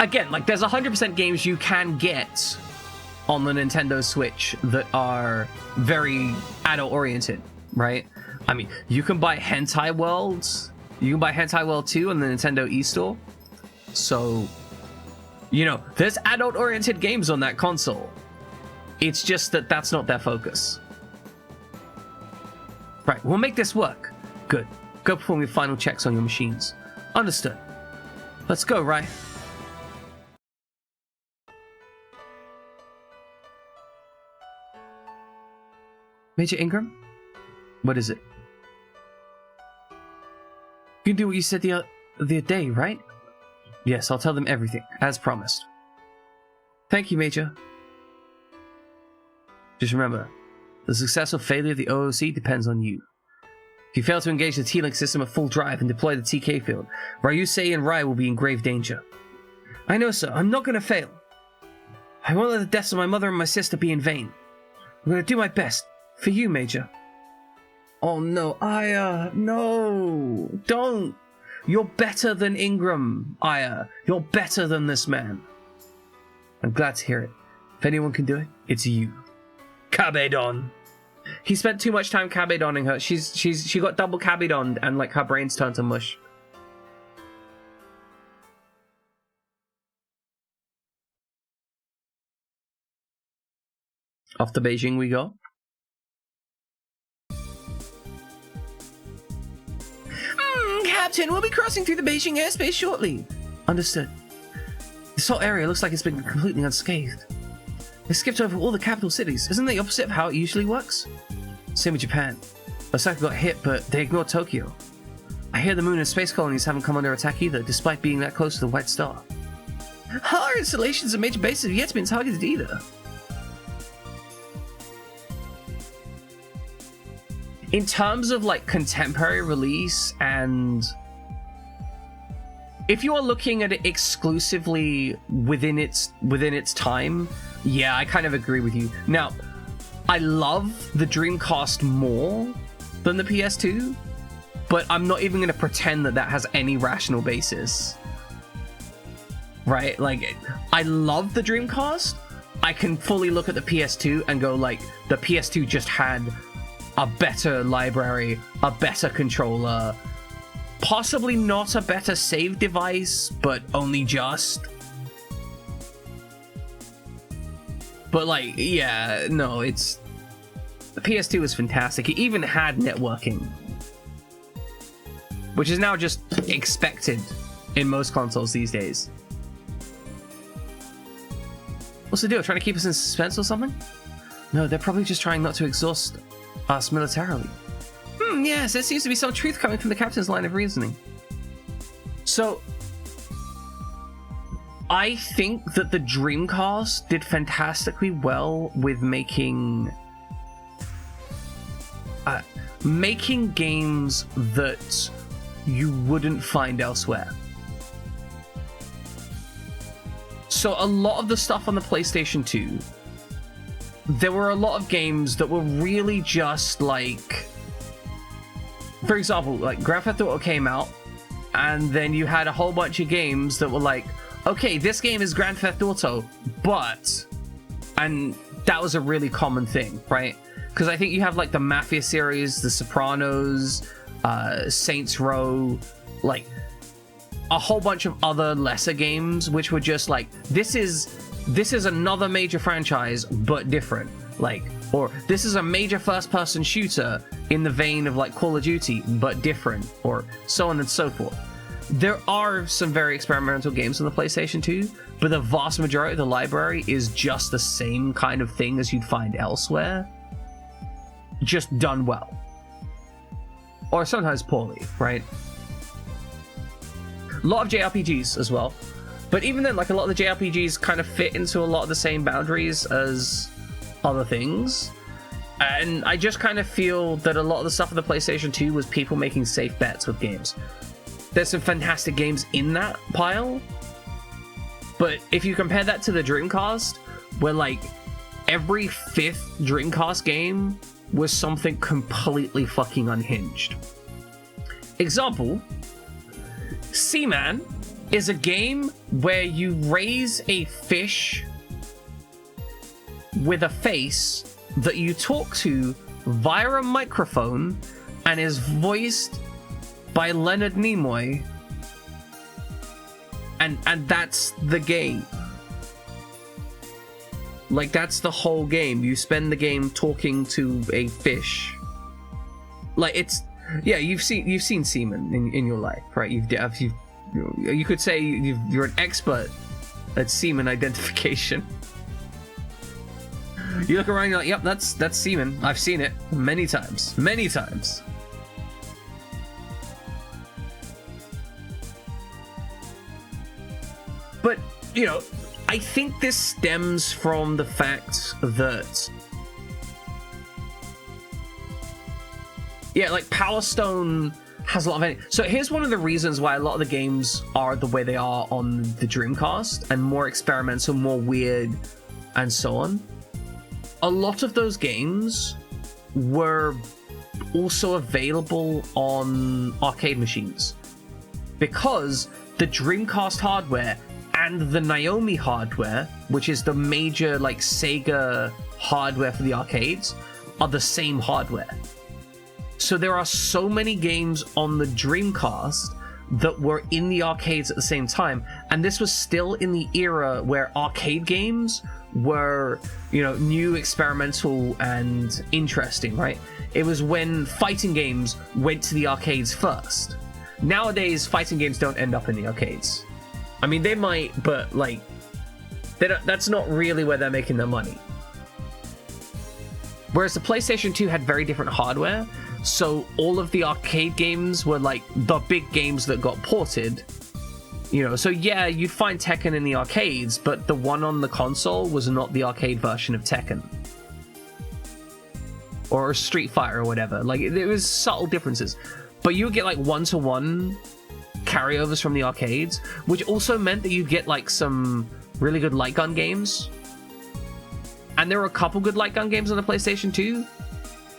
Again, like, there's 100% games you can get on the Nintendo Switch that are very adult oriented, right? I mean, you can buy Hentai World. You can buy Hentai World 2 on the Nintendo eStore. So, you know, there's adult-oriented games on that console. It's just that that's not their focus. Right, we'll make this work. Good. Go perform your final checks on your machines. Understood. Let's go, Rai. Major Ingram? What is it? You can do what you said the other day, right? Yes, I'll tell them everything, as promised. Thank you, Major. Just remember, the success or failure of the OOC depends on you. If you fail to engage the T-Link system at full drive and deploy the TK field, Ryusei and Rai will be in grave danger. I know, sir. I'm not going to fail. I won't let the deaths of my mother and my sister be in vain. I'm going to do my best. For you, Major. Oh, no. Aya. No. Don't. You're better than Ingram, Aya. You're better than this man. I'm glad to hear it. If anyone can do it, it's you. Kabedon. He spent too much time Kabedoning her. She got double Kabedoned and like her brain's turned to mush. Off to Beijing we go. Captain, we'll be crossing through the Beijing airspace shortly. Understood. This whole area looks like it's been completely unscathed. They skipped over all the capital cities. Isn't that the opposite of how it usually works? Same with Japan. Osaka got hit, but they ignored Tokyo. I hear the moon and space colonies haven't come under attack either, despite being that close to the White Star. Our installations and major bases have yet been targeted either. In terms of like contemporary release, and if you are looking at it exclusively within its time, yeah, I kind of agree with you. Now, I love the Dreamcast more than the PS2, but I'm not even going to pretend that that has any rational basis. Right? Like, I love the Dreamcast. I can fully look at the PS2 and go like, the PS2 just had a better library, a better controller, possibly not a better save device, but only just. But like, yeah, no, it's... The PS2 was fantastic. It even had networking, which is now just expected in most consoles these days. What's the deal? Trying to keep us in suspense or something? No, they're probably just trying not to exhaust us militarily. Yes, there seems to be some truth coming from the captain's line of reasoning. So, I think that the Dreamcast did fantastically well with making games that you wouldn't find elsewhere. So a lot of the stuff on the PlayStation 2, there were a lot of games that were really just like, for example, like Grand Theft Auto came out, and then you had a whole bunch of games that were like, okay, this game is Grand Theft Auto, but... And that was a really common thing, right? Because I think you have like the Mafia series, The Sopranos, Saints Row, like a whole bunch of other lesser games, which were just like, this is another major franchise, but different. Like, or this is a major first-person shooter in the vein of like Call of Duty, but different, or so on and so forth. There are some very experimental games on the PlayStation 2, but the vast majority of the library is just the same kind of thing as you'd find elsewhere, just done well. Or sometimes poorly, right? A lot of JRPGs as well. But even then, like, a lot of the JRPGs kind of fit into a lot of the same boundaries as other things. And I just kind of feel that a lot of the stuff on the PlayStation 2 was people making safe bets with games. There's some fantastic games in that pile. But if you compare that to the Dreamcast, where, like, every fifth Dreamcast game was something completely fucking unhinged. Example, Seaman is a game where you raise a fish with a face that you talk to via a microphone and is voiced by Leonard Nimoy, and that's the game. Like, that's the whole game. You spend the game talking to a fish. Like, it's... Yeah, you've seen semen in your life, right? You could say you're an expert at semen identification. You look around, you're like, yep, that's semen. I've seen it many times. Many times. But, you know, I think this stems from the fact that, yeah, like Power Stone has a lot of... So here's one of the reasons why a lot of the games are the way they are on the Dreamcast and more experimental, more weird, and so on. A lot of those games were also available on arcade machines because the Dreamcast hardware and the Naomi hardware, which is the major like Sega hardware for the arcades, are the same hardware. So there are so many games on the Dreamcast that were in the arcades at the same time, and this was still in the era where arcade games were, you know, new, experimental, and interesting, right? It was when fighting games went to the arcades first. Nowadays, fighting games don't end up in the arcades. I mean, they might, but like, that's not really where they're making their money. Whereas the PlayStation 2 had very different hardware, so all of the arcade games were like the big games that got ported. You know, so yeah, you'd find Tekken in the arcades, but the one on the console was not the arcade version of Tekken. Or Street Fighter or whatever. Like, there was subtle differences. But you would get like one-to-one carryovers from the arcades, which also meant that you'd get like some really good light gun games. And there were a couple good light gun games on the PlayStation 2,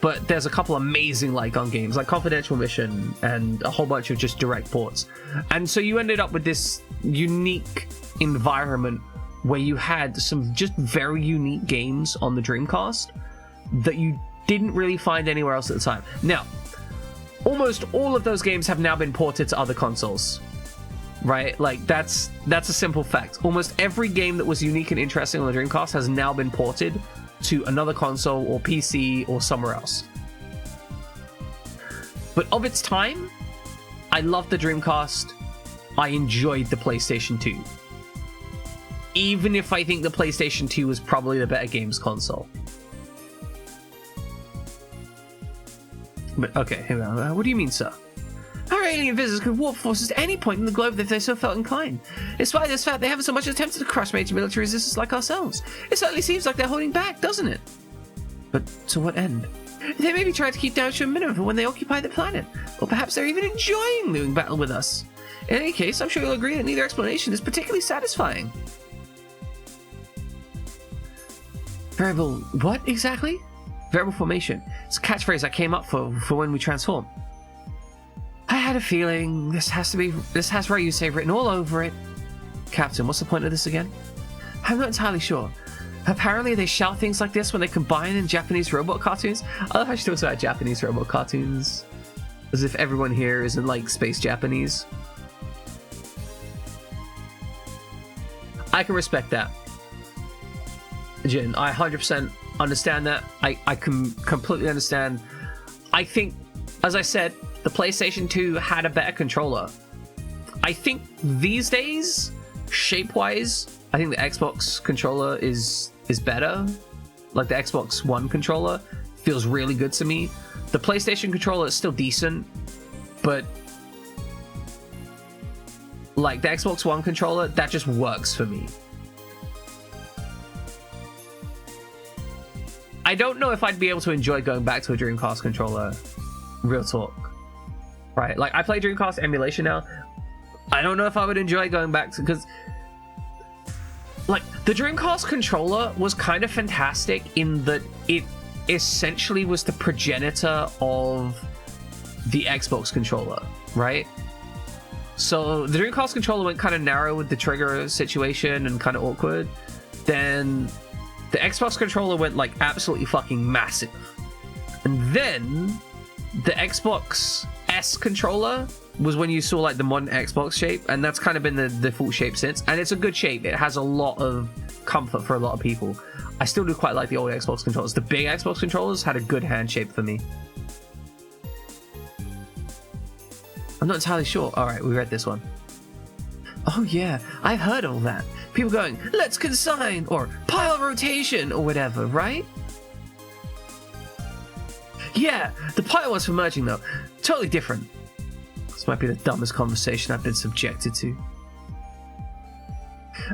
but there's a couple amazing light gun games like Confidential Mission and a whole bunch of just direct ports. And so you ended up with this unique environment where you had some just very unique games on the Dreamcast that you didn't really find anywhere else at the time. Now, almost all of those games have now been ported to other consoles, right? Like, that's a simple fact. Almost every game that was unique and interesting on the Dreamcast has now been ported to another console or PC or somewhere else. But of its time, I loved the Dreamcast. I enjoyed the PlayStation 2. Even if I think the PlayStation 2 was probably the better games console. But okay, what do you mean, sir? Our alien visitors could warp forces at any point in the globe if they so felt inclined. Despite this fact, they haven't so much attempted to crush major military resistance like ourselves. It certainly seems like they're holding back, doesn't it? But to what end? They may be trying to keep down to a minimum for when they occupy the planet, or perhaps they're even enjoying doing battle with us. In any case, I'm sure you'll agree that neither explanation is particularly satisfying. Variable what exactly? Variable formation. It's a catchphrase I came up for when we transform. I had a feeling this has Ryusei written all over it. Captain, what's the point of this again? I'm not entirely sure. Apparently they shout things like this when they combine in Japanese robot cartoons. I love how she talks about Japanese robot cartoons as if everyone here isn't like space Japanese. I can respect that, Jin. I 100% understand that. I can completely understand. I think, as I said, the PlayStation 2 had a better controller. I think these days, shape-wise, I think the Xbox controller is better. Like the Xbox One controller feels really good to me. The PlayStation controller is still decent, but like the Xbox One controller, that just works for me. I don't know if I'd be able to enjoy going back to a Dreamcast controller. Real talk. Right, like I play Dreamcast emulation now. I don't know if I would enjoy going back to, because like the Dreamcast controller was kind of fantastic in that it essentially was the progenitor of the Xbox controller, right? So the Dreamcast controller went kind of narrow with the trigger situation and kind of awkward. Then the Xbox controller went like absolutely fucking massive. And then the Xbox S controller was when you saw like the modern Xbox shape, and that's kind of been the default shape since, and it's a good shape. It has a lot of comfort for a lot of people. I still do quite like the old Xbox controllers. The big Xbox controllers had a good hand shape for me. I'm not entirely sure. All right, we read this one. Oh yeah, I've heard all that. people going, let's consign, or pile rotation, or whatever, right? Yeah, the pile was for merging though. Totally different. This might be the dumbest conversation I've been subjected to.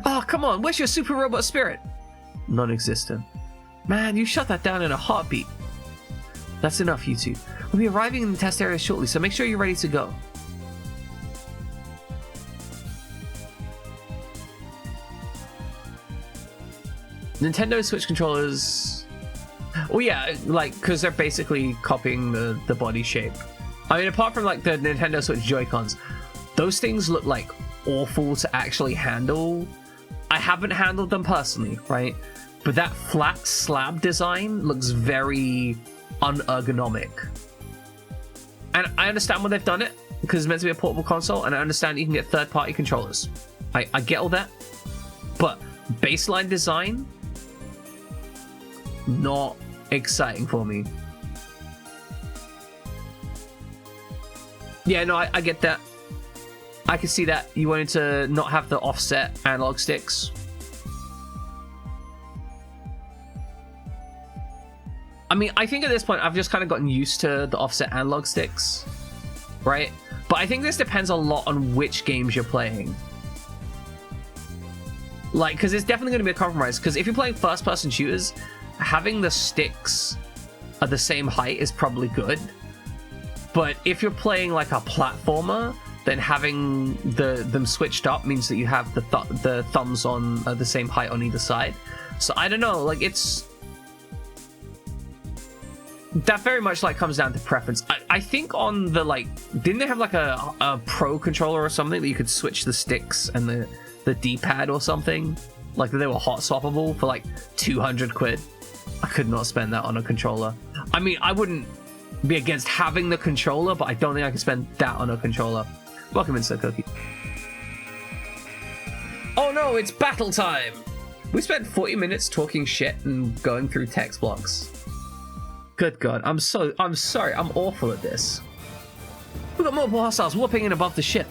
Oh, come on, where's your super robot spirit? Non-existent. Man, you shut that down in a heartbeat. That's enough, you two. We'll be arriving in the test area shortly, so make sure you're ready to go. Nintendo Switch controllers... Oh yeah, like, because they're basically copying the body shape. I mean, apart from like the Nintendo Switch Joy-Cons, those things look like awful to actually handle. I haven't handled them personally, right? But that flat slab design looks very unergonomic. And I understand why they've done it, because it's meant to be a portable console, and I understand you can get third-party controllers. I get all that. But baseline design, not exciting for me. Yeah, no, I get that. I can see that. You wanted to not have the offset analog sticks. I mean, I think at this point, I've just kind of gotten used to the offset analog sticks, right? But I think this depends a lot on which games you're playing. Like, because it's definitely going to be a compromise. Because if you're playing first-person shooters, having the sticks at the same height is probably good. But if you're playing like a platformer, then having them switched up means that you have the thumbs on the same height on either side. So I don't know, like that very much like comes down to preference. I think on the like, didn't they have like a pro controller or something that you could switch the sticks and the D-pad or something? Like they were hot swappable for like 200 quid. I could not spend that on a controller. I mean, I wouldn't be against having the controller, but I don't think I could spend that on a controller. Welcome in, Sir Cookie. Oh no, it's battle time! We spent 40 minutes talking shit and going through text blocks. Good God, I'm sorry, I'm awful at this. We've got multiple hostiles whooping in above the ship.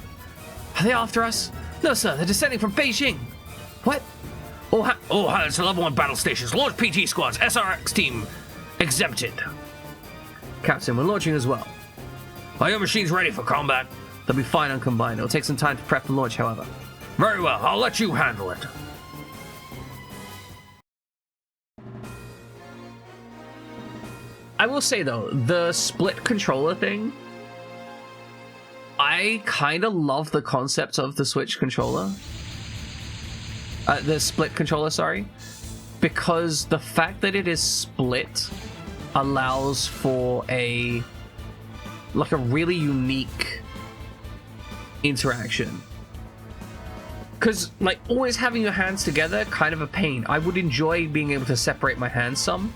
Are they after us? No, sir, they're descending from Beijing. What? All hands to level 1 battle stations. Launch PT squads. SRX team exempted. Captain, we're launching as well. Are your machines ready for combat? They'll be fine on combined. It'll take some time to prep and launch, however. Very well, I'll let you handle it. I will say though, the split controller thing, I kind of love the concept of the Switch controller. The split controller, sorry. Because the fact that it is split allows for a really unique interaction. Because like always having your hands together, kind of a pain. I would enjoy being able to separate my hands some,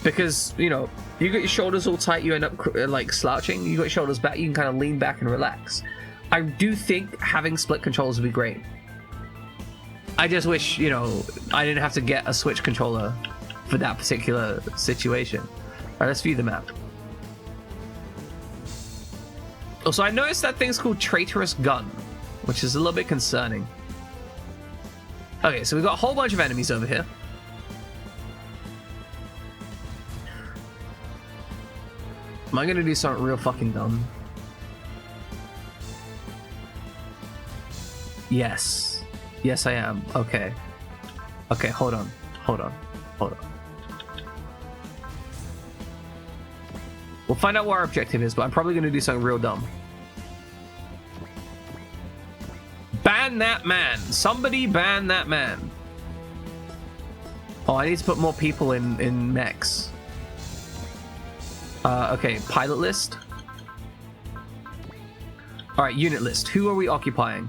because you know, you got your shoulders all tight, you end up like slouching. You got your shoulders back, you can kind of lean back and relax. I do think having split controllers would be great. I just wish, you know, I didn't have to get a Switch controller for that particular situation. Alright, let's view the map. Also, I noticed that thing's called Traitorous Gun, which is a little bit concerning. Okay, so we've got a whole bunch of enemies over here. Am I gonna do something real fucking dumb? Yes. Yes, I am. Okay. Okay, hold on. We'll find out what our objective is, but I'm probably gonna do something real dumb. Ban that man! Somebody ban that man! Oh, I need to put more people in mechs. Okay, pilot list. Alright, unit list. Who are we occupying?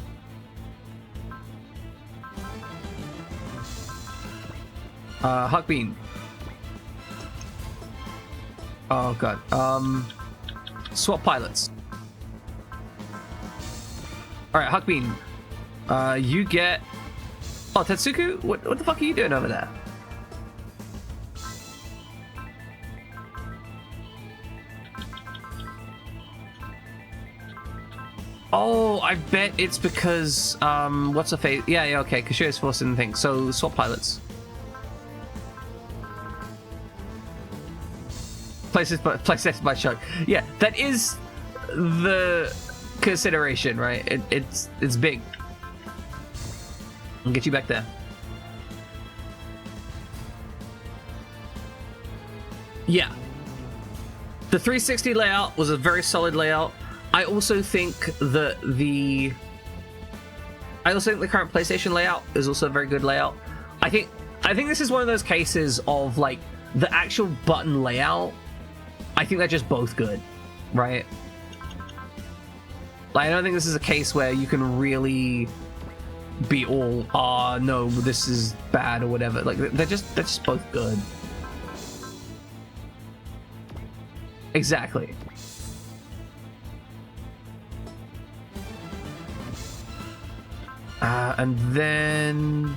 Huck Bean. Oh god. Swap pilots. Alright, Huck Bean. You get... Oh, Tetsuku? What the fuck are you doing over there? Oh, I bet it's because what's the face? Yeah, okay. Kashira's forced in the thing. So swap pilots. Places by Chuck. Yeah, that is the consideration, right? It's big. I'll get you back there. Yeah. The 360 layout was a very solid layout. I also think that the current PlayStation layout is also a very good layout. I think this is one of those cases of like the actual button layout. I think they're just both good, right? Like, I don't think this is a case where you can really be all, no, this is bad or whatever. Like, they're just both good. Exactly. And then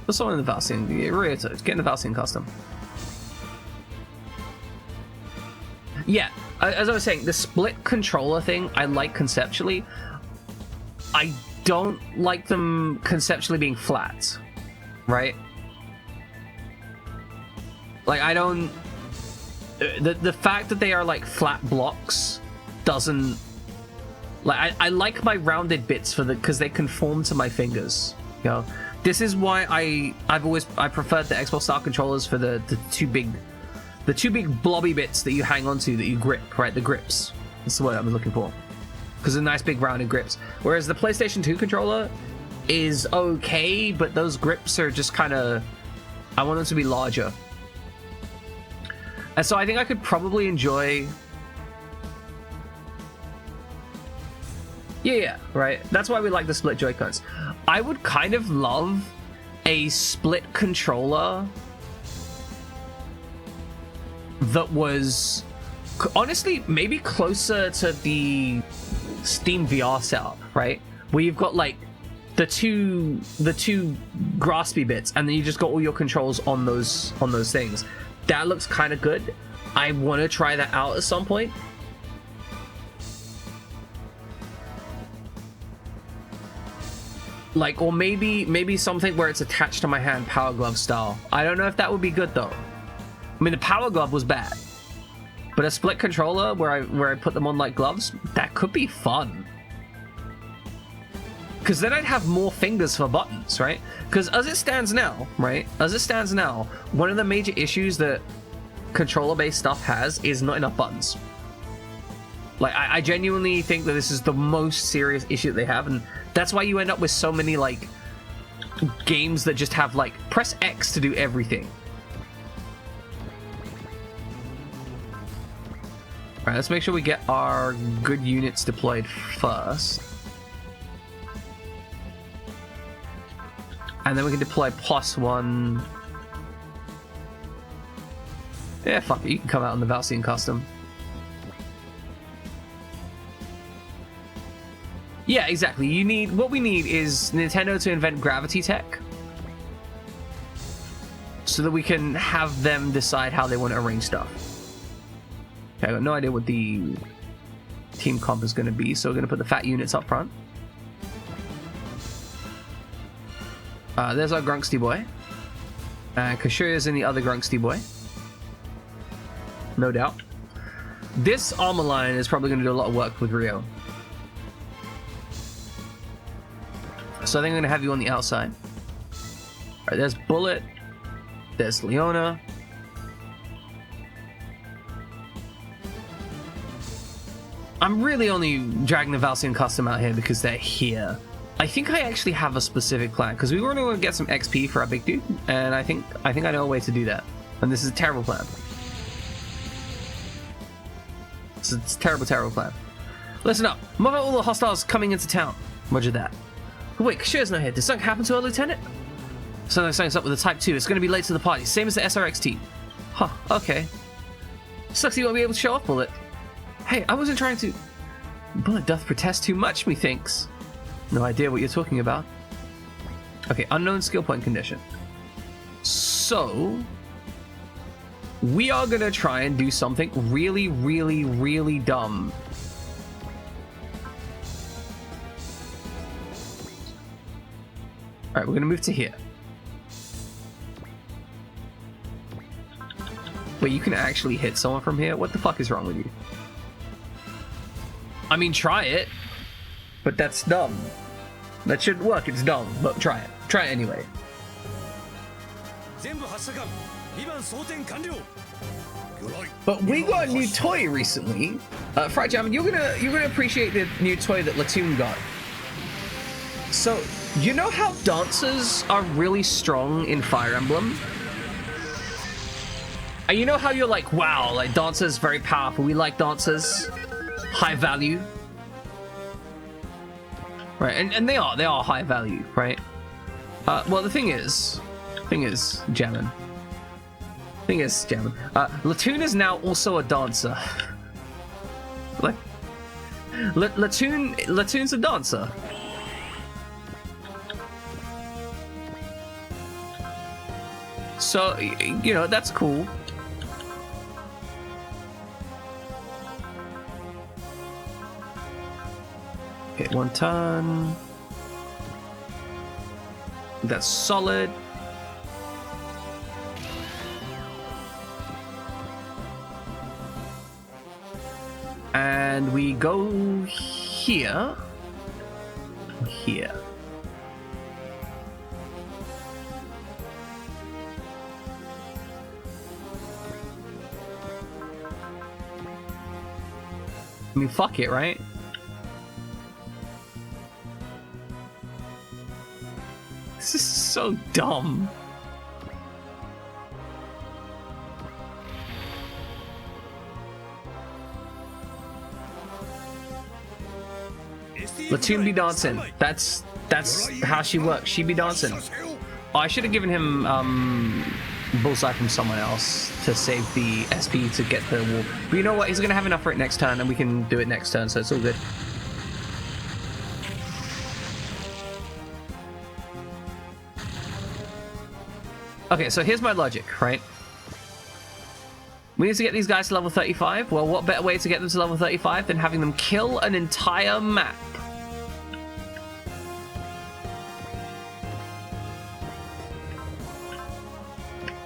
what's on in the Valsian? Ryota, get in the Valsian custom. Yeah, as I was saying, the split controller thing I like conceptually. I don't like them conceptually being flat, right? Like, I don't... The fact that they are, like, flat blocks doesn't... Like, I like my rounded bits for because they conform to my fingers, you know? This is why I preferred the Xbox style controllers for the two big blobby bits that you hang onto, that you grip, right? The grips. That's the word I'm looking for. Because they're nice big rounded grips. Whereas the PlayStation 2 controller is okay, but those grips are just kind of... I want them to be larger. And so I think I could probably enjoy... Yeah, right. That's why we like the split Joy-Cons. I would kind of love a split controller that was honestly maybe closer to the Steam VR setup, right? Where you've got like the two graspy bits, and then you just got all your controls on those things. That looks kind of good. I want to try that out at some point. Like, or maybe something where it's attached to my hand, Power Glove style. I don't know if that would be good though. I mean, the Power Glove was bad, but a split controller where I put them on like gloves, that could be fun. Because then I'd have more fingers for buttons, right? Because as it stands now, right? As it stands now, one of the major issues that controller-based stuff has is not enough buttons. Like, I genuinely think that this is the most serious issue that they have, and that's why you end up with so many, like, games that just have, like, press X to do everything. Alright, let's make sure we get our good units deployed first. And then we can deploy +1. Yeah, fuck it, you can come out on the Valsian custom. Yeah, exactly. What we need is Nintendo to invent gravity tech so that we can have them decide how they want to arrange stuff. Okay, I got no idea what the team comp is going to be, so we're going to put the fat units up front. There's our Grunksty boy. And Kashiria's in the other Grunksty boy. No doubt. This armor line is probably going to do a lot of work with Rio. So I think I'm going to have you on the outside. Alright, there's Bullet. There's Leona. I'm really only dragging the Valsian custom out here because they're here. I think I actually have a specific plan, because we want to get some XP for our big dude, and I think I know a way to do that. And this is a terrible plan. It's a terrible, terrible plan. Listen up. Move out all the hostiles coming into town. Roger that. Oh, wait, Kashira's not here. Did something happen to our lieutenant? Something's up with the Type 2. It's going to be late to the party. Same as the SRX team. Huh, okay. Sucks you won't be able to show off, Bullet. Hey, I wasn't trying to... Bullet doth protest too much, methinks. No idea what you're talking about. Okay, unknown skill point condition. So... we are gonna try and do something really, really, really dumb. Alright, we're gonna move to here. Wait, you can actually hit someone from here? What the fuck is wrong with you? I mean, try it. But that's dumb. That shouldn't work, it's dumb. But try it. Try it anyway. But we got a new toy recently. Fried Jam, you're gonna appreciate the new toy that Latoon got. So, you know how dancers are really strong in Fire Emblem? And you know how you're like, wow, like dancers very powerful. We like dancers, high value, right? And they are high value, right? Well, the thing is, Jammin. Latoon is now also a dancer. Like, Latoon's a dancer. So, you know, that's cool. Okay, 1 ton. That's solid. And we go here. Here. I mean, fuck it, right? This is so dumb. Latoon be dancing. That's how she works. She be dancing. Oh, I should have given him bullseye from someone else to save the SP to get the wall. But you know what? He's gonna have enough for it next turn, and we can do it next turn, so it's all good. Okay, so here's my logic, right? We need to get these guys to level 35. Well, what better way to get them to level 35 than having them kill an entire map?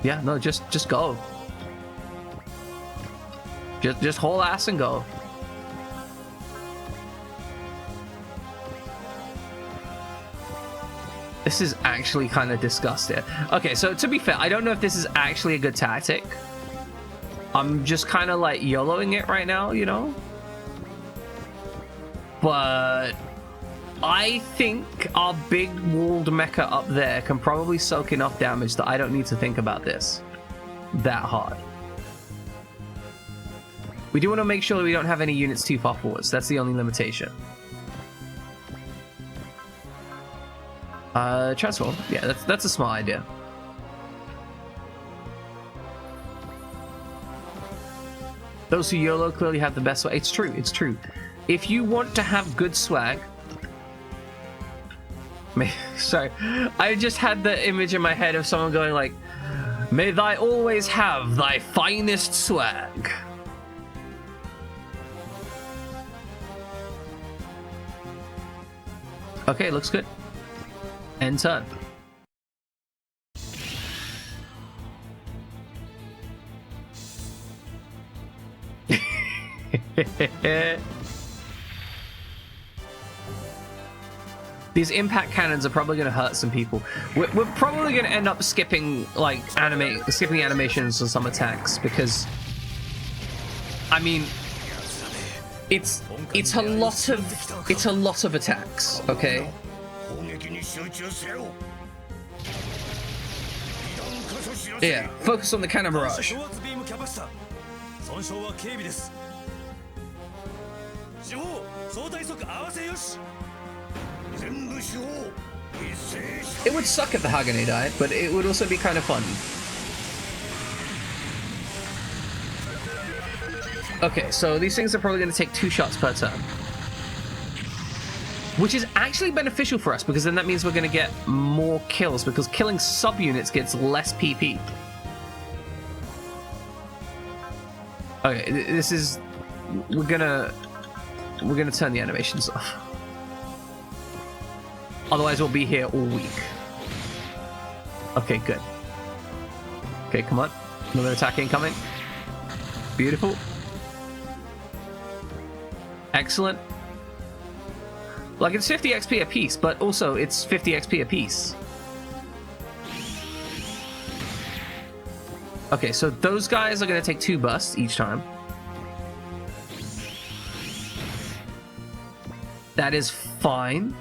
Yeah, no, just go. Just haul ass and go. This is actually kind of disgusting. Okay, so to be fair, I don't know if this is actually a good tactic. I'm just kind of like YOLOing it right now, you know? But I think our big walled mecha up there can probably soak enough damage that I don't need to think about this that hard. We do want to make sure that we don't have any units too far forwards. That's the only limitation. Transform. Yeah, that's a smart idea. Those who YOLO clearly have the best swag. It's true, it's true. If you want to have good swag... Sorry, I just had the image in my head of someone going like, may thy always have thy finest swag. Okay, looks good. End turn. These impact cannons are probably going to hurt some people. We're probably going to end up skipping like skipping animations on some attacks because, I mean, it's a lot of attacks. Okay. Yeah, focus on the cannon barrage. It would suck if the Hagane died, but it would also be kind of fun. Okay, so these things are probably going to take 2 shots per turn. Which is actually beneficial for us, because then that means we're going to get more kills, because killing subunits gets less PP. Okay, this is... We're gonna turn the animations off. Otherwise we'll be here all week. Okay, good. Okay, come on. Another attack incoming. Beautiful. Excellent. Like, it's 50 XP a piece, but also it's 50 XP a piece. Okay, so those guys are going to take 2 bursts each time. That is fine.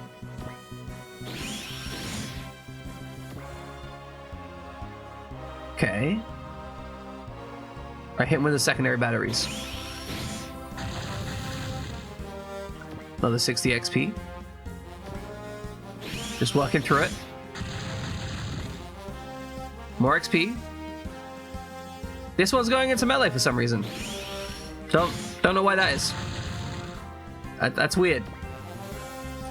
Okay. I hit him with the secondary batteries. Another 60 XP. Just working through it. More XP. This one's going into melee for some reason. Don't know why that is. That's weird.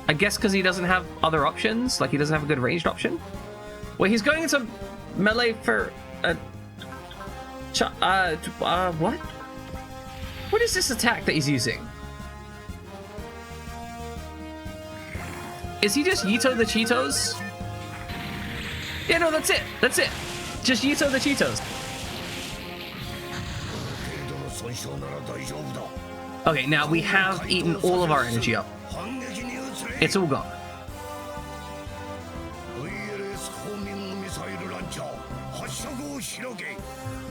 I guess because he doesn't have other options. Like, he doesn't have a good ranged option. Wait, he's going into melee for what? What is this attack that he's using? Is he just Yito the Cheetos? Yeah, no, that's it. That's it. Just Yito the Cheetos. Okay, now we have eaten all of our energy up. It's all gone.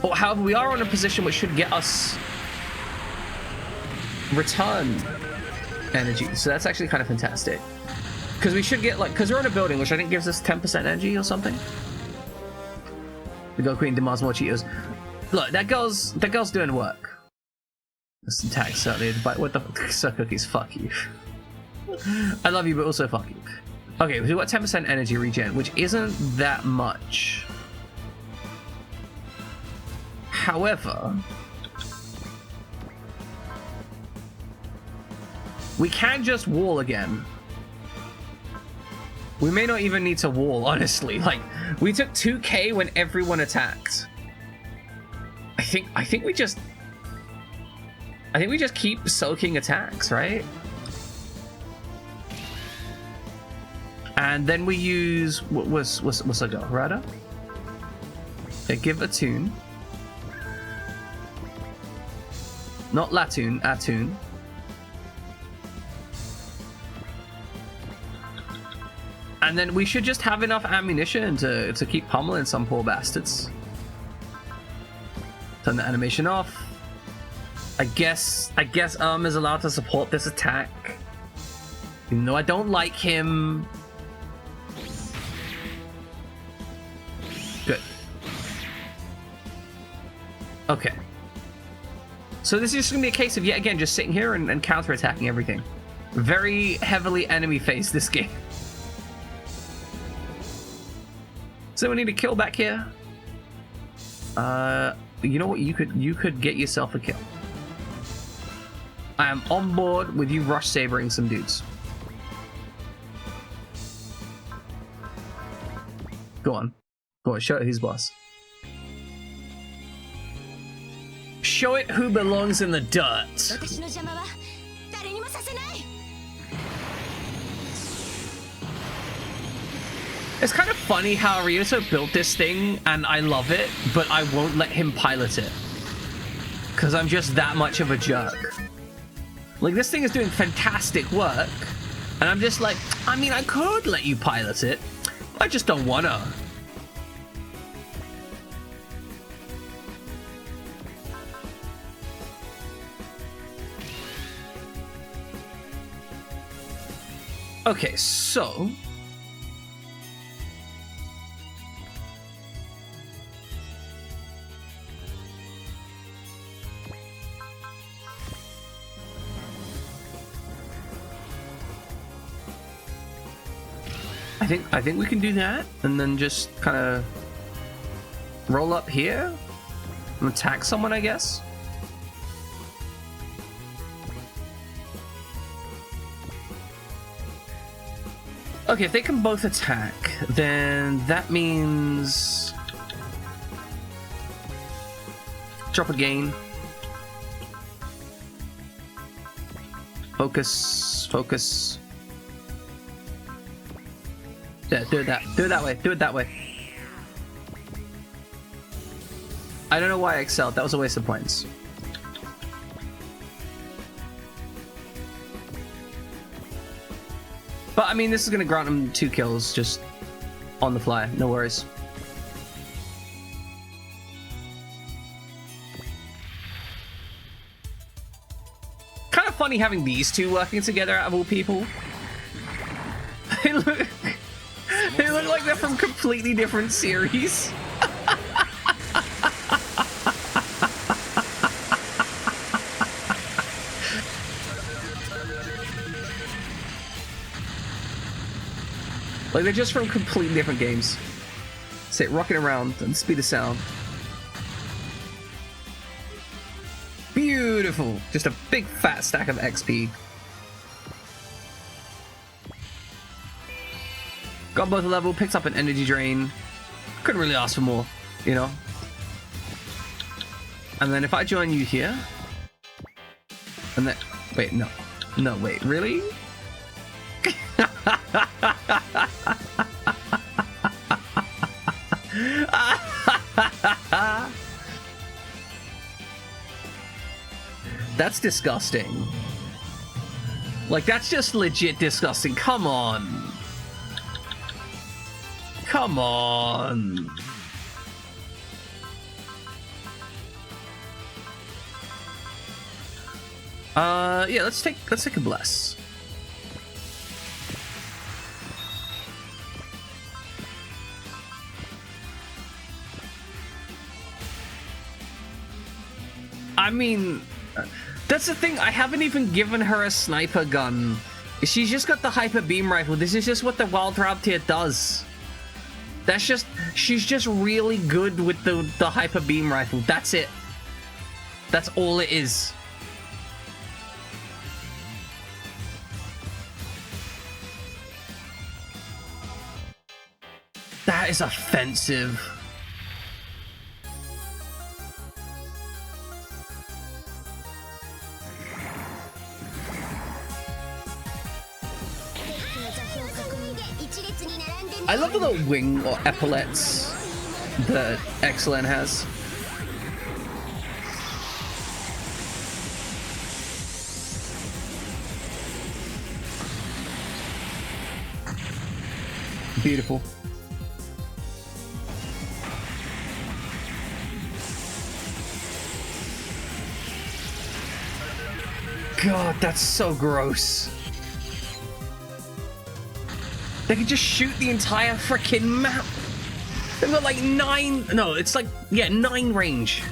Well, however, we are on a position which should get us return energy, so that's actually kind of fantastic. Because we should get, like, because we're in a building which I think gives us 10% energy or something. The Go Queen demands more Cheetos. Look, that girl's doing work. This attack certainly, but what the so cookies? Fuck you. I love you, but also fuck you. Okay, we've got 10% energy regen, which isn't that much. However, we can just wall again. We may not even need to wall, honestly. Like, we took 2k when everyone attacked. I think we just keep soaking attacks, right? And then we use what's a go? Radha? Okay, give a tune. Not Latoon, Atoon. And then we should just have enough ammunition to keep pummeling some poor bastards. Turn the animation off. I guess is allowed to support this attack. Even though I don't like him. Good. Okay. So this is just gonna be a case of, yet again, just sitting here and counter-attacking everything. Very heavily enemy-faced, this game. So we need a kill back here. You know what? You could get yourself a kill. I am on board with you rush sabering some dudes. Go on, show it who's boss. Show it who belongs in the dirt. It's kind of funny how Ryuto built this thing, and I love it, but I won't let him pilot it. Because I'm just that much of a jerk. Like, this thing is doing fantastic work, and I'm just like, I mean, I could let you pilot it. I just don't wanna. Okay, so... I think we can do that, and then just kind of roll up here and attack someone, I guess. Okay, if they can both attack, then that means drop a gain. Focus. Focus. Yeah, do it that way. Do it that way. I don't know why I excelled. That was a waste of points. But I mean, this is gonna grant him 2 kills just on the fly. No worries. Kind of funny having these two working together out of all people. They look like they're from completely different series. Like, they're just from completely different games. Sit rocking around and speed of sound. Beautiful. Just a big fat stack of XP. Got both a level, picked up an energy drain. Couldn't really ask for more, you know? And then if I join you here... And then... Wait, no. No, wait, really? That's disgusting. Like, that's just legit disgusting. Come on. Come on. Yeah, let's take a bless. I mean, that's the thing. I haven't even given her a sniper gun. She's just got the hyper beam rifle. This is just what the wild Raptor does. That's just, she's just really good with the hyper beam rifle. That's it. That's all it is. That is offensive. I love the little wing or epaulets that Excellent has. Beautiful. God, that's so gross. They could just shoot the entire freaking map. They've got like 9... No, it's like, yeah, 9 range.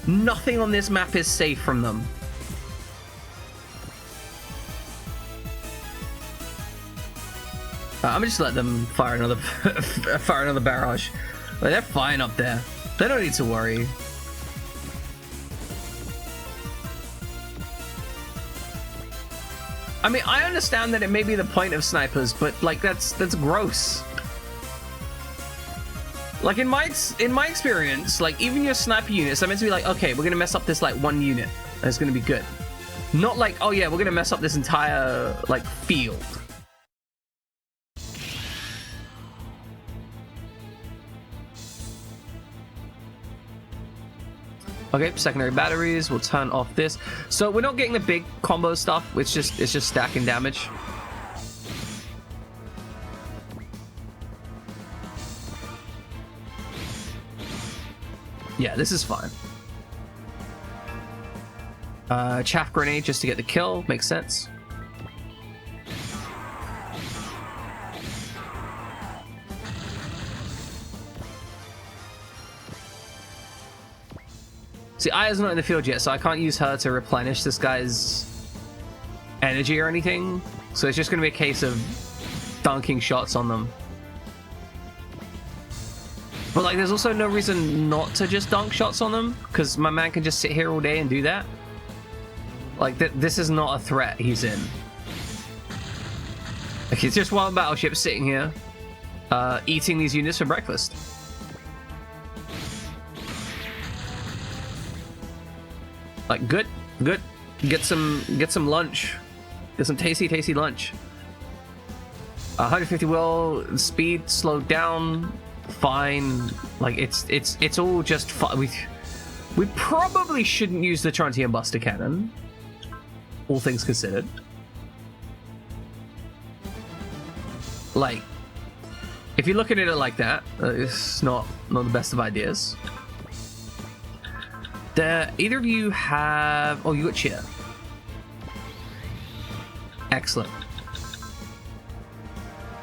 Nothing on this map is safe from them. I'm gonna just let them fire another fire another barrage. Like, they're fine up there. They don't need to worry. I mean, I understand that it may be the point of snipers, but like that's gross. Like in my experience, like even your sniper units are meant to be like, okay, we're gonna mess up this like 1 unit, and it's gonna be good. Not like, oh yeah, we're gonna mess up this entire like field. Okay, secondary batteries. We'll turn off this. So we're not getting the big combo stuff. It's just stacking damage. Yeah, this is fine. Chaff grenade just to get the kill. Makes sense. See, Aya's not in the field yet, so I can't use her to replenish this guy's energy or anything. So it's just going to be a case of dunking shots on them. But, like, there's also no reason not to just dunk shots on them, because my man can just sit here all day and do that. Like, this is not a threat he's in. Like, it's just one battleship sitting here, eating these units for breakfast. Like, good, good. Get some lunch. Get some tasty lunch. 150 will speed slowed down. Fine. Like it's all just fun. We probably shouldn't use the Trontium Buster Cannon, all things considered. Like, if you're looking at it like that, it's not the best of ideas. Either of you have... Oh, you got cheer. Excellent.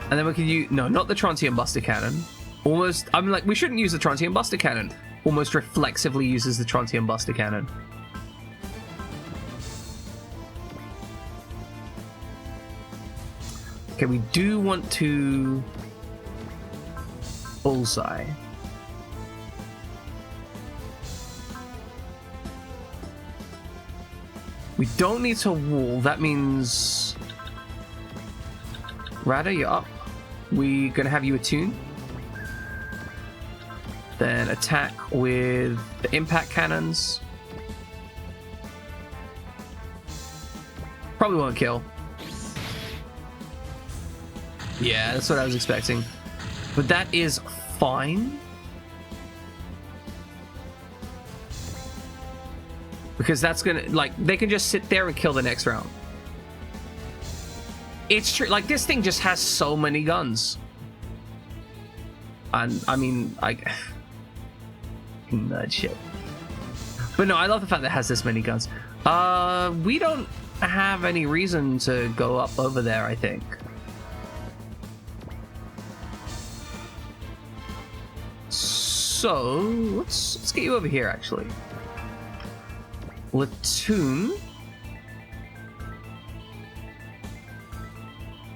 And then we can use... No, not the Trontium Buster Cannon. Almost... I mean, like, we shouldn't use the Trontium Buster Cannon. Almost reflexively uses the Trontium Buster Cannon. Okay, we do want to... Bullseye. We don't need to wall. That means... Radha, you're up. We're gonna have you attune. Then attack with the impact cannons. Probably won't kill. Yeah, that's what I was expecting. But that is fine. Because that's gonna, like, they can just sit there and kill the next round. It's true, like, this thing just has so many guns. And, I mean, nerd shit. But no, I love the fact that it has this many guns. We don't have any reason to go up over there, I think. So, let's get you over here, actually. Platoon.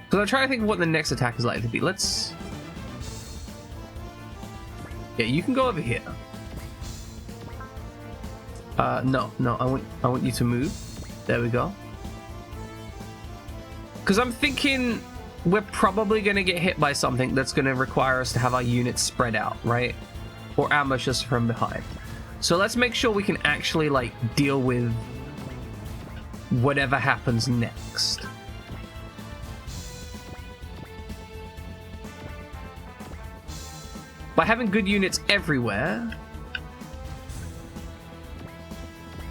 Because I'm trying to think of what the next attack is likely to be. Let's... Yeah, you can go over here. No, I want you to move. There we go. Because I'm thinking we're probably going to get hit by something that's going to require us to have our units spread out, right? Or ambush us from behind. So let's make sure we can actually, like, deal with whatever happens next. By having good units everywhere,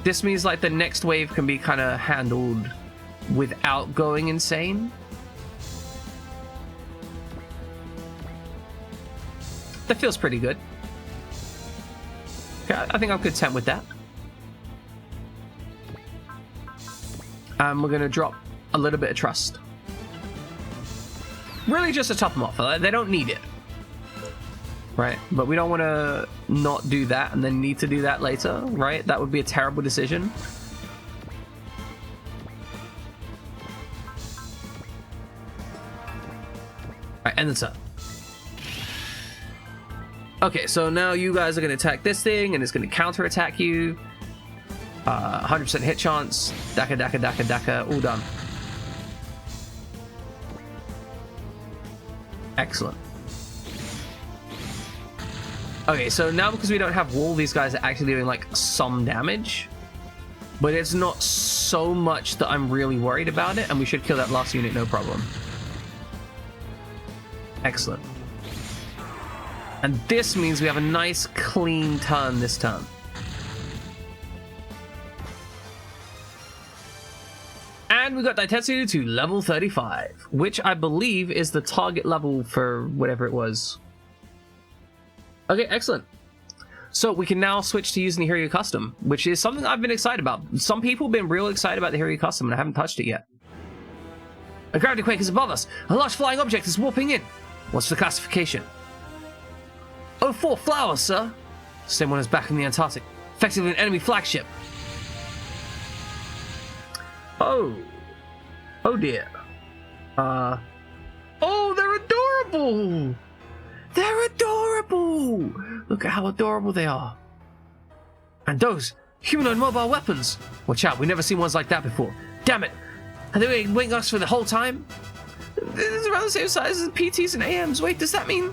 this means, like, the next wave can be kind of handled without going insane. That feels pretty good. Okay, I think I'm content with that. And we're going to drop a little bit of trust. Really just to top them off. They don't need it. Right? But we don't want to not do that and then need to do that later, right? That would be a terrible decision. Alright, end the turn. Okay, so now you guys are going to attack this thing, and it's going to counter-attack you. 100% hit chance. Daka, daka, daka, daka. All done. Excellent. Okay, so now because we don't have wall, these guys are actually doing, like, some damage. But it's not so much that I'm really worried about it, and we should kill that last unit, no problem. Excellent. And this means we have a nice, clean turn this turn. And we got Daitetsu to level 35, which I believe is the target level for whatever it was. Okay, excellent. So we can now switch to using the Hero Custom, which is something I've been excited about. Some people have been real excited about the Hero Custom, and I haven't touched it yet. A gravity quake is above us. A large flying object is warping in. What's the classification? 04 Flowers, sir. Same one as back in the Antarctic. Effectively an enemy flagship. Oh. Oh dear. Oh, they're adorable! They're adorable! Look at how adorable they are. And those humanoid mobile weapons. Watch out, we've never seen ones like that before. Damn it! Have they been waiting us for the whole time? It's around the same size as PTs and AMs. Wait, does that mean...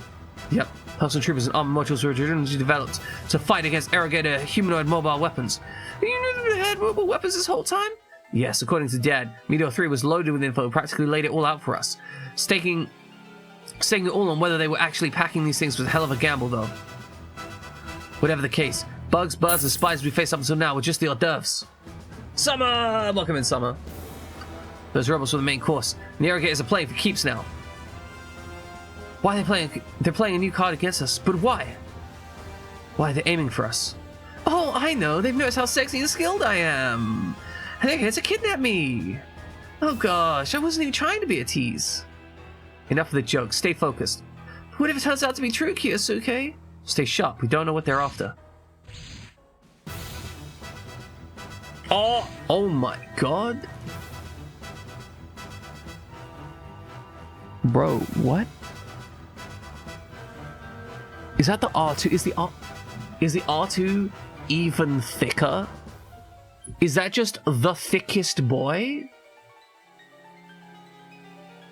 Yep. Hudson troopers and armor modules were originally developed to fight against irrigator humanoid mobile weapons. You knew they had mobile weapons this whole time? Yes, according to Dad, Meteor 3 was loaded with info, practically laid it all out for us. Staking it all on whether they were actually packing these things was a hell of a gamble, though. Whatever the case, bugs, birds, and spies we faced up until now were just the hors d'oeuvres. Summer! Welcome in, Summer. Those rebels were the main course. The Irrigators are playing for keeps now. Why are they playing? They're playing a new card against us, but why? Why are they aiming for us? Oh, I know. They've noticed how sexy and skilled I am. And they're here to kidnap me. Oh gosh, I wasn't even trying to be a tease. Enough of the jokes. Stay focused. What if it turns out to be true, Kiyosuke? Stay sharp. We don't know what they're after. Oh my god. Bro, what? Is that the R2? Is the R2 even thicker? Is that just the thickest boy?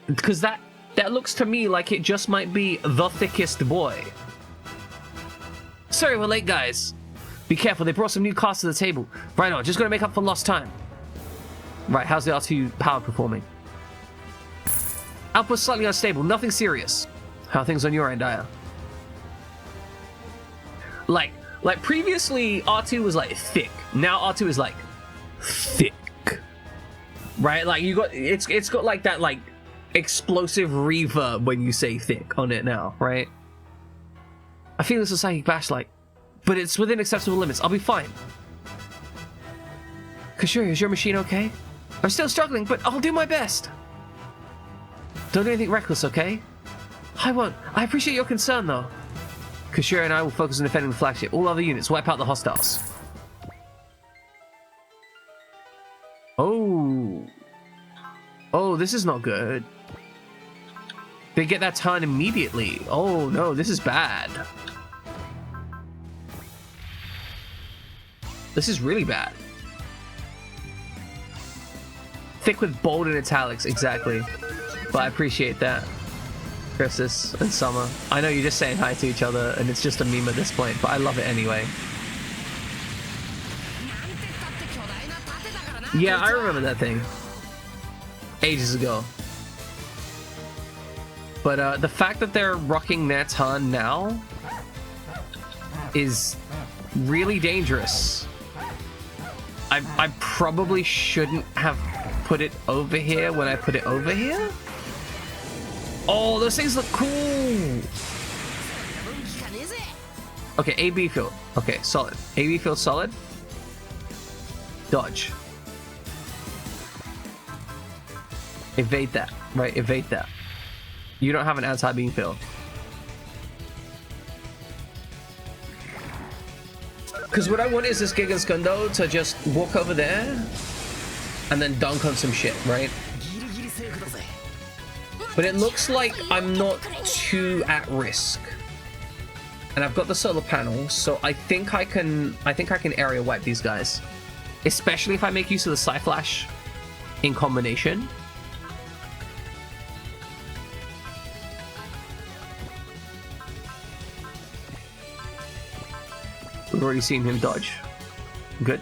Because that looks to me like it just might be the thickest boy. Sorry we're late, guys. Be careful, they brought some new cards to the table. Right on, just gonna make up for lost time. Right, how's the R2 power performing? Output slightly unstable, nothing serious. How are things on your end, Aya? Like previously R2 was like thick. Now R2 is like thick. Right? Like it's got like that like explosive reverb when you say thick on it now, right? I feel it's a psychic bash like, but it's within acceptable limits. I'll be fine. Kashuri, is your machine okay? I'm still struggling, but I'll do my best. Don't do anything reckless, okay? I won't. I appreciate your concern, though. Kashuri and I will focus on defending the flagship. All other units, wipe out the hostiles. Oh. Oh, this is not good. They get that turn immediately. Oh, no, this is bad. This is really bad. Thick with bold and italics, exactly. But I appreciate that. Christus and Summer. I know you're just saying hi to each other and it's just a meme at this point, but I love it anyway. Yeah, I remember that thing. Ages ago. But the fact that they're rocking their turn now is really dangerous. I probably shouldn't have put it over here when I put it over here. Oh, those things look cool. Okay, AB field. Okay, solid. AB field solid. Dodge. Evade that. Right, evade that. You don't have an anti-beam field. Because what I want is this Gigan Skundo to just walk over there and then dunk on some shit, right? But it looks like I'm not too at risk. And I've got the solar panel, so I think I can area wipe these guys. Especially if I make use of the Psy Flash in combination. We've already seen him dodge. Good.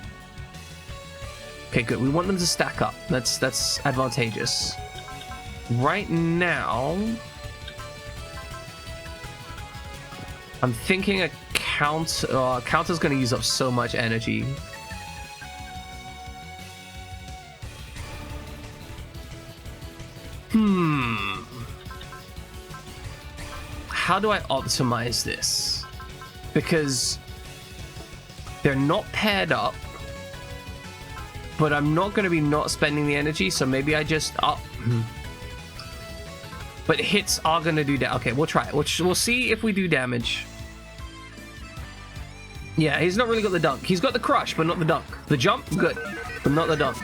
Okay, good. We want them to stack up. That's advantageous. Right now, I'm thinking a counter's going to use up so much energy. How do I optimize this? Because they're not paired up, but I'm not going to be not spending the energy, so maybe I just up. But hits are going to do that. Okay, we'll try it. We'll see if we do damage. Yeah, he's not really got the dunk. He's got the crush, but not the dunk. The jump, good, but not the dunk.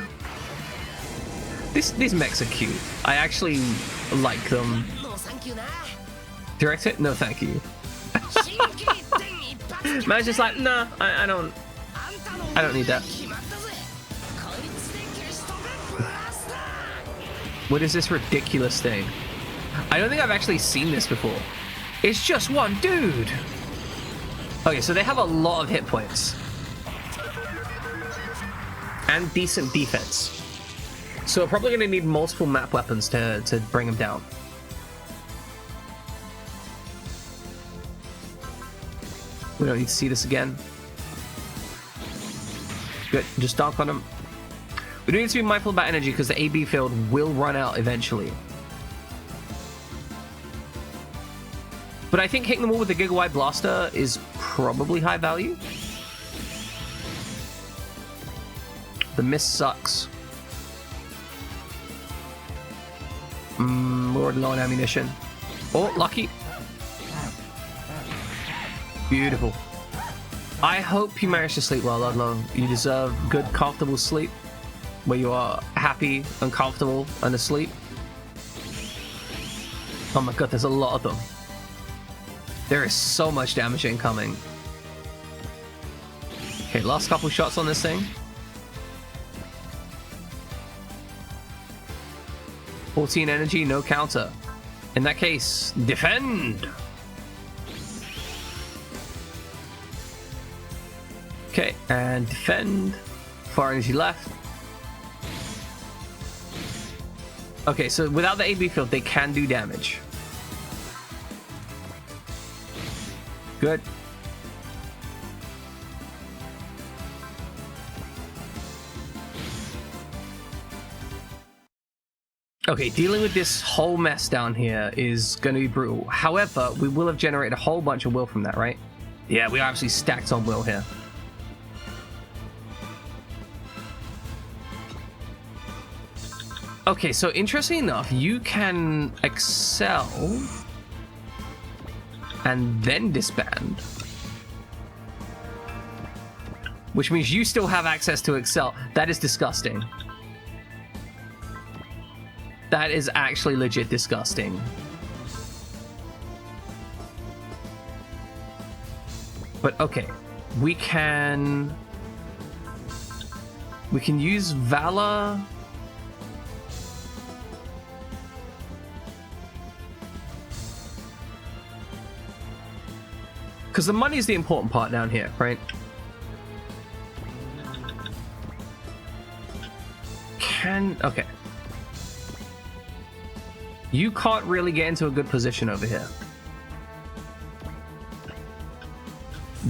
These mechs are cute. I actually like them. Direct hit? No, thank you. Man's just like, nah, I don't need that. What is this ridiculous thing? I don't think I've actually seen this before. It's just one dude. Okay, so they have a lot of hit points. And decent defense. So we're probably going to need multiple map weapons to bring him down. We don't need to see this again. Good, just dunk on him. We do need to be mindful about energy because the AB field will run out eventually. But I think hitting them all with the Gigabyte Blaster is probably high value. The miss sucks. We're already low on ammunition. Oh, lucky. Beautiful. I hope you manage to sleep well, Ludlow. You deserve good, comfortable sleep where you are happy and comfortable and asleep. Oh my god, there's a lot of them. There is so much damage incoming. Okay, last couple shots on this thing. 14 energy, no counter. In that case, defend! Okay, and defend. 4 energy left. Okay, so without the AB field, they can do damage. Good. Okay, dealing with this whole mess down here is going to be brutal. However, we will have generated a whole bunch of will from that, right? Yeah, we are actually stacked on will here. Okay, so interesting enough, you can excel and then disband. Which means you still have access to excel. That is disgusting. That is actually legit disgusting. But okay, we can use Valor. Because the money is the important part down here, right? Okay. You can't really get into a good position over here.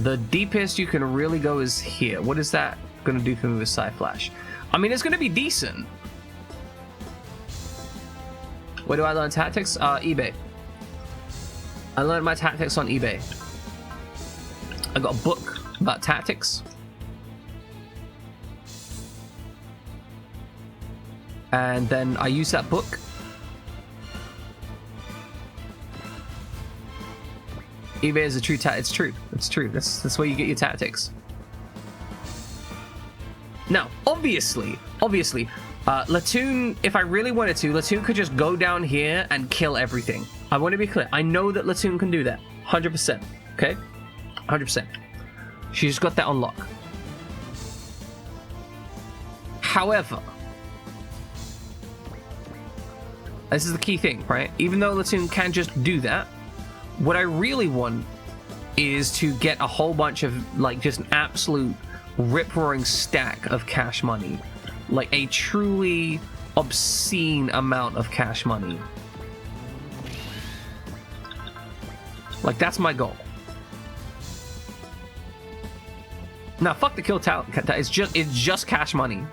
The deepest you can really go is here. What is that going to do for me with Psy Flash? I mean, it's going to be decent. Where do I learn tactics? eBay. I learned my tactics on eBay. I got a book about tactics. And then I use that book. eBay is a true it's true. It's true. That's where you get your tactics. Now, obviously, Latoon, if I really wanted to, Latoon could just go down here and kill everything. I want to be clear. I know that Latoon can do that. 100%. Okay? 100%. She's got that on lock. However, this is the key thing, right? Even though Latoon can just do that, what I really want is to get a whole bunch of, like, just an absolute rip-roaring stack of cash money. Like, a truly obscene amount of cash money. Like, that's my goal. Now, fuck the kill talent. It's just cash money.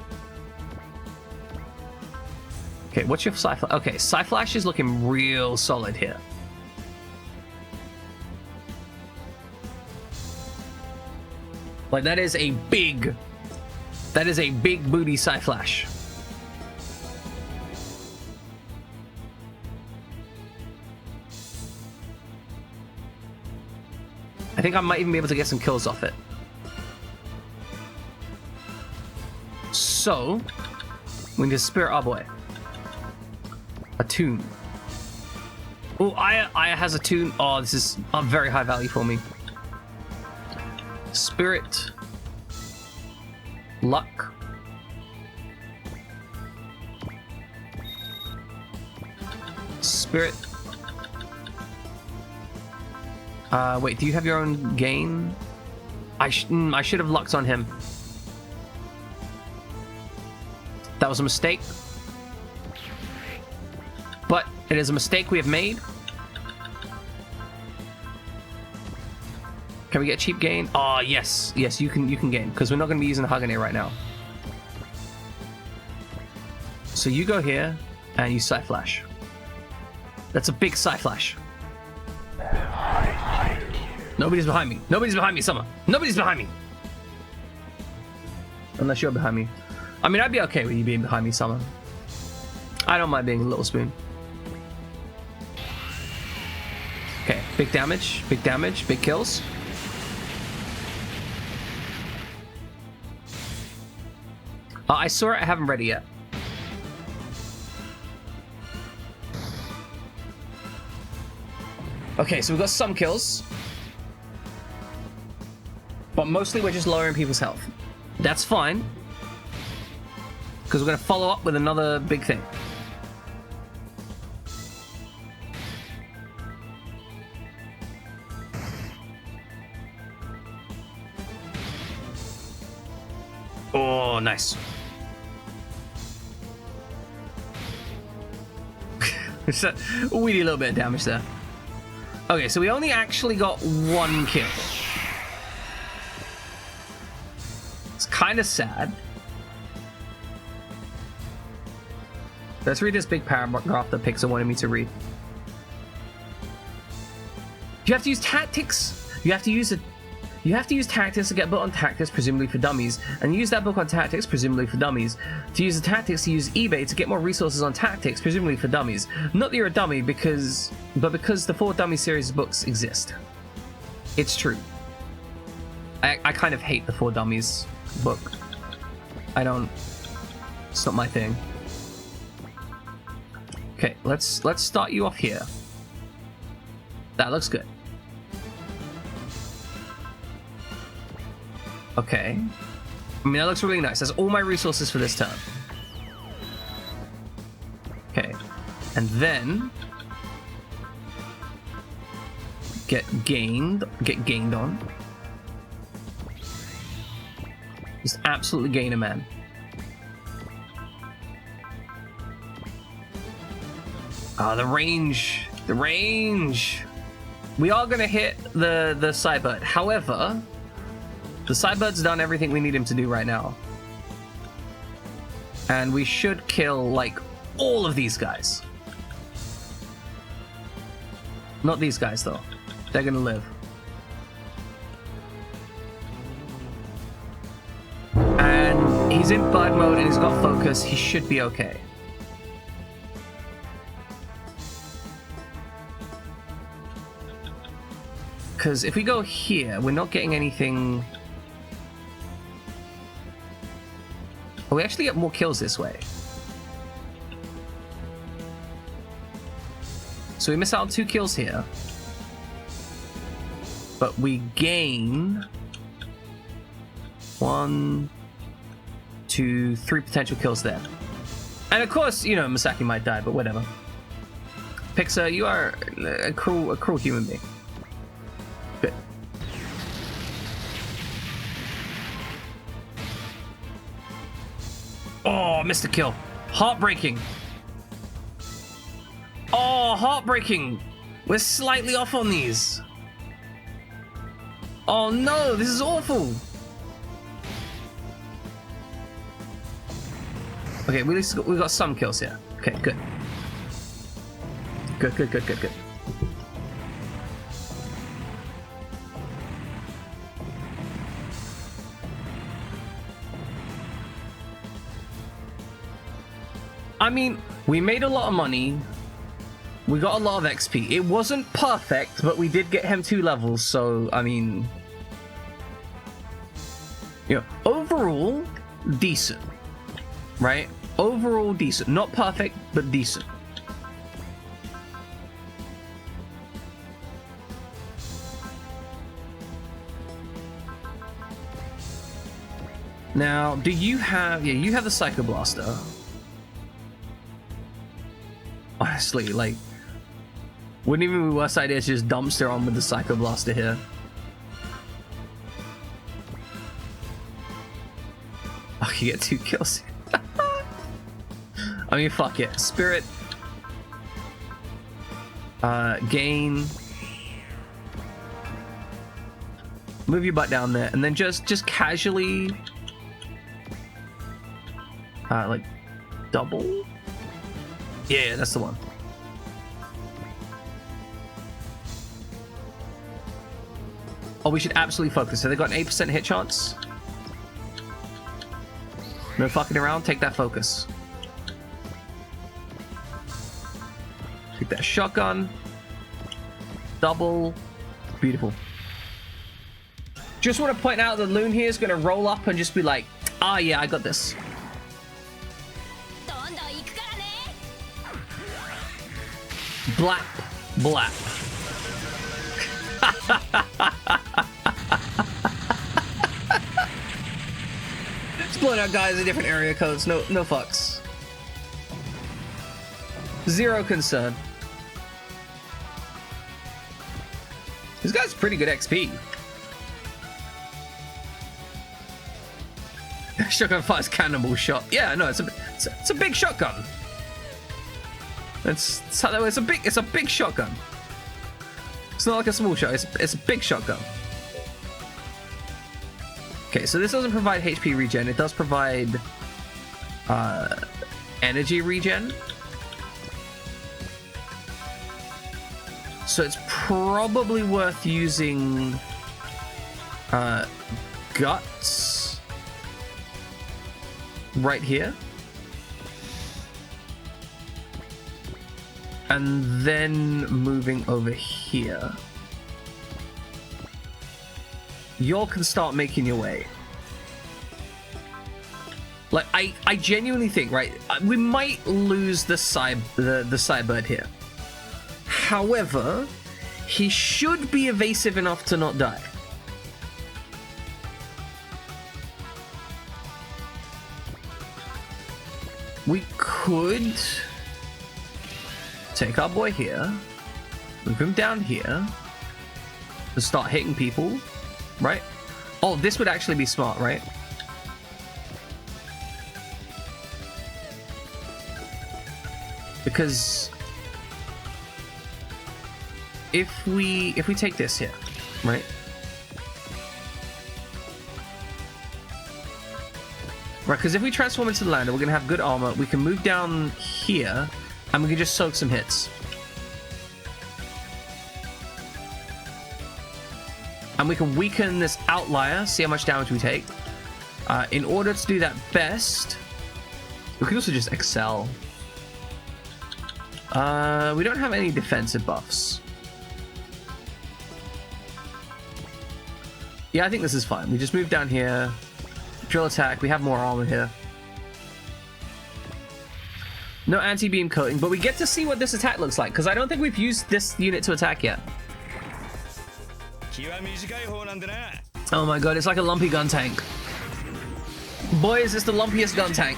Okay, what's your Psy Flash? Okay, Psy Flash is looking real solid here. Like, that is a big booty Psy Flash. I think I might even be able to get some kills off it. So, we need to spirit our boy. A tune. Oh, Aya has a tune. Oh, this is a very high value for me. Spirit. Luck. Spirit. Wait, do you have your own gain? I should have lucked on him. That was a mistake. But it is a mistake we have made. Can we get cheap gain? Oh, yes. Yes, you can gain, because we're not going to be using Hagane right now. So you go here, and you Psy Flash. That's a big Psy Flash. Nobody's behind me. Nobody's behind me, Summer. Nobody's behind me. Unless you're behind me. I mean, I'd be okay with you being behind me, Summer. I don't mind being a little spoon. Okay, big damage, big kills. I saw it, I haven't read it yet. Okay, so we've got some kills. But mostly we're just lowering people's health. That's fine. Because we're going to follow up with another big thing. Oh, nice. A weedy little bit of damage there. Okay, so we only actually got one kill. It's kind of sad. Let's read this big paragraph that Pixar wanted me to read. You have to use tactics. You have to use tactics to get built on tactics, presumably for dummies, and use that book on tactics, presumably for dummies. To use the tactics, to use eBay to get more resources on tactics, presumably for dummies. Not that you're a dummy, because the 4 Dummy series books exist. It's true. I kind of hate the 4 Dummies book. I don't. It's not my thing. Okay, let's start you off here. That looks good. Okay. I mean, that looks really nice. That's all my resources for this turn. Okay. And then get gained on. Just absolutely gain a man. Ah, the range. The range. We are gonna hit the Cybird. However, the Cybird's done everything we need him to do right now. And we should kill, like, all of these guys. Not these guys, though. They're gonna live. And he's in bird mode and he's got focus. He should be okay. Because if we go here, we're not getting anything... Oh, we actually get more kills this way. So we miss out on 2 kills here. But we gain 1, 2, 3 potential kills there. And of course, you know, Masaki might die, but whatever. Pixar, you are a cruel human being. Good. Oh, missed a kill. Heartbreaking. Oh, heartbreaking. We're slightly off on these. Oh no, this is awful. Okay, we got some kills here. Okay, good. Good. I mean, we made a lot of money. We got a lot of XP. It wasn't perfect, but we did get him 2 levels, so, I mean... You know, overall, decent. Right? Overall, decent. Not perfect, but decent. Now, do you have... Yeah, you have the Psycho Blaster. Honestly, like... Wouldn't even be the worst idea to just dumpster on with the Psycho Blaster here. Oh, you get 2 kills. I mean, fuck it. Spirit. Gain. Move your butt down there, and then just casually, like, double? Yeah, that's the one. Oh, we should absolutely focus. So they got an 8% hit chance. No fucking around. Take that focus. Take that shotgun. Double. Beautiful. Just want to point out that Loon here is going to roll up and just be like, ah, yeah, I got this. Blap. Blap. Just blowing out guys in different area codes. No fucks. Zero concern. This guy's pretty good XP. Shotgun fires cannonball shot. Yeah, no, it's a big shotgun. It's a big shotgun. It's not like a small shot. It's a big shotgun. Okay, so this doesn't provide HP regen. It does provide energy regen. So it's probably worth using guts right here. And then moving over here. Y'all can start making your way. Like, I genuinely think, right, we might lose the Cyberd here. However, he should be evasive enough to not die. We could take our boy here, move him down here, and start hitting people, right? Oh, this would actually be smart, right? Because if we take this here, right? Right, because if we transform into the lander, we're gonna have good armor. We can move down here, and we can just soak some hits. And we can weaken this outlier, see how much damage we take. In order to do that best, we can also just excel. We don't have any defensive buffs. Yeah, I think this is fine. We just move down here, drill attack, we have more armor here. No anti-beam coating, but we get to see what this attack looks like, because I don't think we've used this unit to attack yet. Oh my god, it's like a lumpy gun tank. Boys, it's the lumpiest gun tank.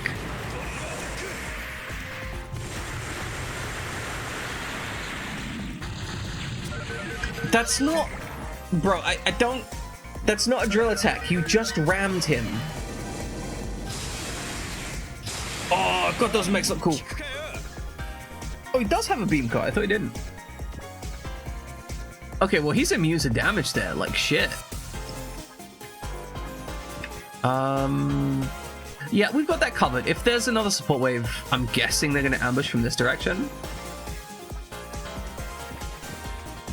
That's not... Bro, I don't... That's not a drill attack. You just rammed him. Oh, God, those mechs look cool. Oh, he does have a beam car. I thought he didn't. Okay, well, he's immune to damage there. Like, shit. Yeah, we've got that covered. If there's another support wave, I'm guessing they're going to ambush from this direction.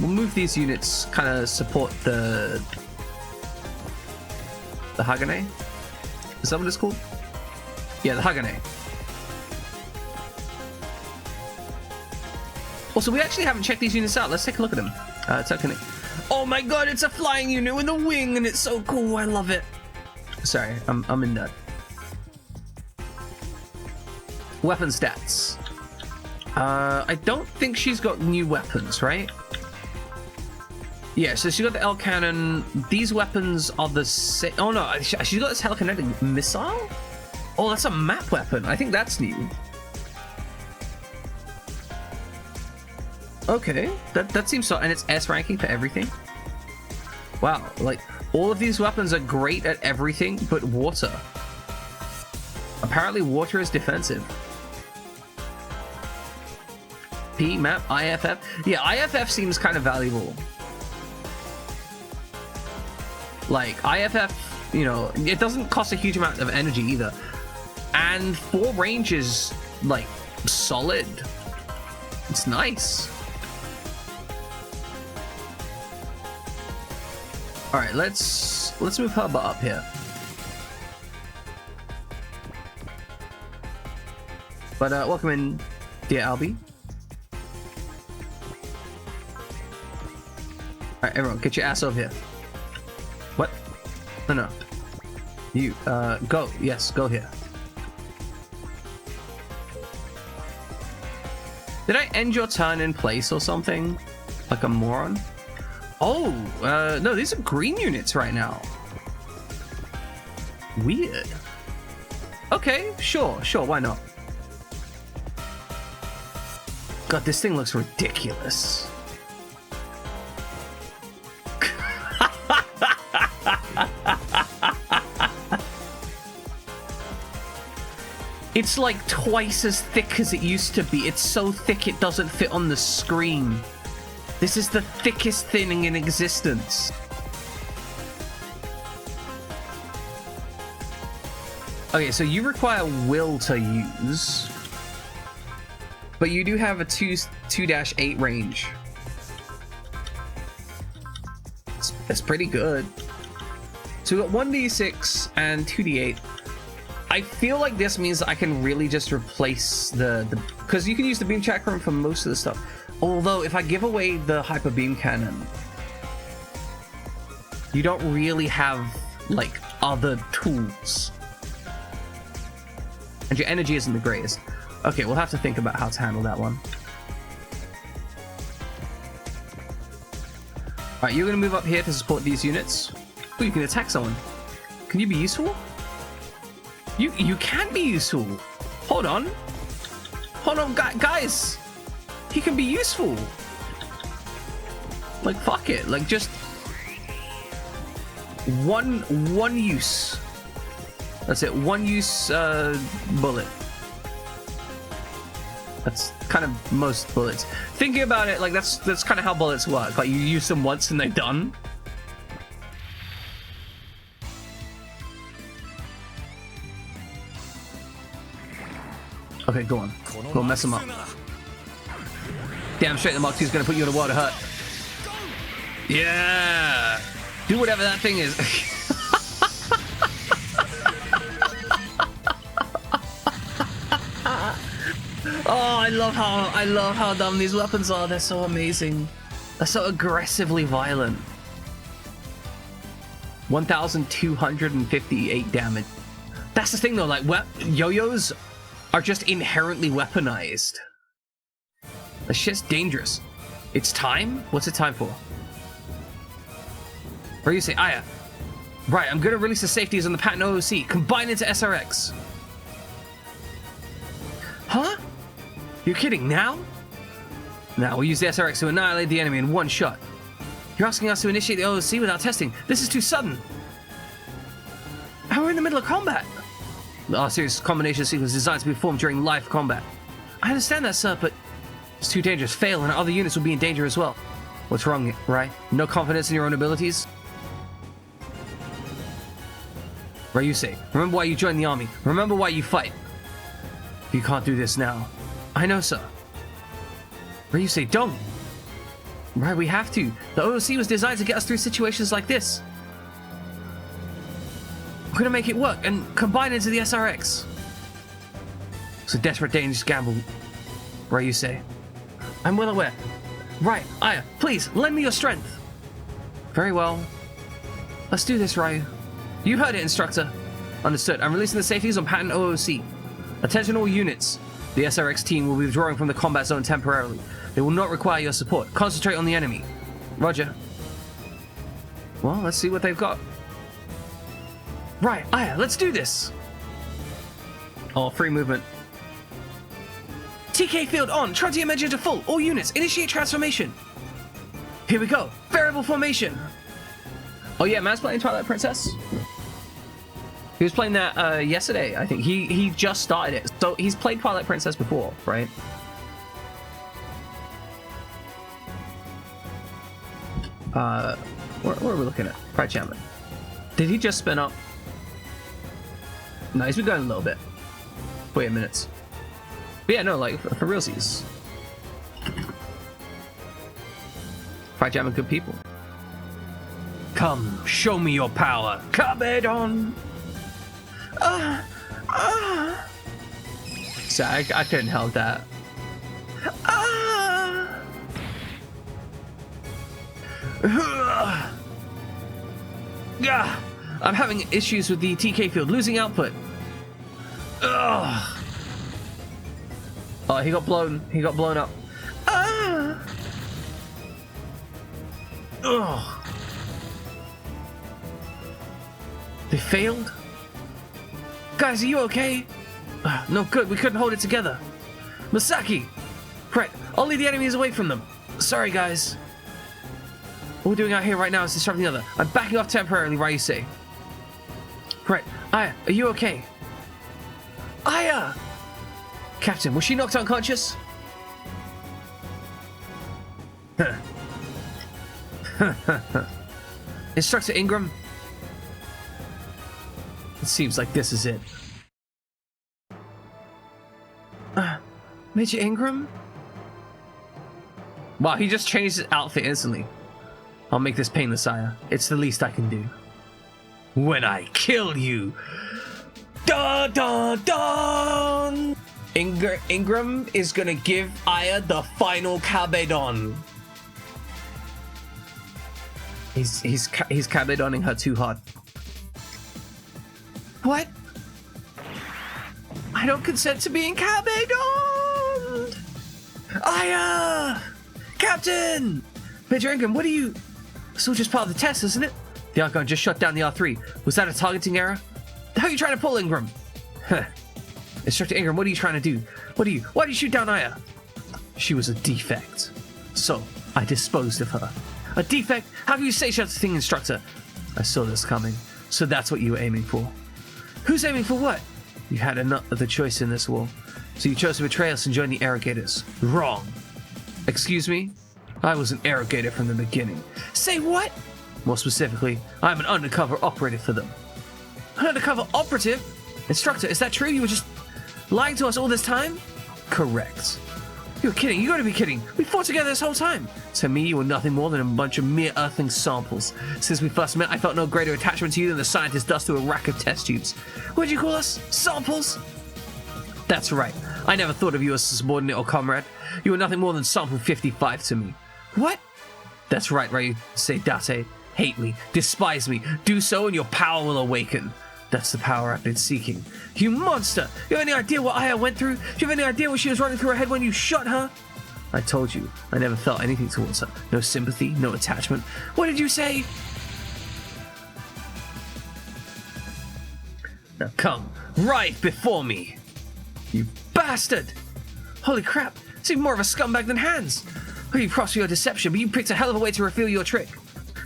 We'll move these units, kind of support the Hagane. Is that what it's called? Yeah, the Hagane. Also, we actually haven't checked these units out. Let's take a look at them. Oh my god, it's a flying unit with a wing, and it's so cool. I love it. Sorry, I'm in nerd. Weapon stats. I don't think she's got new weapons, right? Yeah, so she's got the L cannon. These weapons are the same. Oh no, she's got this telekinetic missile? Oh, that's a map weapon. I think that's new. Okay, that seems so. And it's S ranking for everything. Wow, like all of these weapons are great at everything but water. Apparently, water is defensive. P map IFF. Yeah, IFF seems kind of valuable. Like IFF, you know, it doesn't cost a huge amount of energy either, and 4 range is like solid. It's nice. All right, let's move Hubba up here. But welcome in, dear Albie. All right, everyone, get your ass over here. What? No. You go. Yes, go here. Did I end your turn in place or something? Like a moron? Oh, no, these are green units right now. Weird. Okay, sure, why not? God, this thing looks ridiculous. It's like twice as thick as it used to be. It's so thick it doesn't fit on the screen. This is the thickest thing in existence. Okay, so you require will to use, but you do have a 2-8 range. It's pretty good. So we got 1d6 and 2d8. I feel like this means I can really just replace the because you can use the beam chakram for most of the stuff. Although if I give away the hyper beam cannon, you don't really have like other tools, and your energy isn't the greatest. Okay, we'll have to think about how to handle that one. All right, you're gonna move up here to support these units. Oh, you can attack someone. Can you be useful? You can be useful. Hold on, guys. He can be useful. Like fuck it. Like just one use. That's it. One use bullet. That's kind of most bullets. Thinking about it, like that's kind of how bullets work. Like you use them once and they're done. Okay, go on. Go mess him up. Damn straight the Mach 2 is gonna put you in a world of hurt. Yeah! Do whatever that thing is. Oh, I love how dumb these weapons are. They're so amazing. They're so aggressively violent. 1,258 damage. That's the thing though, like yo-yos are just inherently weaponized. That shit's dangerous. It's time? What's it time for? Or you say, Aya. Right, I'm gonna release the safeties on the patent OOC. Combine into SRX. Huh? You're kidding, now? Now, we'll use the SRX to annihilate the enemy in one shot. You're asking us to initiate the OOC without testing. This is too sudden. And we're in the middle of combat. Our series combination sequence is designed to be performed during live combat. I understand that, sir, but it's too dangerous. Fail and other units will be in danger as well. What's wrong, right? No confidence in your own abilities? Ryusei, remember why you joined the army. Remember why you fight. You can't do this now. I know, sir. Ryusei, don't. Right, we have to. The OOC was designed to get us through situations like this. We're gonna make it work and combine into the SRX. It's a desperate, dangerous gamble, Ryusei. I'm well aware. Right, Aya, please, lend me your strength. Very well. Let's do this, Ryu. You heard it, instructor. Understood. I'm releasing the safeties on patent OOC. Attention all units. The SRX team will be withdrawing from the combat zone temporarily. They will not require your support. Concentrate on the enemy. Roger. Well, let's see what they've got. Right, Aya, let's do this. Oh, free movement. TK field on. Transient Measure to full. All units, initiate transformation. Here we go. Variable formation. Oh yeah, man's playing Twilight Princess. He was playing that yesterday, I think. He just started it. So he's played Twilight Princess before, right? What are we looking at? Pride Champion. Did he just spin up? No, he's been going a little bit. 48 minutes. But yeah, no, like, for realsies. Pride Champion, good people. Come, show me your power. Cabedon! So I couldn't help that. I'm having issues with the TK field, losing output. Oh, he got blown. He got blown up. They failed? Guys, are you okay? No good, we couldn't hold it together. Masaki! Right, I'll lead the enemies away from them. Sorry, guys. What we're doing out here right now is disrupting the other. I'm backing off temporarily, Ryusei. Right, Aya, are you okay? Aya! Captain, was she knocked unconscious? Instructor Ingram? It seems like this is it. Major Ingram? Wow, he just changed his outfit instantly. I'll make this painless, Aya. It's the least I can do. When I kill you! Dun dun dun! Ingram is gonna give Aya the final Cabedon. He's Cabedoning her too hard. What? I don't consent to being Cabedoned! Aya! Captain! Major Ingram, what are you... Still just part of the test, isn't it? The Archon just shut down the R3. Was that a targeting error? How are you trying to pull, Ingram? Instructor Ingram, what are you trying to do? Why do you shoot down Aya? She was a defect. So, I disposed of her. A defect? How can you say such a thing, Instructor? I saw this coming. So that's what you were aiming for. Who's aiming for what? You had another choice in this war. So you chose to betray us and join the Arrogators. Wrong. Excuse me? I was an Arrogator from the beginning. Say what? More specifically, I'm an undercover operative for them. An undercover operative? Instructor, is that true? You were just lying to us all this time? Correct. You're kidding. You gotta be kidding. We fought together this whole time. To me, you were nothing more than a bunch of mere earthling samples. Since we first met, I felt no greater attachment to you than the scientist does to a rack of test tubes. What'd you call us? Samples? That's right. I never thought of you as a subordinate or comrade. You were nothing more than sample 55 to me. What? That's right, Ryusei Date. Hate me, despise me, do so and your power will awaken. That's the power I've been seeking. You monster! You have any idea what Aya went through? Do you have any idea what she was running through her head when you shot her? I told you, I never felt anything towards her. No sympathy, no attachment. What did you say? Now come, right before me! You bastard! Holy crap, it's even more of a scumbag than Hans! Oh, you prosper your deception, but you picked a hell of a way to reveal your trick.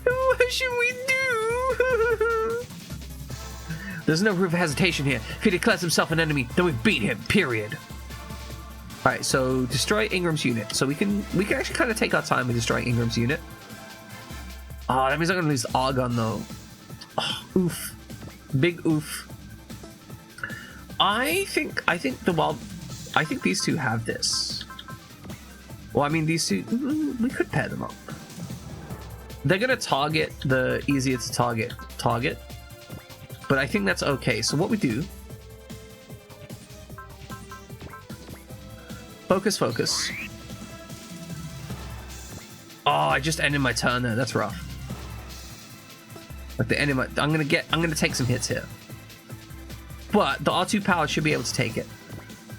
What should we do? There's no room for hesitation here. If he declares himself an enemy, then we beat him, period. Alright, so destroy Ingram's unit. So we can actually kind of take our time with destroying Ingram's unit. Oh, that means I'm gonna lose the Argon though. Oh, oof. Big oof. I think these two have this. Well, I mean, these two, we could pair them up. They're gonna target the easier to target, but I think that's okay. So what we do, focus. Oh, I just ended my turn there. That's rough. At the end of my, I'm gonna take some hits here, but the R2 power should be able to take it,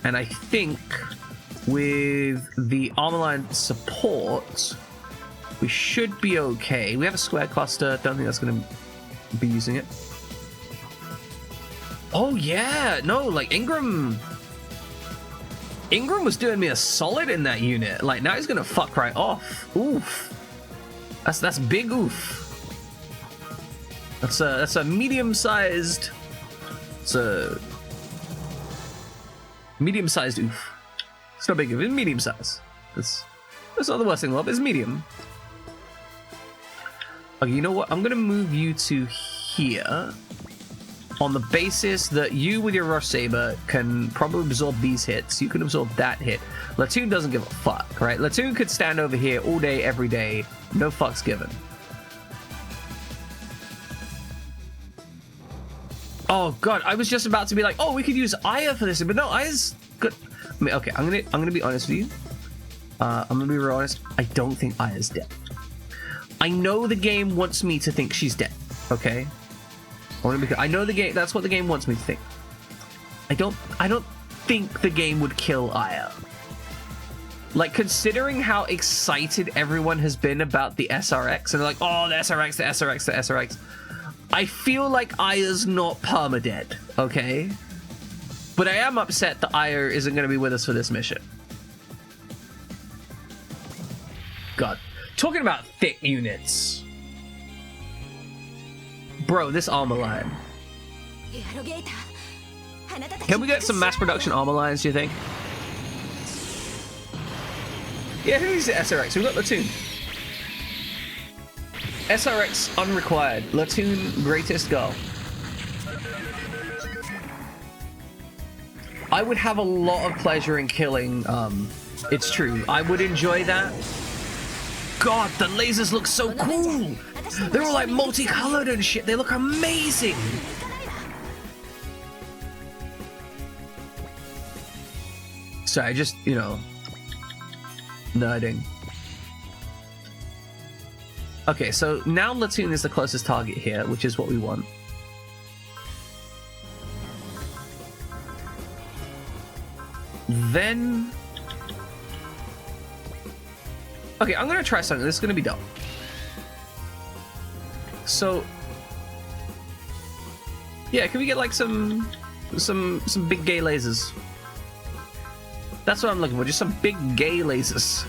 and I think with the armor line support, we should be okay. We have a square cluster. Don't think that's going to be using it. Oh, yeah. No, like Ingram was doing me a solid in that unit. Like, now he's going to fuck right off. Oof. That's big oof. That's a medium-sized... It's a medium-sized oof. It's not big, it's medium-sized. That's not the worst thing in the world, it's medium. Okay, you know what? I'm gonna move you to here on the basis that you with your Rush Saber can probably absorb these hits. You can absorb that hit. Latoon doesn't give a fuck, right? Latoon could stand over here all day, every day. No fucks given. Oh god, I was just about to be like, oh, we could use Aya for this, but no, Aya's good. I mean, okay, I'm gonna be honest with you. I'm gonna be real honest. I don't think Aya's dead. I know the game wants me to think she's dead. Okay, I know the game. That's what the game wants me to think. I don't think the game would kill Aya. Like, considering how excited everyone has been about the SRX, and they're like, oh, the SRX, the SRX, the SRX. I feel like Aya's not permadead, okay? But I am upset that Aya isn't going to be with us for this mission. God. Talking about thick units. Bro, this armor line. Can we get some mass production armor lines, do you think? Yeah, who needs the SRX? We've got Latoon. SRX unrequired. Latoon, greatest girl. I would have a lot of pleasure in killing, it's true. I would enjoy that. God, the lasers look so cool! They're all like multicolored and shit. They look amazing! Sorry, just, you know, nerding. Okay, so now Latoon is the closest target here, which is what we want. Then... okay, I'm gonna try something. This is gonna be dumb. So... yeah, can we get like some big gay lasers? That's what I'm looking for, just some big gay lasers.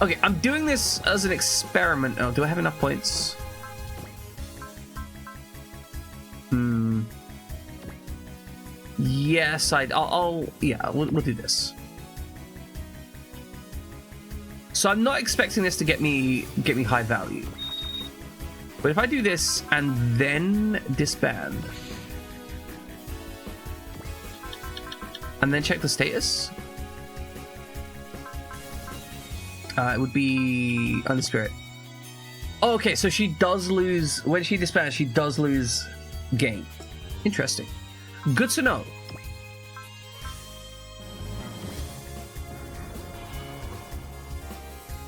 Okay, I'm doing this as an experiment. Oh, do I have enough points? Yes, yeah, we'll do this. So I'm not expecting this to get me high value. But if I do this and then disband, and then check the status, it would be Unspirit. Oh, okay, so she does lose, when she disbands, she does lose gain. Interesting. Good to know.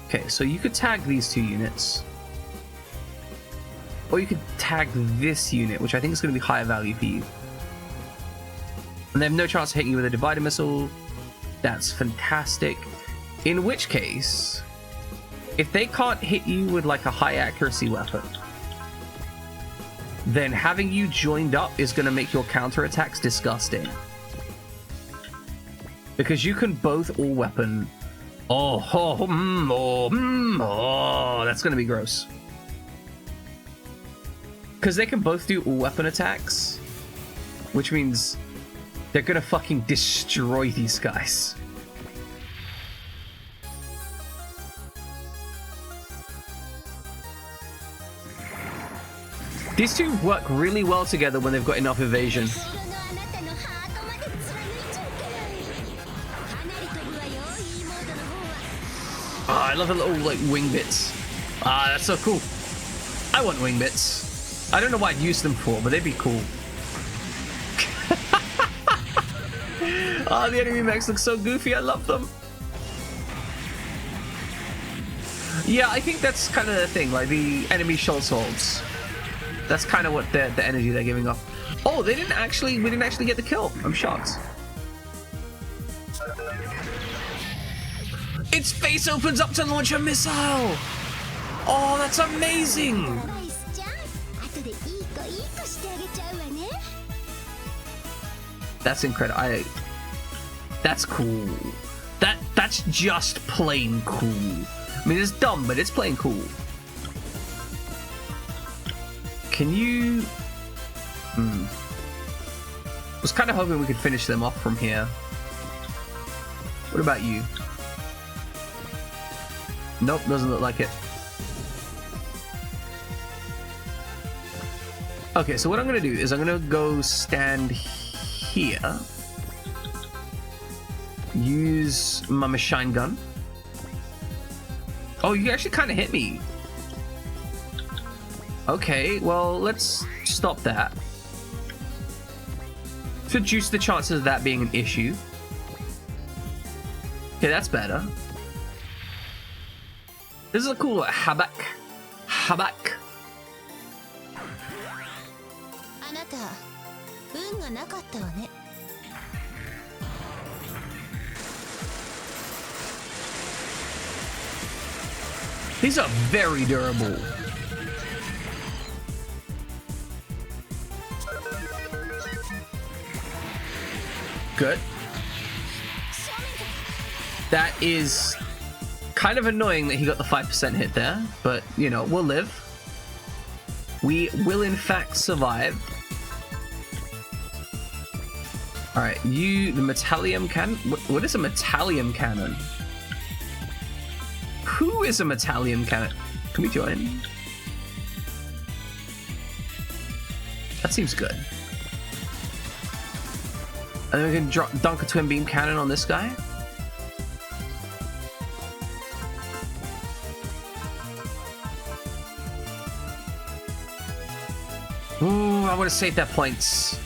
Okay, so you could tag these two units. Or you could tag this unit, which I think is going to be higher value for you. And they have no chance of hitting you with a divider missile. That's fantastic. In which case, if they can't hit you with like a high accuracy weapon, then having you joined up is going to make your counterattacks disgusting. Because you can both all weapon. Oh, that's going to be gross. Because they can both do all weapon attacks, which means they're going to fucking destroy these guys. These two work really well together when they've got enough evasion. Oh, I love the little like wing bits. Ah, that's so cool. I want wing bits. I don't know what I'd use them for, but they'd be cool. Ah, the enemy mechs look so goofy. I love them. Yeah, I think that's kind of the thing. Like the enemy shell swords. That's kind of what the energy they're giving off. Oh, we didn't actually get the kill. I'm shocked. Its face opens up to launch a missile. Oh, that's amazing. That's incredible. That's cool. That's just plain cool. I mean, it's dumb, but it's plain cool. Can you... I was kind of hoping we could finish them off from here. What about you? Nope, doesn't look like it. Okay, so what I'm gonna do is I'm gonna go stand here. Use my machine gun. Oh, you actually kind of hit me. Okay, well, let's stop that. To reduce the chances of that being an issue. Okay, that's better. This is a cool habak. Habak. These are very durable. Good. That is kind of annoying that he got the 5% hit there, but, you know, we'll live. We will, in fact, survive. Alright, the Metallium Cannon? What is a Metallium Cannon? Who is a Metallium Cannon? Can we join? That seems good. And then we can dunk a Twin Beam Cannon on this guy. Ooh, I want to save that points.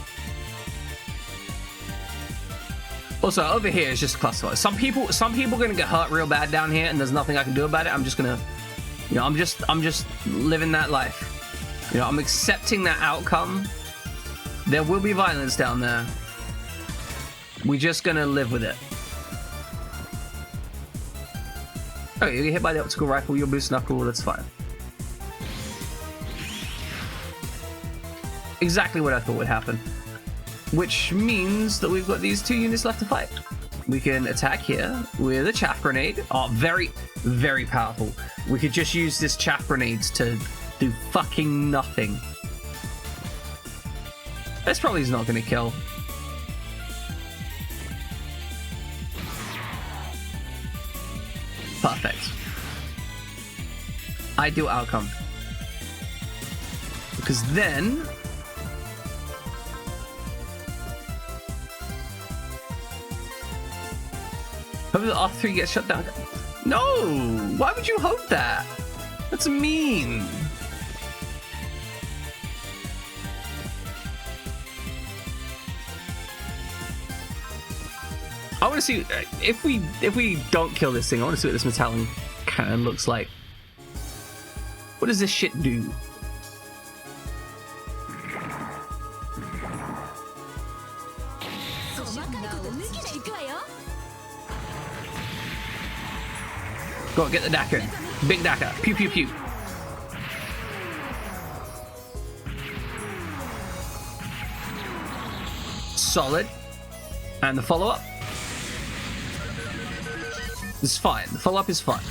Also, over here is just cluster. Some people are gonna get hurt real bad down here, and there's nothing I can do about it. I'm just gonna, you know, I'm just living that life. You know, I'm accepting that outcome. There will be violence down there. We're just gonna live with it. Okay, you get hit by the optical rifle, you'll boost knuckle, that's fine. Exactly what I thought would happen. Which means that we've got these 2 units left to fight. We can attack here with a chaff grenade. Oh, very, very powerful. We could just use this chaff grenades to do fucking nothing. This probably is not going to kill. Perfect. Ideal outcome. Because then... hope the R3 gets shut down. No! Why would you hope that? That's mean. I want to see if we don't kill this thing. I want to see what this metallic cannon looks like. What does this shit do? Go on, get the Daka. Big Daka. Pew pew pew. Solid. And the follow-up. It's fine. The follow-up is fine.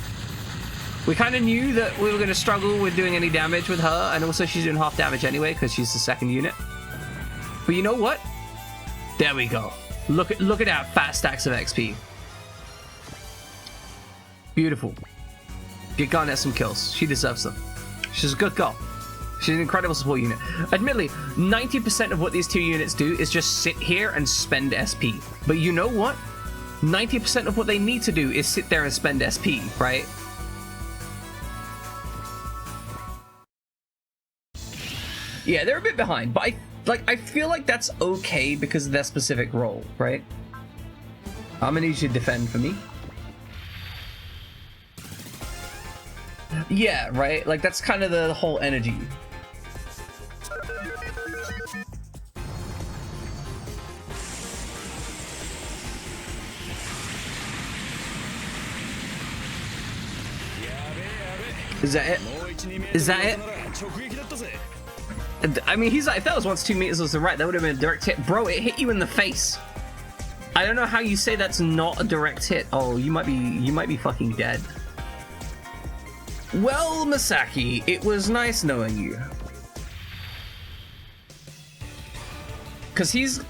We kind of knew that we were going to struggle with doing any damage with her, and also she's doing half damage anyway because she's the second unit. But you know what? There we go. Look at that fat stacks of XP. Beautiful. Get Garnet some kills. She deserves them. She's a good girl. She's an incredible support unit. Admittedly, 90% of what these 2 units do is just sit here and spend SP. But you know what? 90% of what they need to do is sit there and spend SP, right? Yeah, they're a bit behind, but I feel like that's okay because of their specific role, right? I'm gonna need you to defend for me. Yeah, right? Like, that's kind of the whole energy. Is that it? Is that it? I mean, he's like, if that was once 2 meters was the right, that would have been a direct hit. Bro, it hit you in the face. I don't know how you say that's not a direct hit. Oh, you might be fucking dead. Well, Masaki, it was nice knowing you. Because he's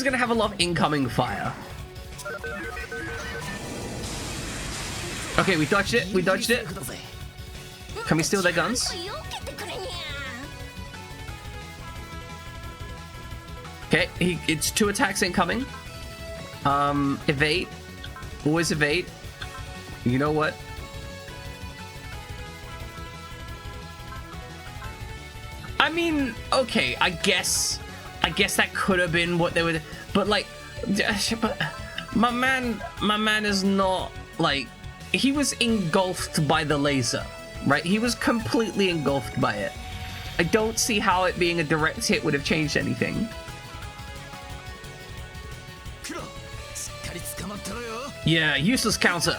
gonna have a lot of incoming fire. Okay, we dodged it. We dodged it. Can we steal their guns? Okay, it's 2 attacks incoming. Evade. Always evade. You know what? I mean, okay, I guess that could have been what they would, but like, but my man is not, like, he was engulfed by the laser, right? He was completely engulfed by it. I don't see how it being a direct hit would have changed anything. Yeah, useless counter.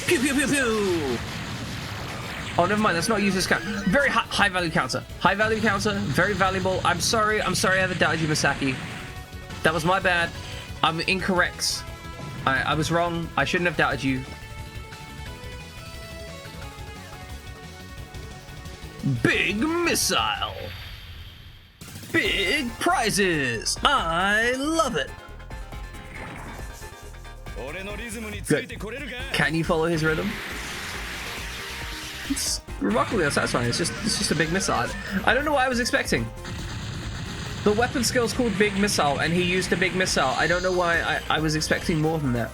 Pew pew pew pew. Oh, never mind. That's not useless counter. Very high value counter. High value counter. Very valuable. I'm sorry. I ever doubted you, Misaki. That was my bad. I'm incorrect. I was wrong. I shouldn't have doubted you. Big missile. Big prizes. I love it. Good. Can you follow his rhythm? It's remarkably satisfying. It's just a big missile. I don't know what I was expecting. The weapon skill's called Big Missile, and he used a big missile. I don't know why I was expecting more than that.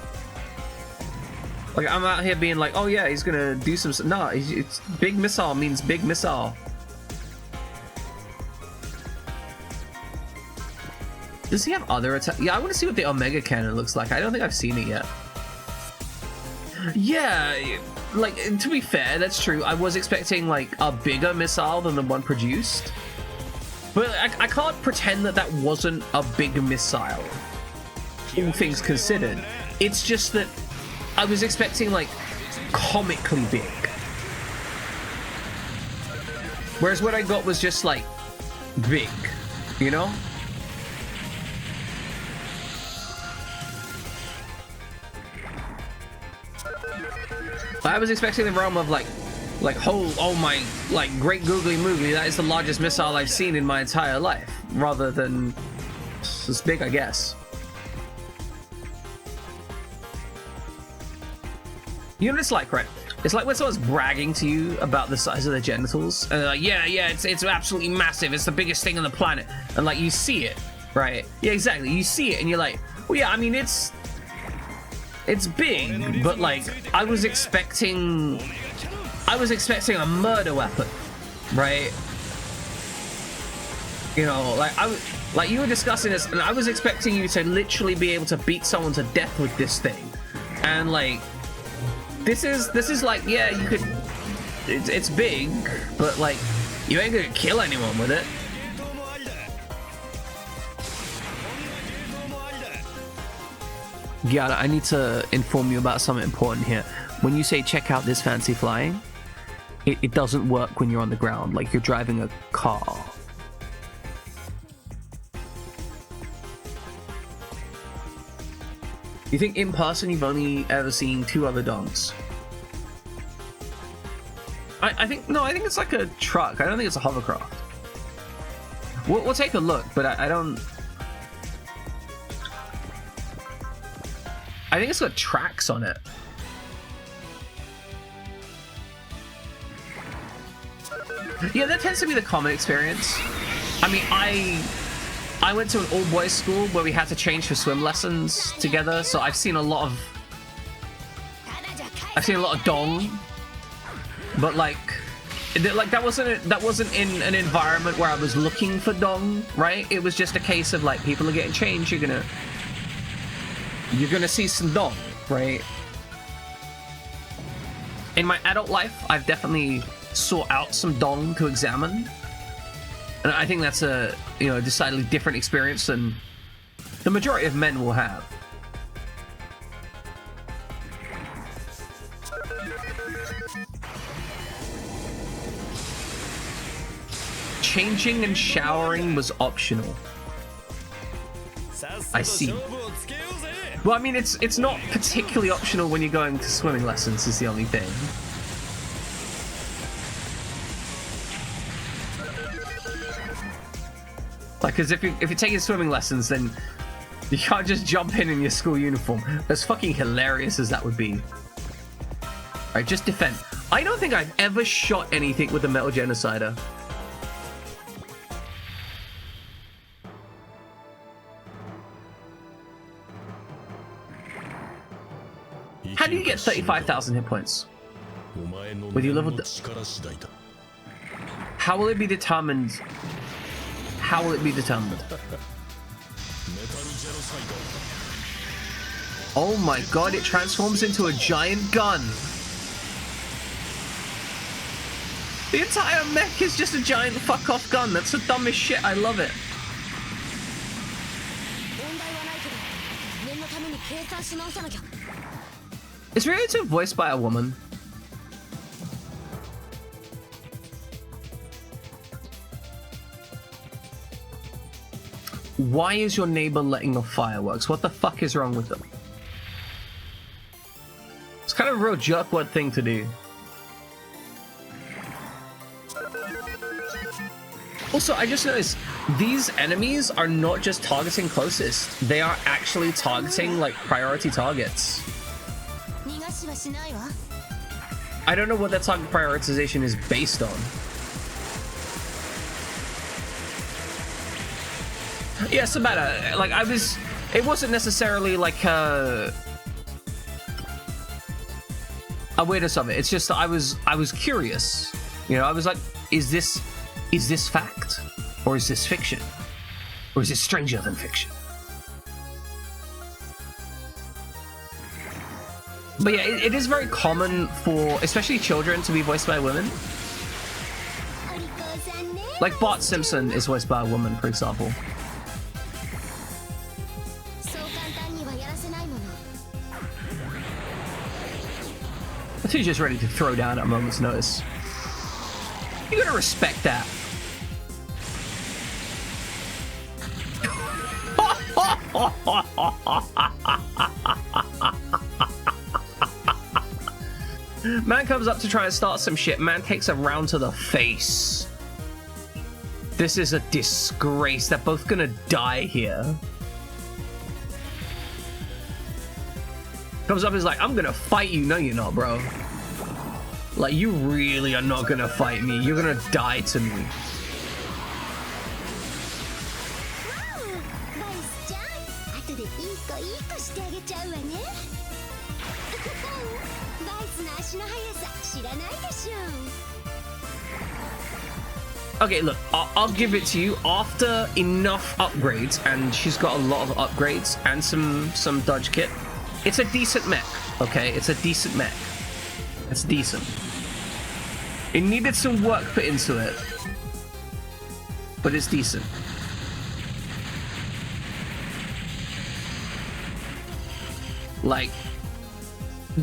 Like, I'm out here being like, oh yeah, he's gonna do some... No, it's Big Missile means big missile. Does he have other attacks? Yeah, I want to see what the Omega Cannon looks like. I don't think I've seen it yet. Yeah, like, to be fair, that's true. I was expecting, like, a bigger missile than the one produced. But I can't pretend that that wasn't a big missile, all things considered. It's just that I was expecting, like, comically big. Whereas what I got was just, like, big, you know? I was expecting the realm of like oh my, like, great googly moogly, that is the largest missile I've seen in my entire life, rather than this big, I guess. You know what it's like, right? It's like when someone's bragging to you about the size of their genitals, and they're like, yeah, it's absolutely massive, it's the biggest thing on the planet, and like, you see it, right? Yeah, exactly, you see it, and you're like, well, yeah, I mean, it's big, but like, I was expecting a murder weapon, right? You know, like you were discussing this, and I was expecting you to literally be able to beat someone to death with this thing, and like, this is like, yeah, you could, it's big, but like, you ain't gonna kill anyone with it. Giada, I need to inform you about something important here. When you say check out this fancy flying, it doesn't work when you're on the ground, like you're driving a car. You think in person you've only ever seen 2 other dongs? I think it's like a truck. I don't think it's a hovercraft. We'll take a look, but I don't... I think it's got tracks on it. Yeah, that tends to be the common experience. I mean, I went to an all-boys school where we had to change for swim lessons together, so I've seen a lot of dong, but like that wasn't in an environment where I was looking for dong, right? It was just a case of like, people are getting changed, you're gonna see some dong, right? In my adult life, I've definitely sought out some dong to examine, and I think that's a, you know, decidedly different experience than the majority of men will have. Changing and showering was optional. I see. Well, I mean, it's not particularly optional when you're going to swimming lessons, is the only thing. Like, because if you're taking swimming lessons, then you can't just jump in your school uniform. As fucking hilarious as that would be. Alright, just defend. I don't think I've ever shot anything with a metal genocider. How do you get 35,000 hit points? With your level... How will it be determined? How will it be determined? Oh my god, it transforms into a giant gun. The entire mech is just a giant fuck-off gun. That's the dumbest shit. I love it. Is Ryota voiced by a woman? Why is your neighbor letting off fireworks? What the fuck is wrong with them? It's kind of a real jerkwad thing to do. Also, I just noticed these enemies are not just targeting closest. They are actually targeting like priority targets. I don't know what that target prioritization is based on. Yeah, it's about a, like it wasn't necessarily like a weirdness of it. It's just that I was curious. You know, I was like, is this fact? Or is this fiction? Or is this stranger than fiction? But yeah, it is very common for, especially children, to be voiced by women. Like Bart Simpson is voiced by a woman, for example. I think he's just ready to throw down at a moment's notice. You gotta respect that. Man comes up to try and start some shit. Man takes a round to the face. This is a disgrace. They're both gonna die here. Comes up and is like, I'm gonna fight you. No, you're not, bro. Like, you really are not gonna fight me. You're gonna die to me. Okay, look, I'll give it to you. After enough upgrades, and she's got a lot of upgrades and some dodge kit, it's a decent mech, okay? It's a decent mech. It's decent. It needed some work put into it, but it's decent. Like,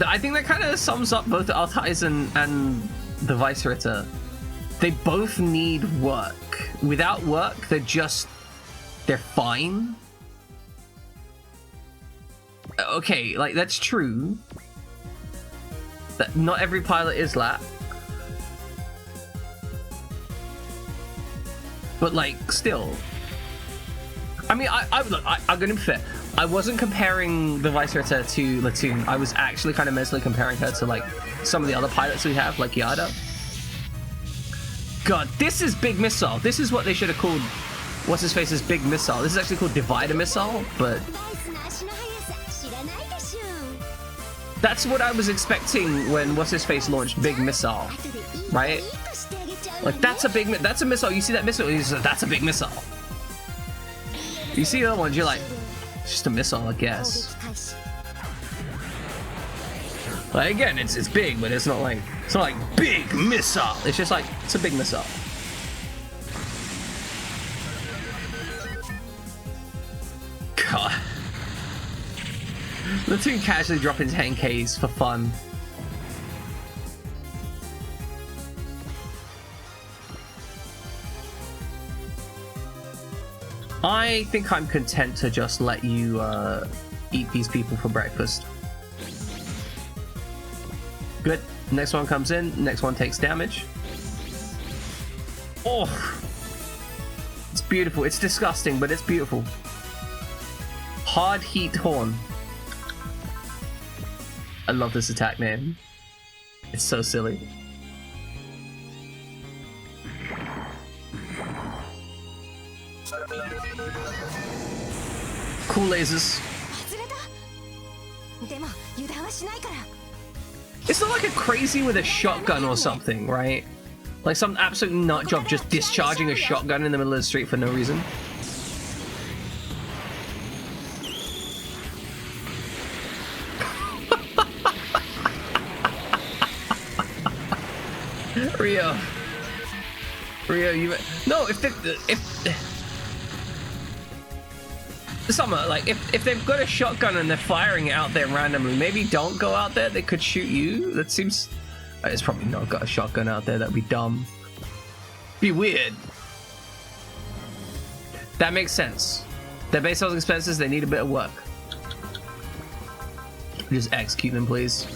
I think that kind of sums up both the Altais and the Vice Ritter. They both need work. Without work, they're fine. Okay, like, that's true. That not every pilot is that. But, like, still. I mean, I'm gonna be fair. I wasn't comparing the Vice Ritter to Latoon. I was actually kind of mentally comparing her to, like, some of the other pilots we have, like Yada. God, this is Big Missile. This is what they should have called What's-His-Face's Big Missile. This is actually called Divider Missile, but... That's what I was expecting when What's-His-Face launched Big Missile, right? Like, that's a missile. You see that missile? That's a big missile. You see the other ones, you're like, it's just a missile, I guess. Like, again, it's big, but it's not like big missile. It's just like, it's a big missile. God. Latoon casually dropping 10Ks for fun. I think I'm content to just let you eat these people for breakfast. Good. Next one comes in. Next one takes damage. Oh! It's beautiful. It's disgusting, but it's beautiful. Hard Heat Horn. I love this attack name. It's so silly. Cool lasers. It's not like a crazy with a shotgun or something, right? Like some absolute nut job just discharging a shotgun in the middle of the street for no reason. Rio, you no. If Summer, like if they've got a shotgun and they're firing it out there randomly, maybe don't go out there. They could shoot you. That seems. It's probably not got a shotgun out there. That'd be dumb. Be weird. That makes sense. Their base sales expenses. They need a bit of work. Just execute them, please.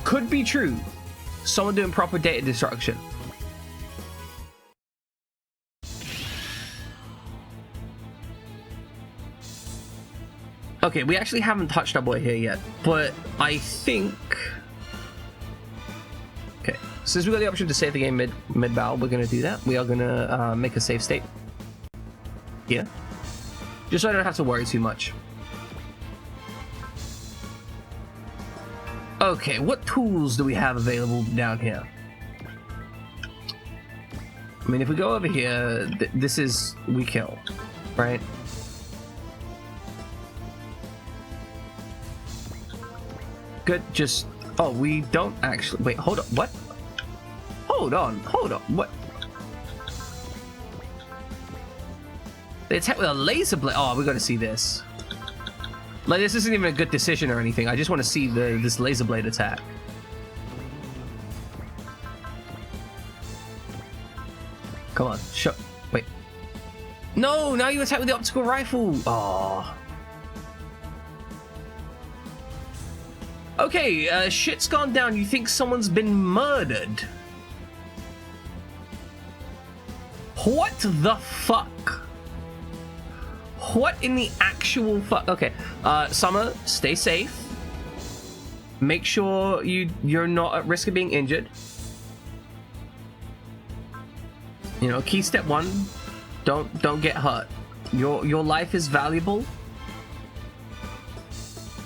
Could be true. Someone doing proper data destruction. Okay, we actually haven't touched our boy here yet, but I think... Okay, since we got the option to save the game mid-battle, we're going to do that. We are going to make a save state. Yeah. Just so I don't have to worry too much. Okay, what tools do we have available down here? I mean, if we go over here, this is... we kill, right? Good, just... Oh, we don't actually... Wait, hold on, what? Hold on, what? They attack with a laser blade. Oh, we gotta see this. Like, this isn't even a good decision or anything. I just want to see this laser blade attack. Come on, wait. No, now you attack with the optical rifle. Oh. Okay, shit's gone down. You think someone's been murdered? What the fuck? What in the actual fuck? Okay, Summer, stay safe. Make sure you're not at risk of being injured. You know, key step 1, don't get hurt. Your life is valuable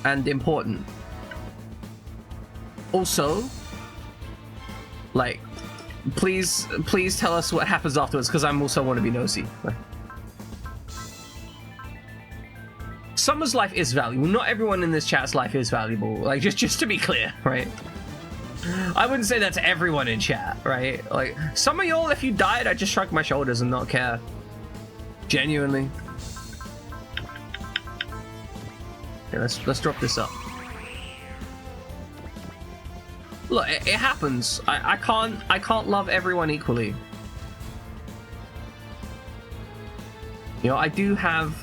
and important. Also, like, please tell us what happens afterwards, because I'm also want to be nosy. Summer's life is valuable. Not everyone in this chat's life is valuable. Like, just to be clear, right? I wouldn't say that to everyone in chat, right? Like, some of y'all, if you died, I'd just shrug my shoulders and not care. Genuinely. Okay, let's drop this up. Look, it happens. I can't love everyone equally. You know, I do have,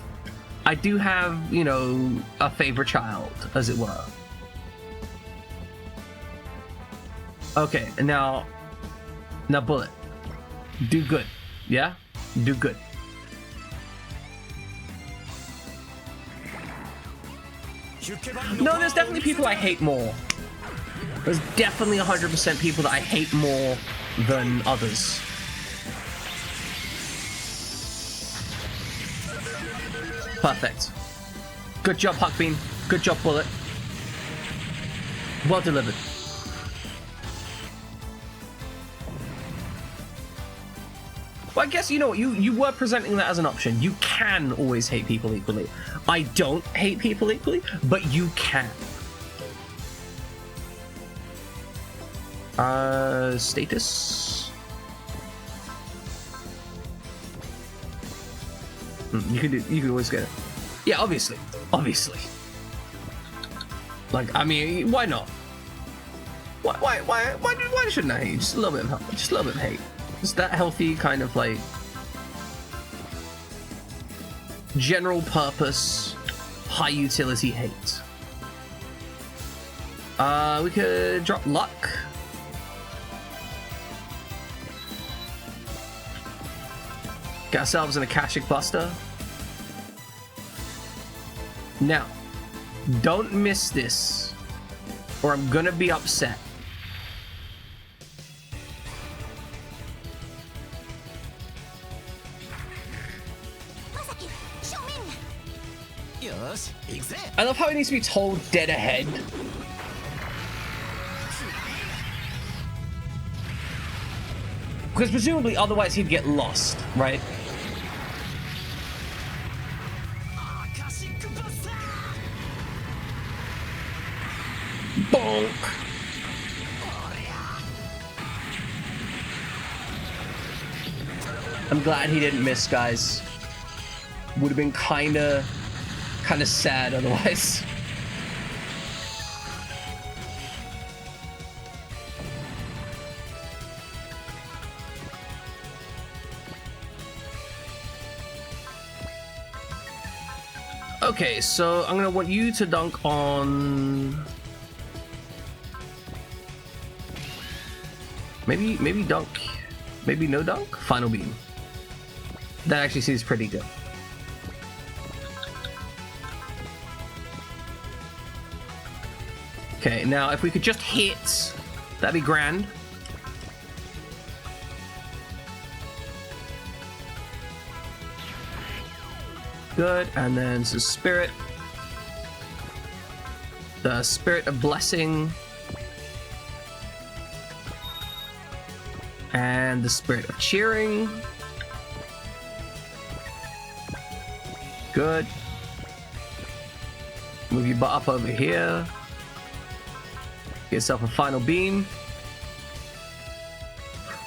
you know, a favorite child, as it were. Okay, and now Bullet, do good. Yeah, do good. No, there's definitely people I hate more. There's definitely 100% people that I hate more than others. Perfect. Good job, Huckbean. Good job, Bullet. Well delivered. Well, I guess, you know, you were presenting that as an option. You can always hate people equally. I don't hate people equally, but you can. Status. You could always get it. Yeah, obviously. Like, I mean, why not? Why shouldn't I hate? Just a little bit of hate. Just that healthy kind of, like, general purpose, high utility hate. We could drop luck. Get ourselves an Akashic Buster. Now, don't miss this, or I'm gonna be upset. I love how he needs to be told dead ahead. Because presumably otherwise he'd get lost, right? Bonk! I'm glad he didn't miss, guys. Would have been kinda sad otherwise. Okay, so I'm gonna want you to dunk on maybe dunk, maybe no dunk. Final beam. That actually seems pretty good. Okay, now if we could just hit, that'd be grand. Good, and then some spirit. The spirit of blessing. And the spirit of cheering. Good. Move your butt up over here. Get yourself a final beam.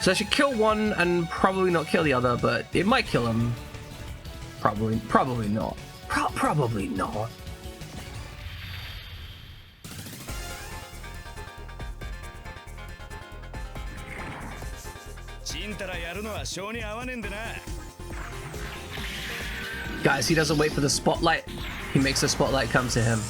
So I should kill one and probably not kill the other, but it might kill him. Probably not. Probably not. Guys, he doesn't wait for the spotlight. He makes the spotlight come to him.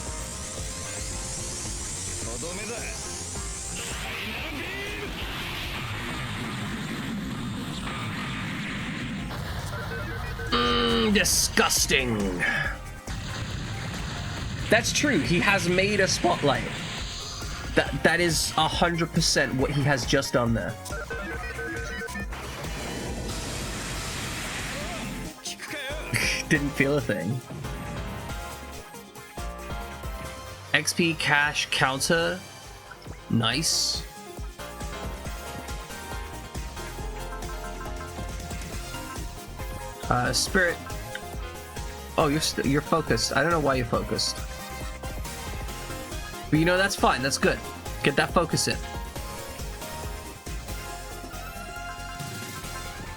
Disgusting. That's true. He has made a spotlight. That is 100% what he has just done there. Didn't feel a thing. XP cash counter. Nice. Spirit. Oh, you're focused. I don't know why you're focused. But you know, that's fine. That's good. Get that focus in.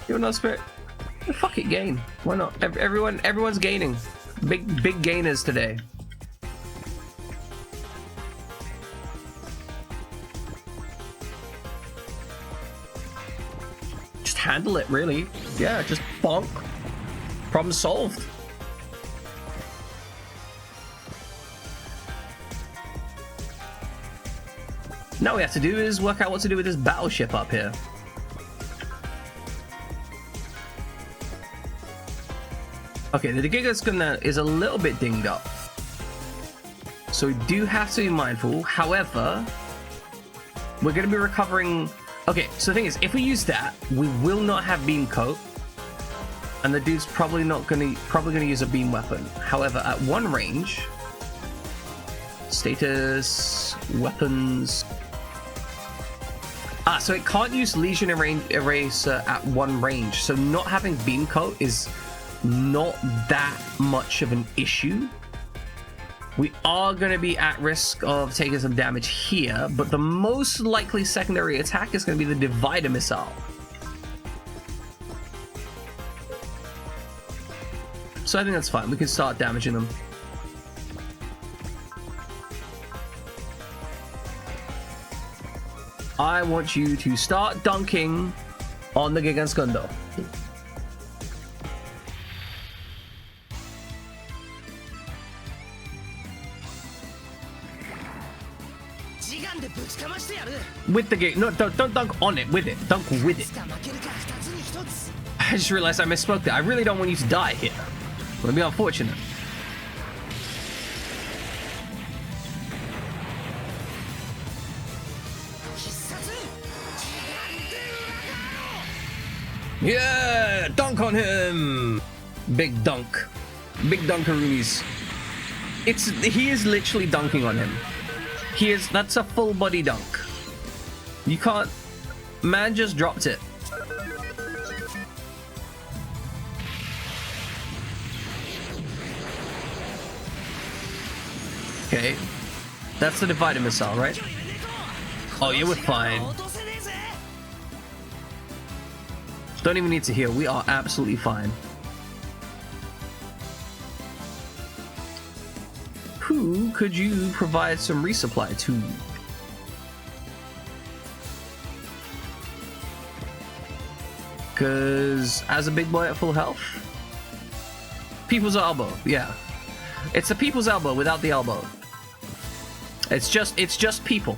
You know, spirit. Fuck it, gain. Why not? Everyone's gaining. Big gainers today. Just handle it, really. Yeah, just bonk. Problem solved. Now all we have to do is work out what to do with this battleship up here. Okay, the Giga is a little bit dinged up. So we do have to be mindful. However, we're going to be recovering. Okay, so the thing is, if we use that, we will not have beam coat. And the dude's probably going to use a beam weapon. However, at one range, status, weapons. So it can't use Legion Eraser at one range. So not having beam coat is not that much of an issue. We are going to be at risk of taking some damage here, but the most likely secondary attack is going to be the Divider Missile. So I think that's fine. We can start damaging them. I want you to start dunking on the Giganskundo. With the gig. No, don't dunk on it. With it. Dunk with it. I just realized I misspoke there. I really don't want you to die here. It would be unfortunate. Yeah! Dunk on him! Big dunk. Big dunkaroonies. He is literally dunking on him. That's a full body dunk. You can't. Man just dropped it. Okay. That's the divided missile, right? Oh, yeah, we're fine. Don't even need to heal. We are absolutely fine. Who could you provide some resupply to? Because as a big boy at full health, people's elbow, yeah. It's the people's elbow without the elbow. It's just people.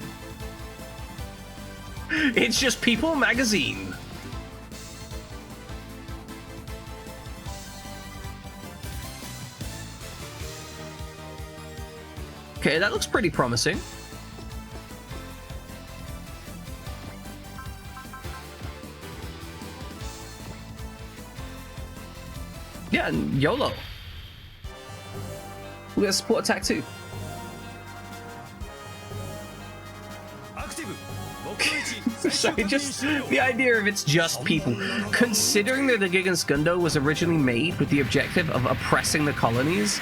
It's just People magazine. Okay, that looks pretty promising. Yeah, and YOLO. We got a support attack too. Sorry, just the idea of it's just people. Considering that the Gigantsukundo was originally made with the objective of oppressing the colonies,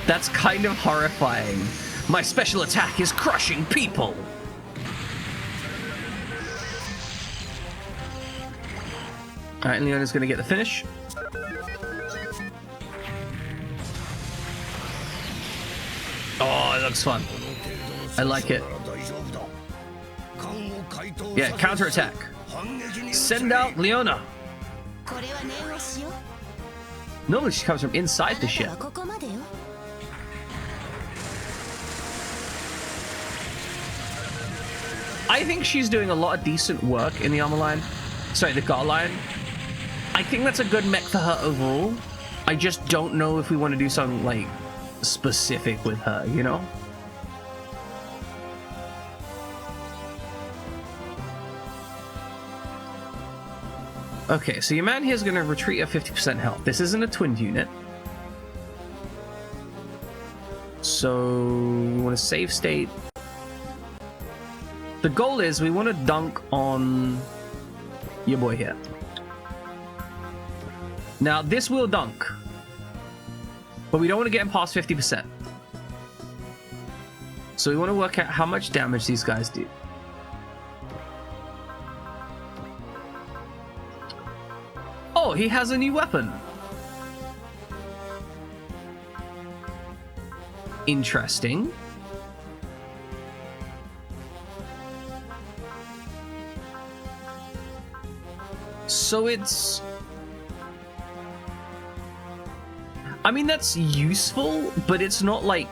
that's kind of horrifying. My special attack is crushing people. Alright, and Leona's gonna get the finish. Oh, it looks fun. I like it. Yeah, counterattack. Send out Leona. Normally she comes from inside the ship. I think she's doing a lot of decent work in the armor line. Sorry, the guard line. I think that's a good mech for her overall. I just don't know if we want to do something like specific with her, you know? Okay, so your man here is going to retreat at 50% health. This isn't a twinned unit. So we want to save state. The goal is we want to dunk on your boy here. Now, this will dunk, but we don't want to get him past 50%. So we want to work out how much damage these guys do. Oh, he has a new weapon. Interesting. So it's... I mean, that's useful, but it's not, like,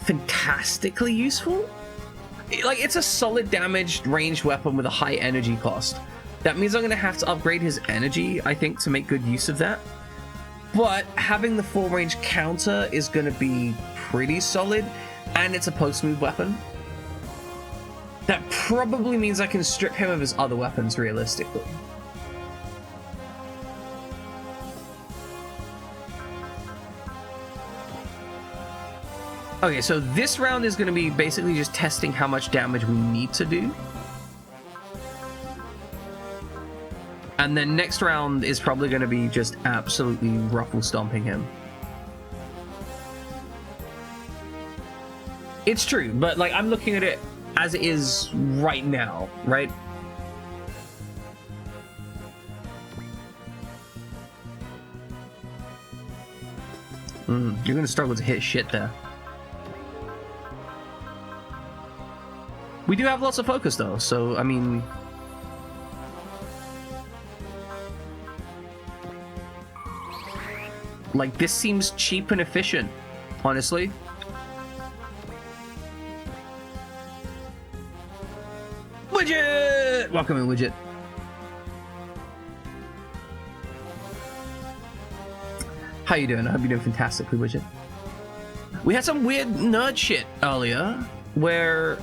fantastically useful. Like, it's a solid damaged ranged weapon with a high energy cost. That means I'm going to have to upgrade his energy, I think, to make good use of that. But having the full range counter is going to be pretty solid, and it's a post-move weapon. That probably means I can strip him of his other weapons, realistically. Okay, so this round is going to be basically just testing how much damage we need to do. And then next round is probably going to be just absolutely ruffle stomping him. It's true, but like I'm looking at it as it is right now, right? You're going to struggle to hit shit there. We do have lots of focus though, so I mean... Like, this seems cheap and efficient, honestly. Widget! Welcome in, Widget. How you doing? I hope you're doing fantastically, Widget. We had some weird nerd shit earlier, where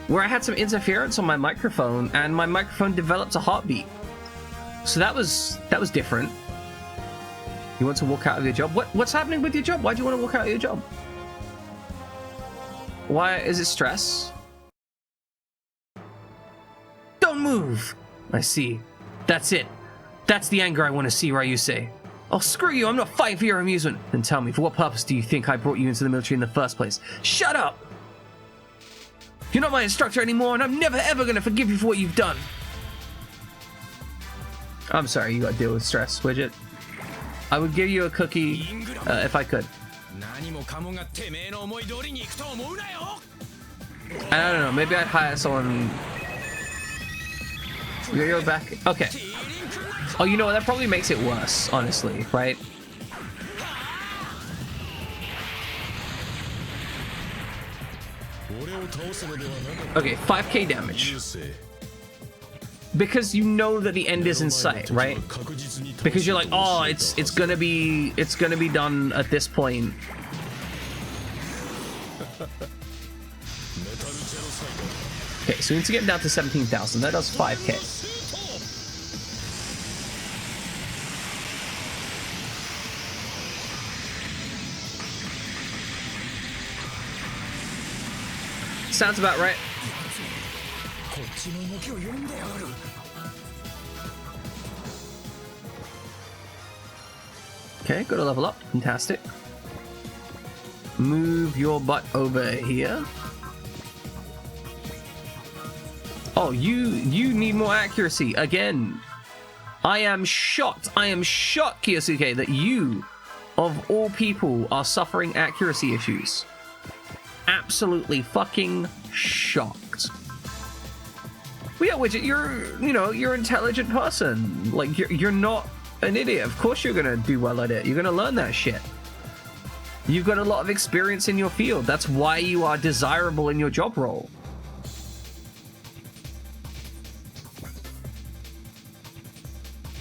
I had some interference on my microphone, and my microphone developed a heartbeat. So that was different. You want to walk out of your job? What's happening with your job? Why do you want to walk out of your job? Why is it stress? Don't move! I see. That's it. That's the anger I want to see, Ryusei. Oh, screw you, I'm not fighting for your amusement. Then tell me, for what purpose do you think I brought you into the military in the first place? Shut up! You're not my instructor anymore, and I'm never ever gonna forgive you for what you've done. I'm sorry, you gotta deal with stress, Widget. I would give you a cookie if I could. I don't know, maybe I'd hire someone. You're back. Okay. Oh, you know what? That probably makes it worse, honestly, right? Okay, 5k damage. Because you know that the end is in sight, right? Because you're like, oh, it's gonna be done at this point. Okay, so we need to get down to 17,000. That does 5k. Sounds about right. Okay, got to level up. Fantastic. Move your butt over here. Oh, you need more accuracy again. I am shocked, Kiyosuke, that you, of all people, are suffering accuracy issues. Absolutely fucking shocked. Well, yeah, Widget, you're an intelligent person. Like, you're not an idiot. Of course you're gonna do well at it. You're gonna learn that shit. You've got a lot of experience in your field. That's why you are desirable in your job role.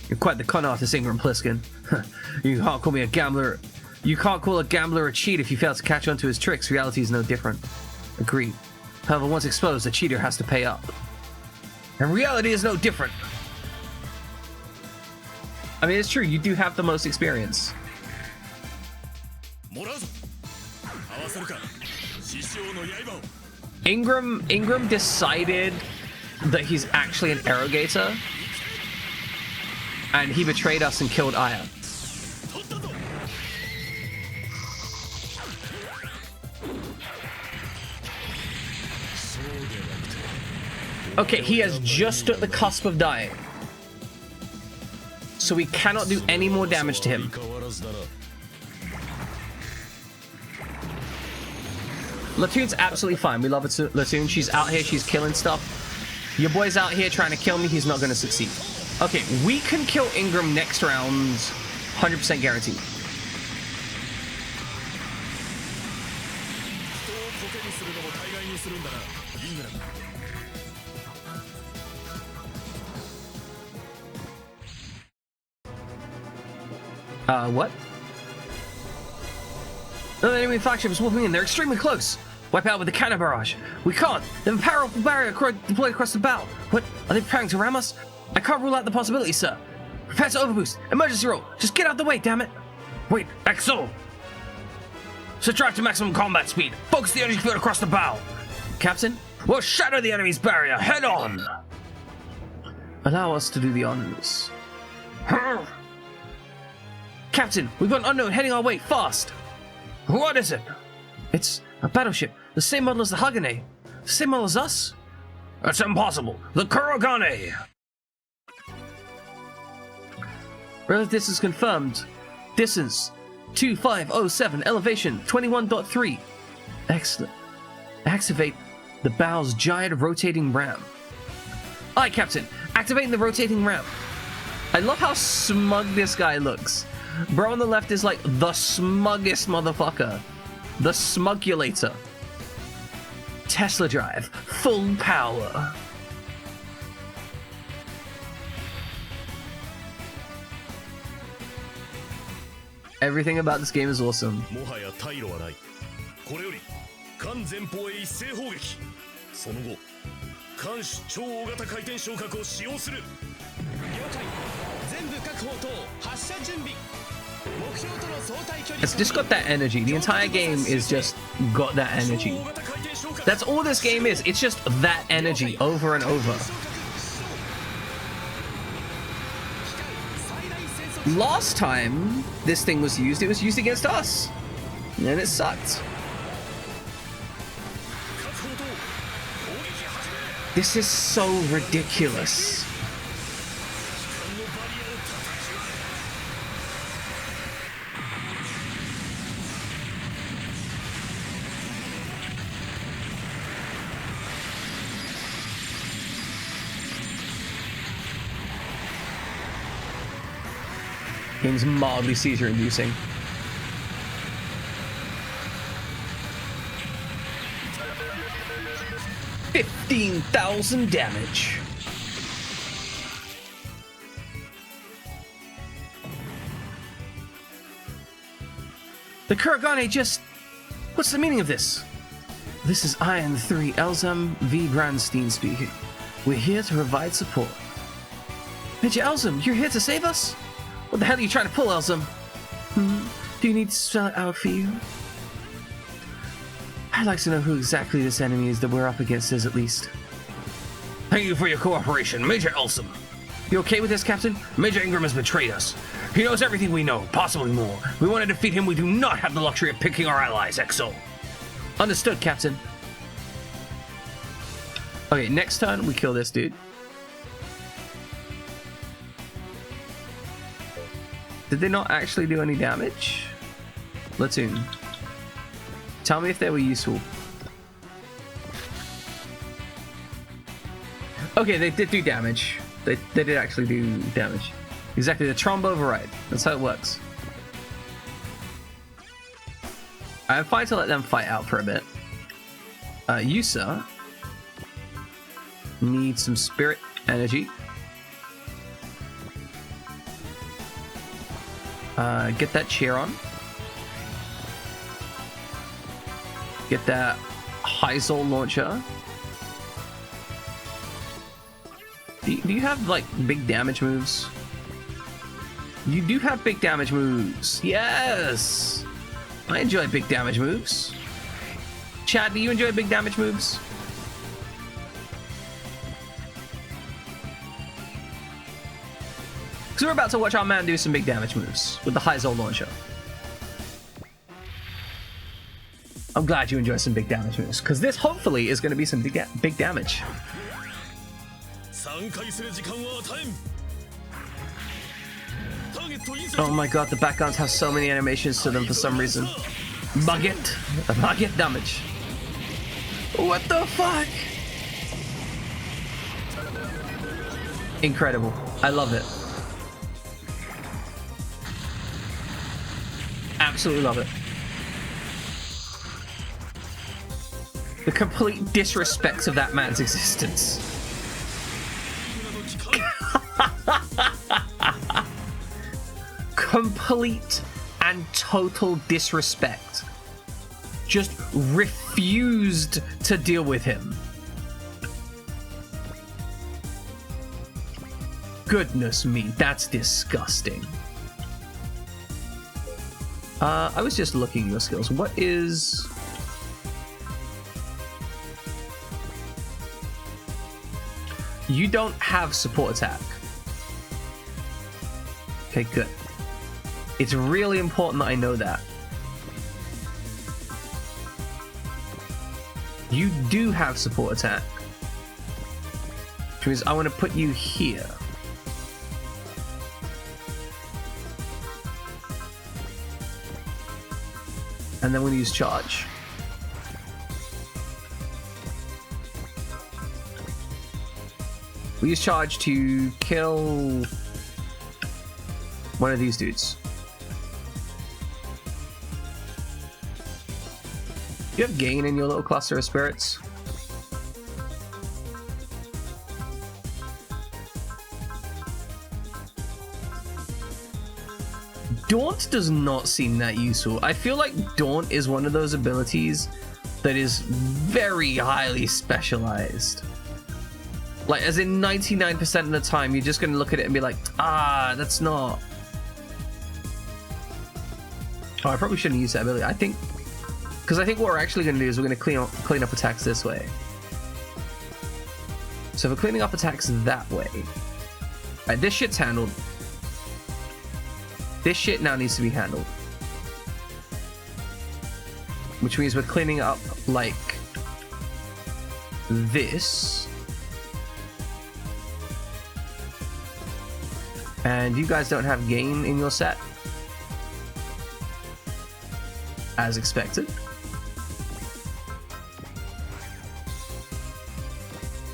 You're quite the con artist, Ingram Pliskin. You can't call me a gambler. You can't call a gambler a cheat if you fail to catch on to his tricks. Reality is no different. Agreed. However, once exposed, the cheater has to pay up. And reality is no different. I mean, it's true. You do have the most experience. Ingram decided that he's actually an arrogator. And he betrayed us and killed Aya. Okay, he has just at the cusp of dying. So we cannot do any more damage to him. Latoon's absolutely fine. We love it, Latoon. She's out here, she's killing stuff. Your boy's out here trying to kill me, he's not going to succeed. Okay, we can kill Ingram next round, 100% guaranteed. What? No, the enemy flagship is wolfing in. They're extremely close. Wipe out with the cannon barrage. We can't. They have a powerful barrier deployed across the bow. What? Are they preparing to ram us? I can't rule out the possibility, sir. Prepare to overboost. Emergency roll. Just get out the way, damn it. Wait, XO. Subtract to maximum combat speed. Focus the energy field across the bow. Captain, we'll shatter the enemy's barrier head on. Allow us to do the honors. Captain, we've got an unknown heading our way, fast. What is it? It's a battleship, the same model as the Hagane. The same model as us? That's impossible. The Kurogane. Relative distance confirmed. Distance 2507, elevation 21.3. Excellent. Activate the bow's giant rotating ram. Aye, Captain. Activating the rotating ram. I love how smug this guy looks. Bro on the left is like the smuggest motherfucker. The smugulator. Tesla drive. Full power. Everything about this game is awesome. It's just got that energy. The entire game is just got that energy. That's all this game is. It's just that energy over and over. Last time this thing was used, it was used against us. And it sucked. This is so ridiculous. Game's mildly seizure-inducing. $15,000 damage. The Kuragane just... What's the meaning of this? This is Iron 3 Elzam V. Brandstein speaking. We're here to provide support. Major Elzam, you're here to save us? What the hell are you trying to pull, Elzam? Do you need to spell it out for you? I'd like to know who exactly this enemy is that we're up against is, at least. Thank you for your cooperation, Major Elzam. You okay with this, Captain? Major Ingram has betrayed us. He knows everything we know, possibly more. We want to defeat him. We do not have the luxury of picking our allies, XO. Understood, Captain. Okay, next turn, we kill this dude. Did they not actually do any damage? Platoon. Tell me if they were useful. Okay, they did do damage. They did actually do damage. Exactly, the Tromb override. That's how it works. I'm fine to let them fight out for a bit. Yusa needs some spirit energy. Get that cheer on. Get that Heisel launcher. Do you have like big damage moves? You do have big damage moves. Yes! I enjoy big damage moves. Chad, do you enjoy big damage moves? Because we're about to watch our man do some big damage moves with the Heisel launcher. I'm glad you enjoy some big damage moves, because this hopefully is going to be some big damage. Oh my god, the backgrounds have so many animations to them for some reason. Baguette damage. What the fuck? Incredible. I love it. Absolutely love it. The complete disrespect of that man's existence. Complete and total disrespect. Just refused to deal with him. Goodness me, that's disgusting. I was just looking at your skills. What is... You don't have support attack. Okay, good. It's really important that I know that. You do have support attack. Which means I want to put you here. And then we'll use charge. We use charge to kill one of these dudes. You have gain in your little cluster of spirits. Daunt does not seem that useful. I feel like Daunt is one of those abilities that is very highly specialized. Like, as in 99% of the time, you're just going to look at it and be like, ah, that's not... Oh, I probably shouldn't use that ability. I think, because I think what we're actually going to do is we're going to clean up attacks this way. So if we're cleaning up attacks that way, right, this shit's handled. This shit now needs to be handled, which means we're cleaning up like this. And you guys don't have gain in your set, as expected.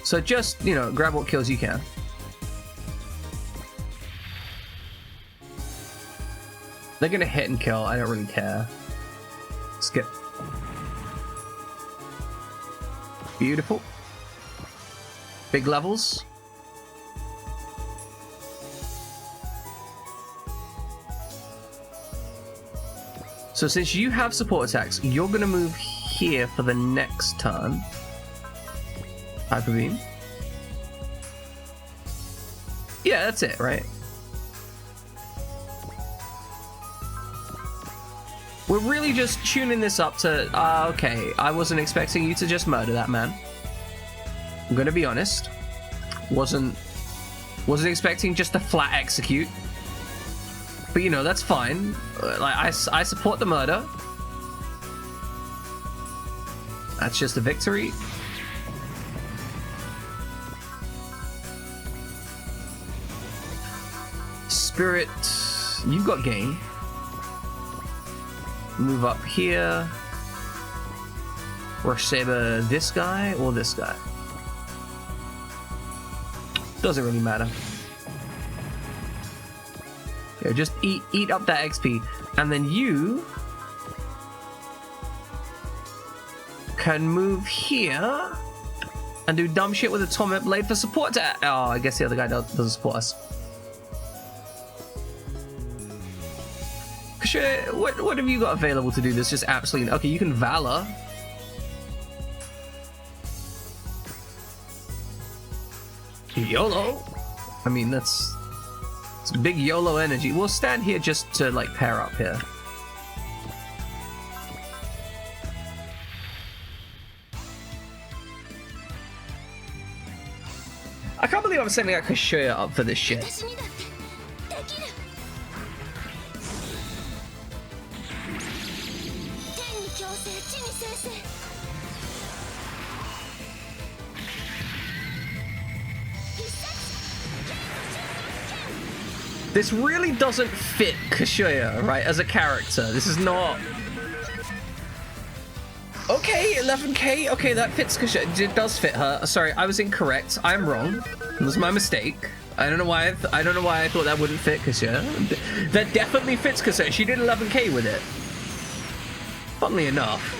So just, you know, grab what kills you can. They're gonna hit and kill, I don't really care. Skip. Beautiful. Big levels. So since you have support attacks, you're gonna move here for the next turn. Hyper Beam. Yeah, that's it, right? We're really just tuning this up to, okay, I wasn't expecting you to just murder that man. I'm gonna be honest. Wasn't expecting just to flat execute. But you know, that's fine. Like I support the murder. That's just a victory. Spirit, you've got gain. Move up here. Rush Saber this guy or this guy. Doesn't really matter. Yeah, just eat up that XP, and then you can move here and do dumb shit with a Atomic Blade for support. Oh, I guess the other guy doesn't support us. What have you got available to do this? Just absolutely okay. You can Valor. YOLO. I mean, it's big YOLO energy. We'll stand here just to like pair up here. I can't believe I'm sending out Kashuya up for this shit. This really doesn't fit Kashuya, right, as a character. This is not... Okay, 11k. Okay, that fits Kashuya. It does fit her. Sorry, I was incorrect. I'm wrong. It was my mistake. I don't know why I thought that wouldn't fit Kashuya. That definitely fits Kashuya. She did 11k with it. Funnily enough.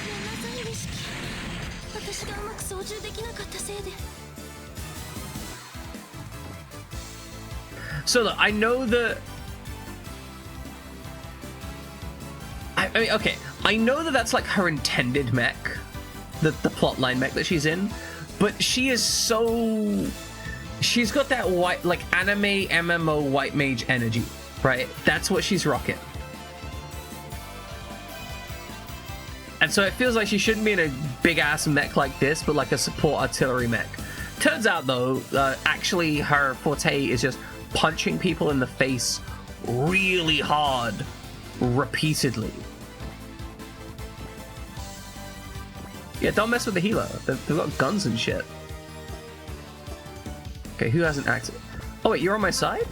So look, I know that... I mean, okay, I know that that's like her intended mech, the plotline mech that she's in, but she is so... She's got that white, like anime MMO white mage energy, right? That's what she's rocking. And so it feels like she shouldn't be in a big ass mech like this, but like a support artillery mech. Turns out though, actually her forte is just punching people in the face really hard, repeatedly. Yeah, don't mess with the healer. They've got guns and shit. Okay, who hasn't acted? Oh wait, you're on my side?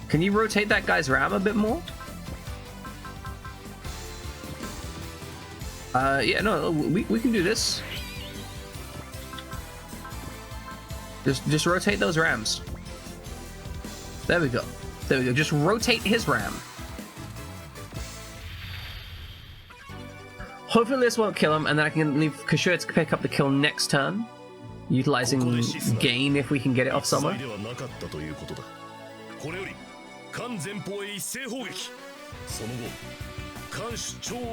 Can you rotate that guy's ram a bit more? Yeah, no, we can do this. Just rotate those rams. There we go. There we go. Just rotate his ram. Hopefully this won't kill him, and then I can leave Kashuya to pick up the kill next turn, utilizing gain if we can get it off somewhere.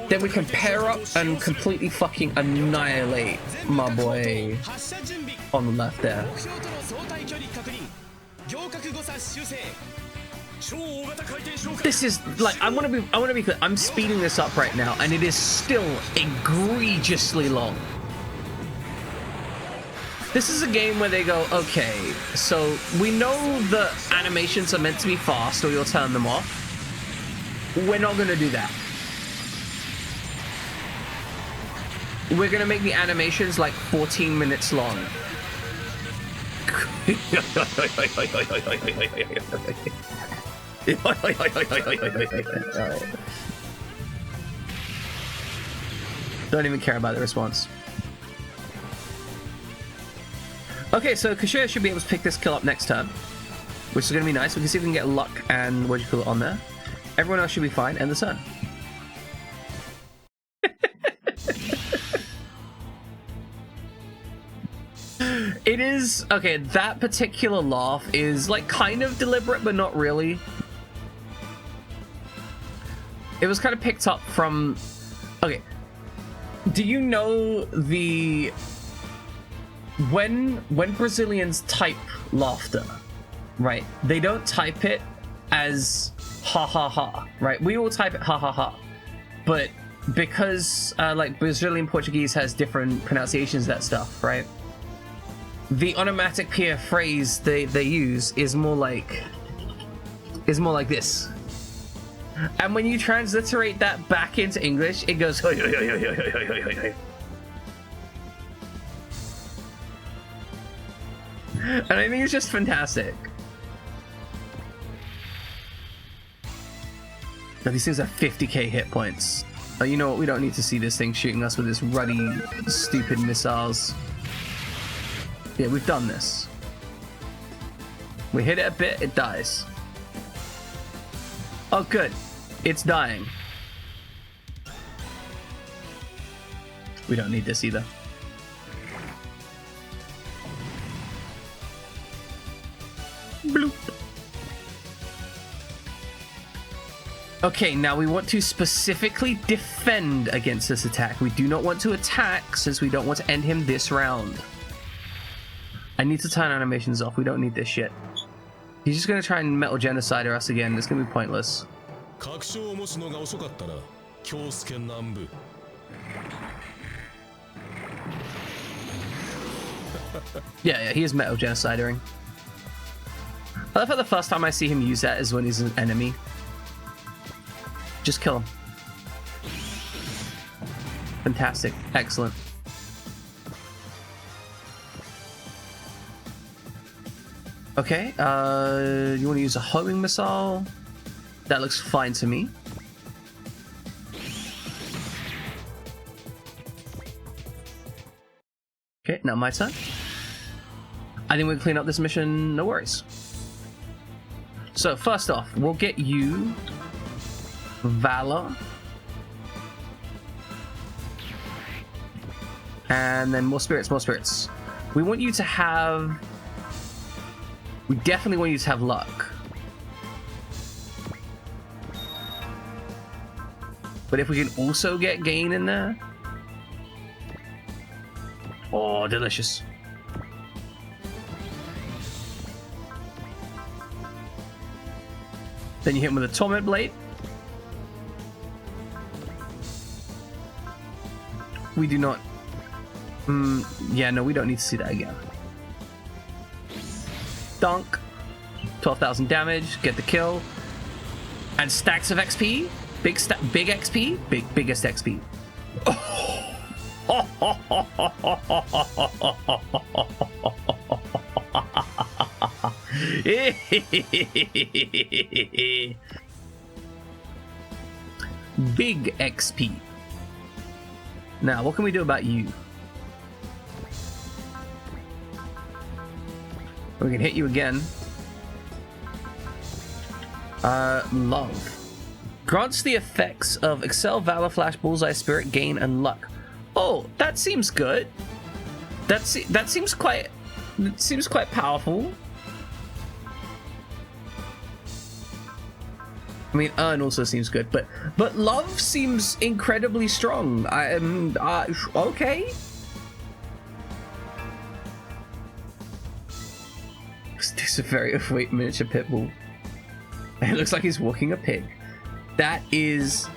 Then we can pair up and completely fucking annihilate my boy on the left there. This is like I want to be clear. I'm speeding this up right now, and it is still egregiously long. This is a game where they go, okay, so we know the animations are meant to be fast, or you'll turn them off. We're not gonna do that. We're gonna make the animations like 14 minutes long. Don't even care about the response. Okay, so Kashia should be able to pick this kill up next turn, which is going to be nice. We can see if we can get luck and what do you call it on there. Everyone else should be fine. End the turn. It is okay. That particular laugh is like kind of deliberate, but not really. It was kind of picked up from. Okay, do you know the when Brazilians type laughter, right? They don't type it as ha ha ha, right? We all type it ha ha ha, but because like Brazilian Portuguese has different pronunciations of that stuff, right? The onomatopoeia phrase they use is more like this. And when you transliterate that back into English, it goes and I think it's just fantastic. Now these things are 50k hit points. Oh, you know what? We don't need to see this thing shooting us with its ruddy, stupid missiles. Yeah, we've done this. We hit it a bit, it dies. Oh, good. It's dying. We don't need this either. Bloop. Okay, now we want to specifically defend against this attack. We do not want to attack since we don't want to end him this round. I need to turn animations off. We don't need this shit. He's just gonna try and metal genocide us again. It's gonna be pointless. Yeah, he is metal genociding. I love how the first time I see him use that is when he's an enemy. Just kill him. Fantastic. Excellent. Okay, you want to use a homing missile? That looks fine to me. Okay, now my turn. I think we can clean up this mission, no worries. So first off, we'll get you Valor. And then more spirits, more spirits. We want you to have... We definitely want you to have luck. But if we can also get gain in there... Oh, delicious. Then you hit him with a Torment Blade. We do not... yeah, no, we don't need to see that again. Dunk. 12,000 damage, get the kill. And stacks of XP. Big XP. Biggest XP. Big XP. Now, what can we do about you? We can hit you again. Love. Grants the effects of Excel, Valor, Flash, Bullseye, Spirit, Gain, and Luck. Oh, that seems good. That seems quite powerful. I mean, Earn also seems good, but Love seems incredibly strong. I am okay. This is a very overweight miniature pitbull. It looks like he's walking a pig. That is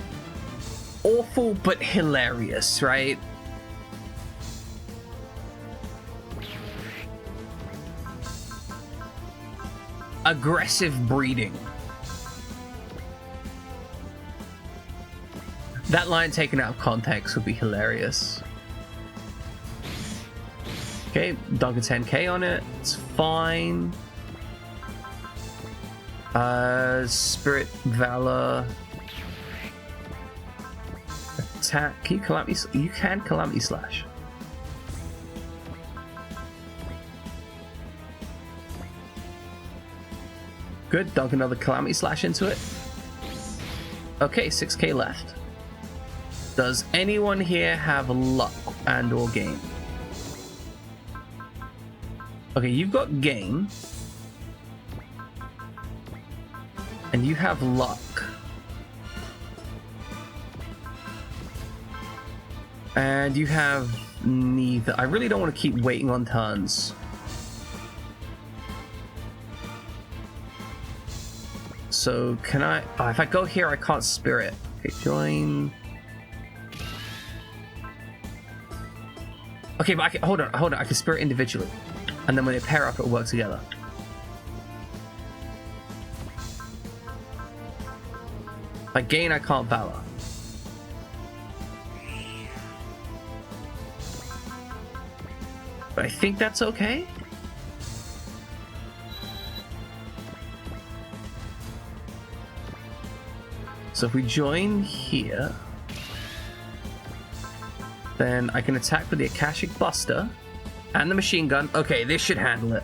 awful but hilarious, right? Aggressive breeding. That line taken out of context would be hilarious. Okay, dunk a 10k on it. It's fine. Spirit, Valor. Attack. Can you Calamity? You can Calamity Slash. Good. Dunk another Calamity Slash into it. Okay, 6k left. Does anyone here have luck and or gain? Okay, you've got gain. And you have luck. And you have neither. I really don't want to keep waiting on turns. So can I... Oh, if I go here, I can't spirit. Okay, join... Okay, but I can... Hold on. I can spirit individually. And then when they pair up, it'll work together. Like gain, I can't Valor. But I think that's okay. So if we join here, then I can attack with the Akashic Buster and the machine gun. Okay, this should handle it.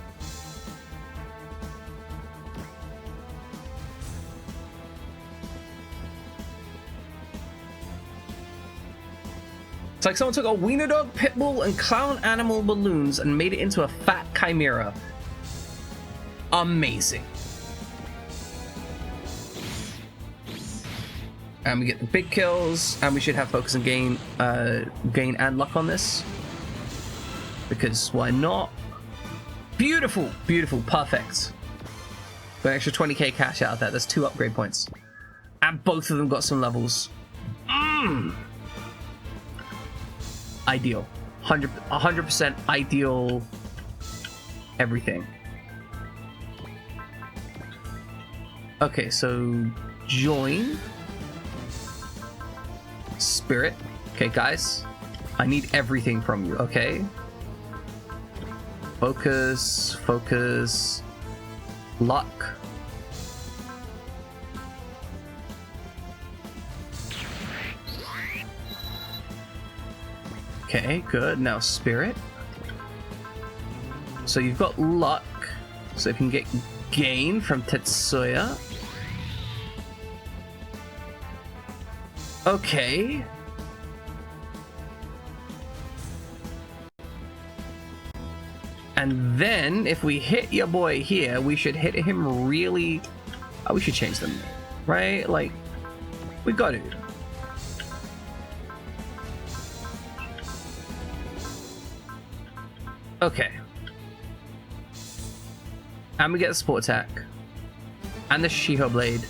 It's like someone took a wiener dog, pit bull, and clown animal balloons and made it into a fat chimera. Amazing. And we get the big kills, and we should have focus and gain and luck on this. Because why not? Beautiful, beautiful, perfect. Got an extra 20k cash out of that. That's 2 upgrade points. And both of them got some levels. Ideal. 100% ideal everything. Okay, so join. Spirit. Okay, guys. I need everything from you, okay? Focus, focus. Luck. Okay, good. Now spirit. So you've got luck. So if you can get gain from Tetsuya. Okay. And then if we hit your boy here, we should hit him really... Oh, we should change them, right? Like, we got to. Okay. And we get the support attack. And the Shiho Blade.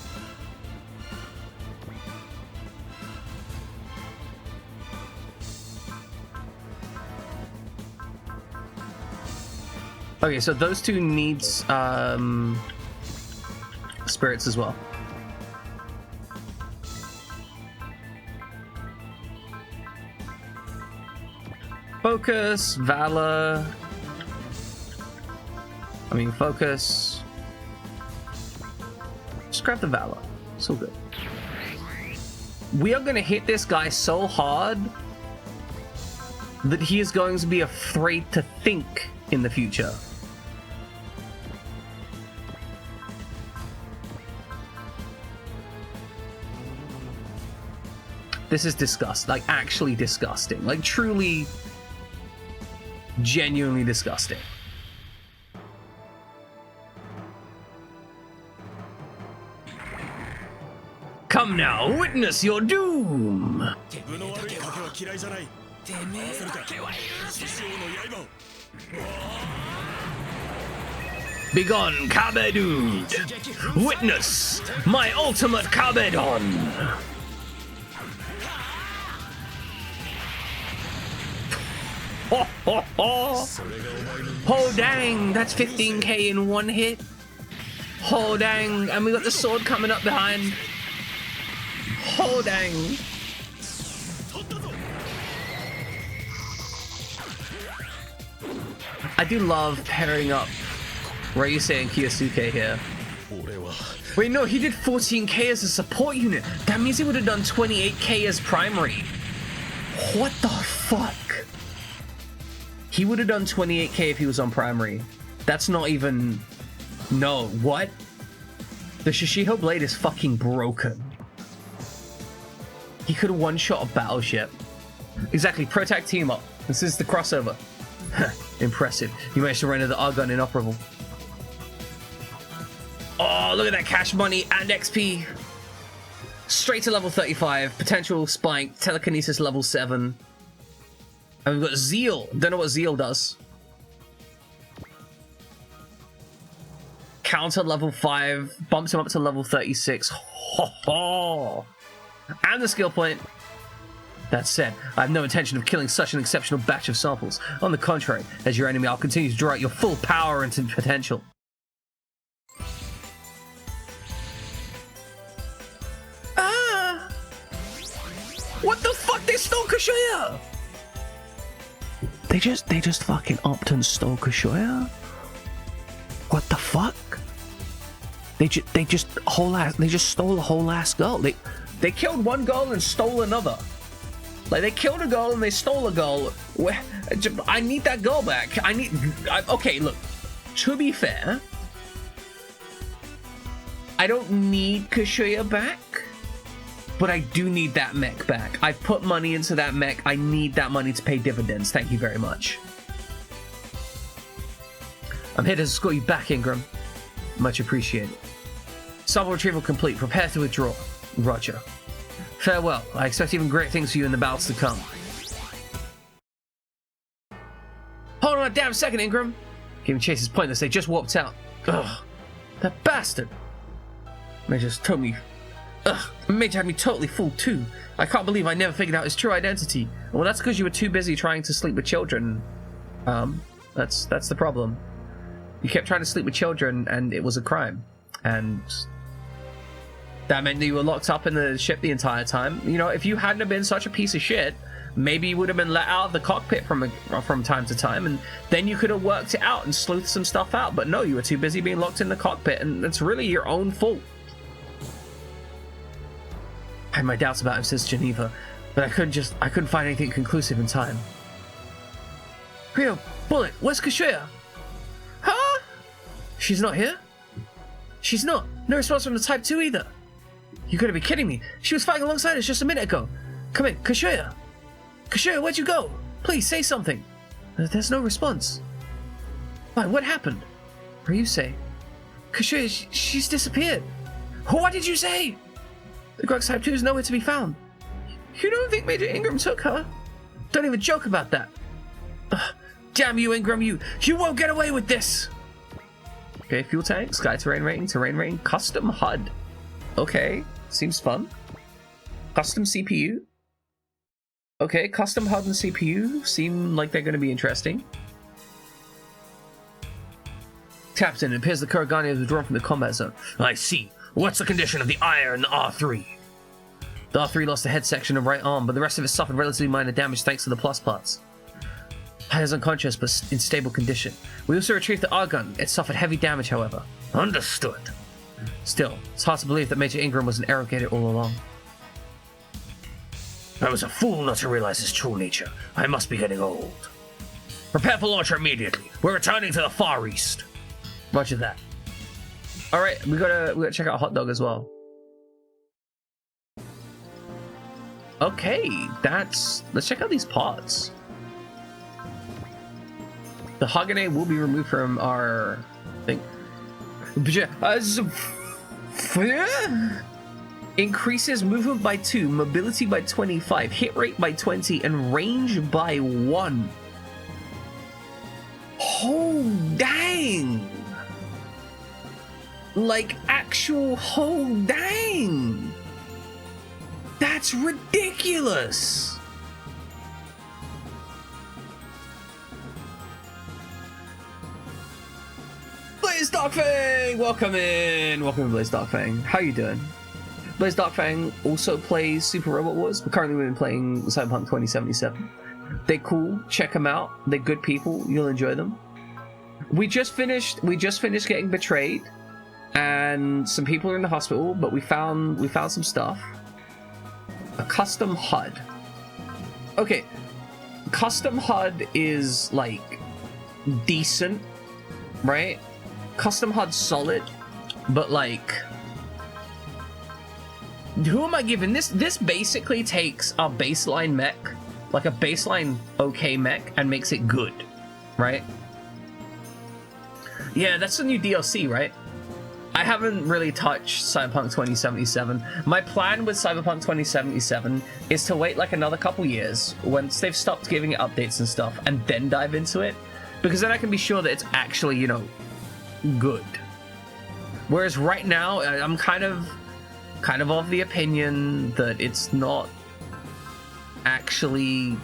Okay, so those two needs spirits as well. Focus, Valor. I mean, focus. Just grab the Valor. It's all good. We are going to hit this guy so hard that he is going to be afraid to think in the future. This is disgusting. Like, actually disgusting. Like, truly, genuinely disgusting. Come now, witness your doom! Begone, Kabe dude! Witness my ultimate Kabedon! Ho ho ho! Oh dang, that's 15k in one hit. Oh dang, and we got the sword coming up behind. Oh dang. I do love pairing up Ryusei and Kiyosuke here. Wait, no, he did 14k as a support unit. That means he would have done 28k as primary. What the fuck? He would have done 28k if he was on primary. That's not even... No, what? The Shishiho blade is fucking broken. He could have one-shot a battleship. Exactly, protect team up. This is the crossover. Impressive. You managed to render the Argon inoperable. Oh, look at that cash money and XP. Straight to level 35. Potential spike. Telekinesis level 7. And we've got Zeal. Don't know what Zeal does. Counter level 5. Bumps him up to level 36. Ho ho! And the skill point. That said, I have no intention of killing such an exceptional batch of samples. On the contrary, as your enemy, I'll continue to draw out your full power and potential. Ah! What the fuck? They stole Kashuya! They just fucking upped and stole Kashuya? What the fuck? They just stole a whole ass girl. They killed one girl and stole another. Like, they killed a girl and they stole a girl. I need that girl back. Okay, look. To be fair, I don't need Kashuya back, but I do need that mech back. I put money into that mech. I need that money to pay dividends. Thank you very much. I'm here to escort you back, Ingram. Much appreciated. Sample retrieval complete. Prepare to withdraw. Roger. Farewell. I expect even great things for you in the battles to come. Hold on a damn second, Ingram. Giving chase is pointless. They just warped out. Ugh. That bastard. Major just told me. Ugh. Major had me totally fooled too. I can't believe I never figured out his true identity. Well, that's because you were too busy trying to sleep with children. That's the problem. You kept trying to sleep with children and it was a crime. And that meant that you were locked up in the ship the entire time. You know, if you hadn't have been such a piece of shit, maybe you would have been let out of the cockpit from time to time, and then you could have worked it out and sleuthed some stuff out. But no, you were too busy being locked in the cockpit, and it's really your own fault. I had my doubts about him since Geneva, but I couldn't find anything conclusive in time. Rio, Bullet, where's Kashuya? Huh? She's not here? She's not. No response from the Type 2 either. You gotta be kidding me. She was fighting alongside us just a minute ago. Come in, Kashuya. Kashuya, where'd you go? Please, say something. There's no response. Why, what happened? Ryusei. Kashuya, she's disappeared. What did you say? The Grux Type 2 is nowhere to be found. You don't think Major Ingram took her? Don't even joke about that. Ugh, damn you, Ingram, you won't get away with this. Okay, fuel tank, sky terrain rating, custom HUD. Okay, seems fun. Custom CPU. Okay, custom HUD and CPU seem like they're going to be interesting. Captain, it appears the Kuragani has withdrawn from the combat zone. I see. What's the condition of the Ire and the R3? The R3 lost the head section and right arm, but the rest of it suffered relatively minor damage thanks to the plus parts. Ire is unconscious but in stable condition. We also retrieved the R-gun. It suffered heavy damage, however. Understood. Still, it's hard to believe that Major Ingram was an Arrogator all along. I was a fool not to realize his true nature. I must be getting old. Prepare for launch immediately. We're returning to the Far East. Roger that. Alright, we gotta check out Hot Dog as well. Okay, let's check out these pods. The Hagane will be removed from our thing. Increases movement by 2, mobility by 25, hit rate by 20, and range by 1. Oh, dang! Like, actual whole dang! That's ridiculous! Blaze Darkfang! Welcome in! Welcome to Blaze Darkfang. How you doing? Blaze Darkfang also plays Super Robot Wars. We're currently been playing Cyberpunk 2077. They're cool. Check them out. They're good people. You'll enjoy them. We just finished getting betrayed, and some people are in the hospital, but we found some stuff. A custom HUD. Okay, custom HUD is like decent, right? Custom HUD solid, but like, who am I giving this? This basically takes our baseline mech, like a baseline okay mech, and makes it good, right? Yeah, that's the new DLC, right? I haven't really touched Cyberpunk 2077. My plan with Cyberpunk 2077 is to wait like another couple years once they've stopped giving it updates and stuff, and then dive into it, because then I can be sure that it's actually, you know, good. Whereas right now, I'm kind of the opinion that it's not actually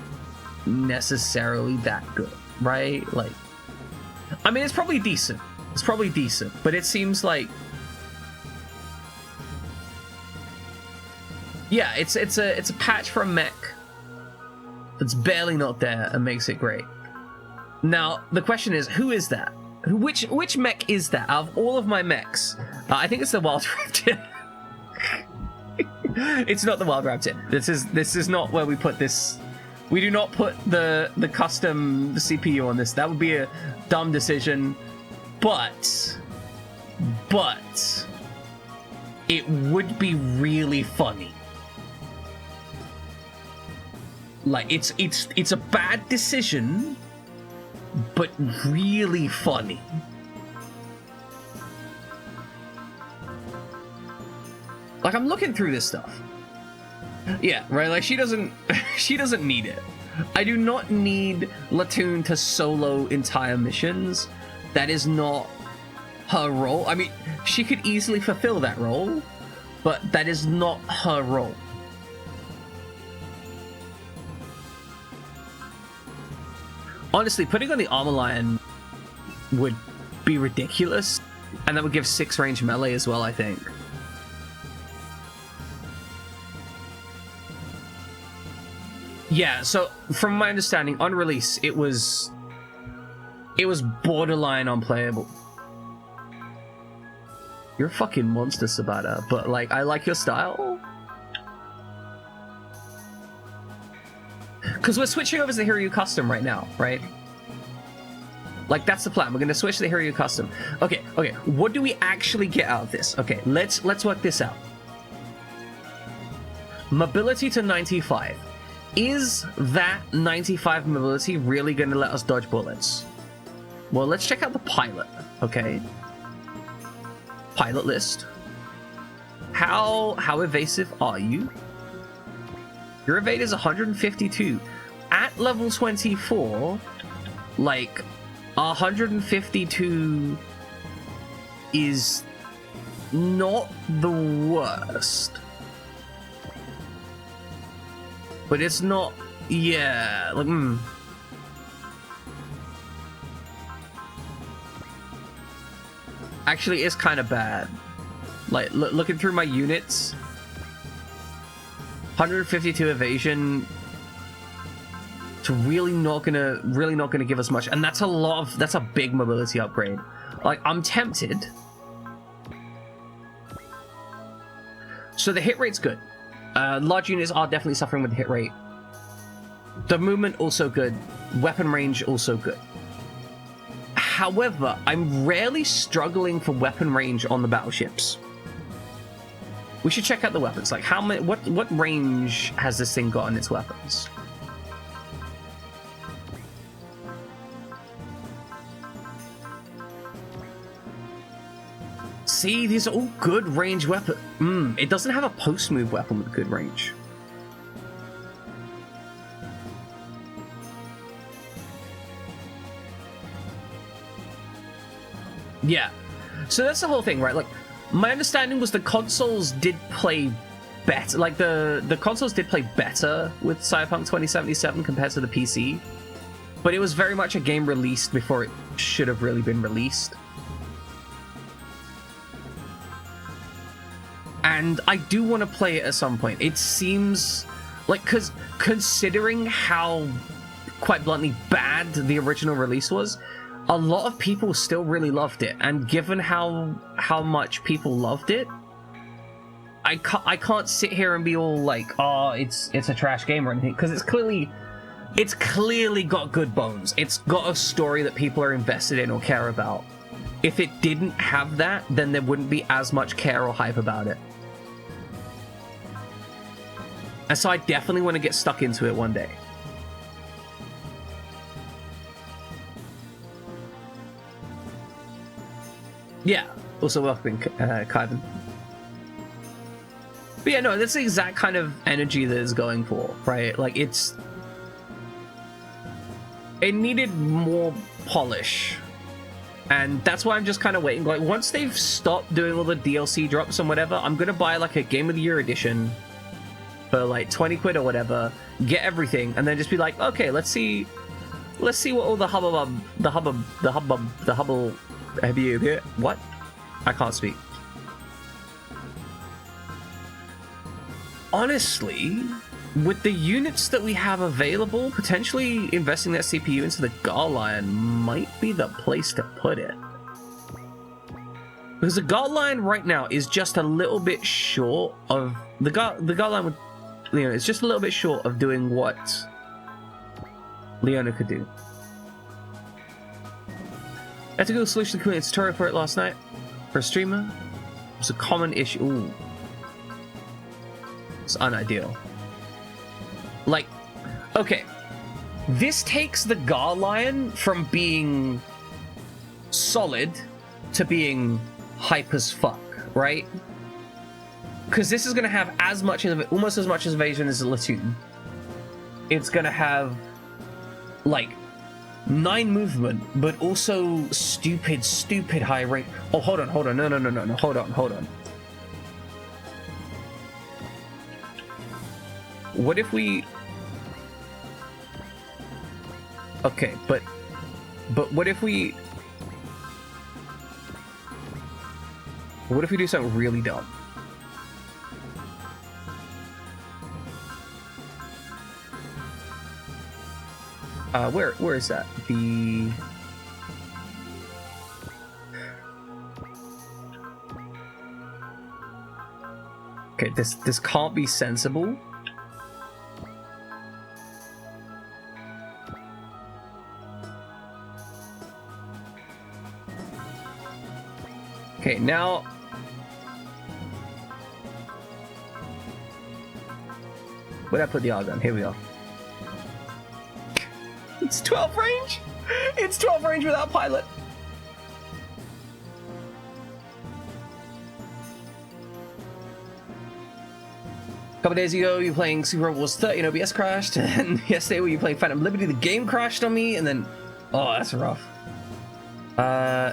necessarily that good, right? Like, I mean, it's probably decent. It's probably decent, but it seems like, yeah, it's a patch for a mech that's barely not there and makes it great. Now the question is, who is that? Which mech is that? Out of all of my mechs, I think it's the Wild Raptor. It's not the Wild Raptor. This is not where we put this. We do not put the custom CPU on this. That would be a dumb decision. But it would be really funny. Like, it's a bad decision, but really funny. Like, I'm looking through this stuff. Yeah, right, like, she doesn't need it. I do not need Latoon to solo entire missions. That is not her role. I mean, she could easily fulfill that role, but that is not her role. Honestly, putting on the Armor Lion would be ridiculous, and that would give 6 range melee as well, I think. Yeah, so from my understanding, on release, it was borderline unplayable. You're a fucking monster, Sabata, but like, I like your style. Because we're switching over to the Hiryu Custom right now, right? Like, that's the plan. We're going to switch to the Hiryu Custom. Okay, what do we actually get out of this? Okay, let's work this out. Mobility to 95. Is that 95 mobility really going to let us dodge bullets? Well, let's check out the pilot, okay? Pilot list. How evasive are you? Your evade is 152. At level 24, like, 152 is not the worst. But it's not, yeah, like, Actually, it's kind of bad. Like, looking through my units, 152 evasion, it's really not gonna give us much, and that's a big mobility upgrade. Like, I'm tempted. So the hit rate's good. Large units are definitely suffering with the hit rate. The movement also good. Weapon range also good. However, I'm rarely struggling for weapon range on the battleships. We should check out the weapons. Like, how many? What range has this thing got on its weapons? See, these are all good range weapons. It doesn't have a post-move weapon with good range. Yeah. So that's the whole thing, right? Like, My understanding was the consoles did play better. Like the consoles did play better with Cyberpunk 2077 compared to the PC, but it was very much a game released before it should have really been released. And I do want to play it at some point. It seems like, because considering how, quite bluntly, bad the original release was, a lot of people still really loved it. And given how much people loved it, I can't sit here and be all like, oh, it's a trash game or anything, because it's clearly got good bones. It's got a story that people are invested in or care about. If it didn't have that, then there wouldn't be as much care or hype about it. And so I definitely want to get stuck into it one day. Yeah, also welcoming Kyvan. But yeah, no, that's the exact kind of energy that it's going for, right? Like, it needed more polish. And that's why I'm just kind of waiting. Like, once they've stopped doing all the DLC drops and whatever, I'm going to buy, like, a Game of the Year edition for, like, 20 quid or whatever, get everything, and then just be like, okay, let's see what all the hubbub, have you heard? What? I can't speak. Honestly, with the units that we have available, potentially investing that CPU into the Garlion might be the place to put it. Because the Garlion right now is just a little bit short of... The Garlion would... You know, it's just a little bit short of doing what Leona could do. I had to go solution to create a tutorial for it last night for a streamer. It's a common issue. Ooh. It's unideal. Like, okay, this takes the Garlion from being solid to being hype as fuck, right? Because this is going to have as much, almost as much evasion as a Latoon. It's going to have, like, 9 movement, but also stupid high rate. Oh, hold on, no, hold on. What if we... Okay, but what if we... What if we do something really dumb? Where is that? The... Okay, this can't be sensible. Okay, now... Where'd I put the odds on? Here we go. It's 12 range! It's 12 range without pilot! A couple days ago, you were playing Super Robot Wars 30 and OBS crashed, and yesterday were you playing Phantom Liberty, the game crashed on me, and then... Oh, that's rough.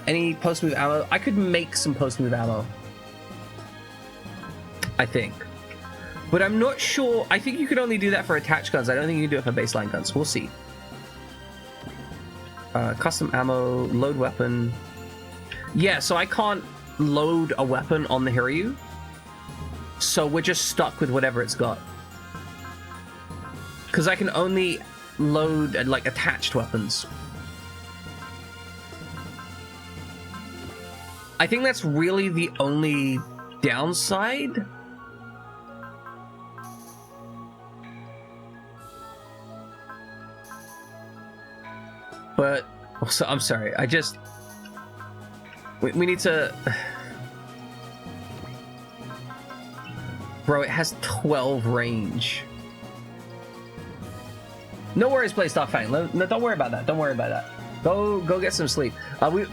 Any post-move ammo? I could make some post-move ammo. I think. But I'm not sure... I think you could only do that for attached guns. I don't think you can do it for baseline guns. We'll see. Custom ammo, load weapon. Yeah, so I can't load a weapon on the Hiryu. So we're just stuck with whatever it's got. Because I can only load, like, attached weapons. I think that's really the only downside. But, also, I'm sorry, I just... We need to... Bro, it has 12 range. No worries, Playstyle Fang. No, don't worry about that. Don't worry about that. Go get some sleep. I was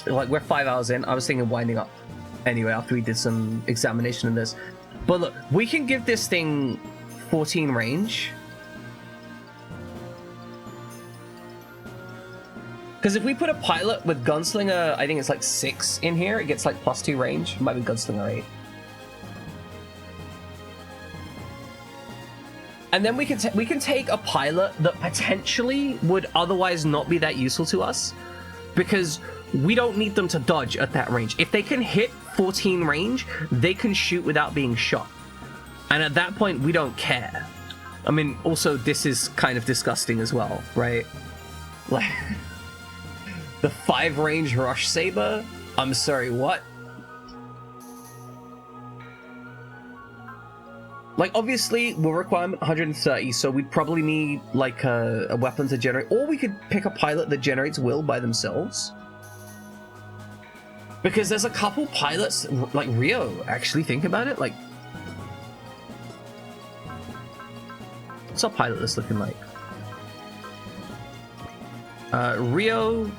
like, we're 5 hours in. I was thinking of winding up anyway after we did some examination of this. But look, we can give this thing 14 range. Because if we put a pilot with Gunslinger, I think it's like 6 in here, it gets like +2 range. It might be Gunslinger 8. And then we can take a pilot that potentially would otherwise not be that useful to us, because we don't need them to dodge at that range. If they can hit 14 range, they can shoot without being shot. And at that point, we don't care. I mean, also, this is kind of disgusting as well, right? Like, the 5 range Rush Saber? I'm sorry, what? Like, obviously, we'll require 130, so we'd probably need, like, a weapon to generate. Or we could pick a pilot that generates will by themselves. Because there's a couple pilots, like Rio, actually, think about it. Like, what's our pilot list looking like? Rio...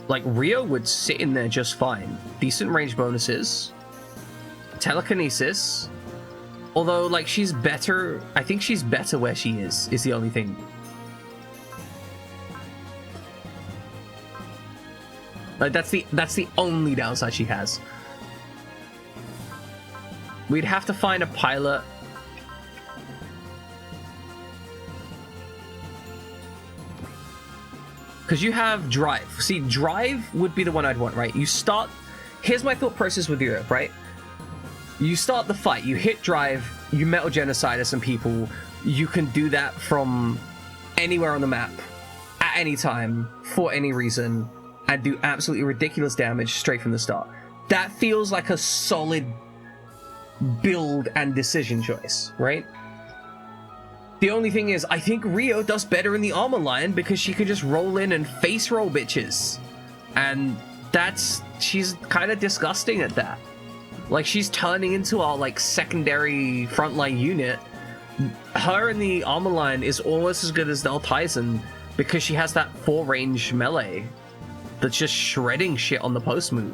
Like, Rio would sit in there just fine. Decent range bonuses. Telekinesis. Although, like, she's better... I think she's better where she is the only thing. Like, that's the only downside she has. We'd have to find a pilot... Because you have Drive. See, Drive would be the one I'd want, right? You start... Here's my thought process with Europe, right? You start the fight, you hit Drive, you metal genocide some people. You can do that from anywhere on the map, at any time, for any reason, and do absolutely ridiculous damage straight from the start. That feels like a solid build and decision choice, right? The only thing is, I think Rio does better in the armor line because she can just roll in and face roll bitches. And she's kind of disgusting at that. Like, she's turning into our, like, secondary frontline unit. Her in the armor line is almost as good as Del Tyson because she has that 4-range melee that's just shredding shit on the post move.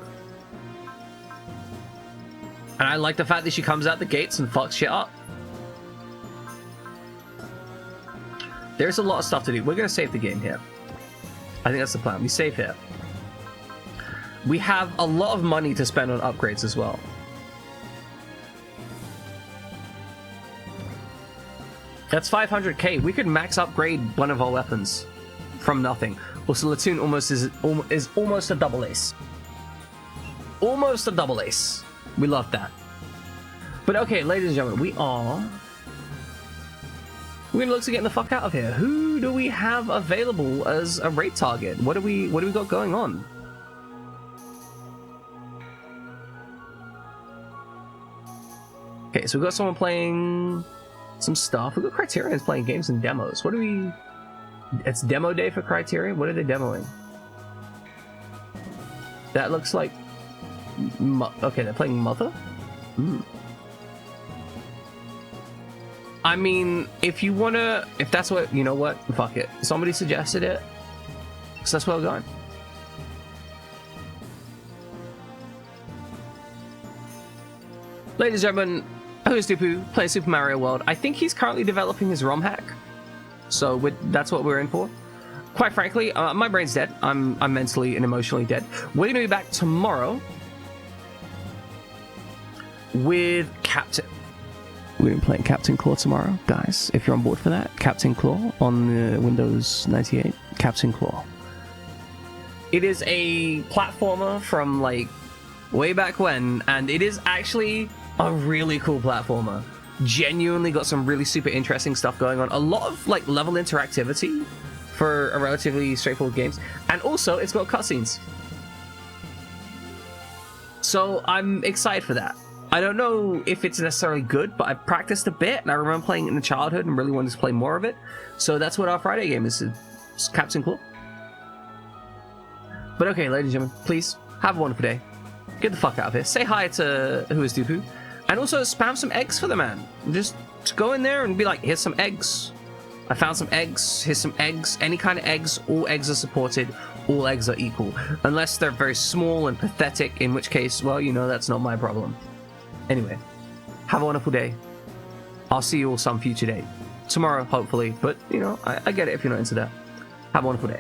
And I like the fact that she comes out the gates and fucks shit up. There's a lot of stuff to do. We're going to save the game here. I think that's the plan. We save here. We have a lot of money to spend on upgrades as well. That's 500k. We could max upgrade one of our weapons from nothing. Also, Latoon is almost a double ace. Almost a double ace. We love that. But okay, ladies and gentlemen, we're gonna look to getting the fuck out of here. Who do we have available as a raid target? What do we got going on? Okay, so we've got someone playing some stuff. We've got Criterion's playing games and demos. What do we... It's demo day for Criterion? What are they demoing? That looks like... Okay, they're playing Mother? I mean, if you wanna... If that's what... You know what? Fuck it. Somebody suggested it. So that's where we're going. Ladies and gentlemen, who's Dupu playing Super Mario World. I think he's currently developing his ROM hack. So that's what we're in for. Quite frankly, my brain's dead. I'm mentally and emotionally dead. We're going to be back tomorrow with Captain... We're going to be playing Captain Claw tomorrow, guys. If you're on board for that, Captain Claw on Windows 98. Captain Claw. It is a platformer from, like, way back when, and it is actually a really cool platformer. Genuinely got some really super interesting stuff going on. A lot of, like, level interactivity for a relatively straightforward game. And also, it's got cutscenes. So, I'm excited for that. I don't know if it's necessarily good, but I practiced a bit, and I remember playing it in the childhood and really wanted to play more of it. So that's what our Friday game is. It's Captain Claw. But okay, ladies and gentlemen, please, have a wonderful day. Get the fuck out of here. Say hi to Who is Dupu. And also spam some eggs for the man. Just go in there and be like, here's some eggs. I found some eggs. Here's some eggs. Any kind of eggs. All eggs are supported. All eggs are equal. Unless they're very small and pathetic, in which case, well, you know, that's not my problem. Anyway, have a wonderful day. I'll see you all some future day. Tomorrow, hopefully. But, you know, I get it if you're not into that. Have a wonderful day.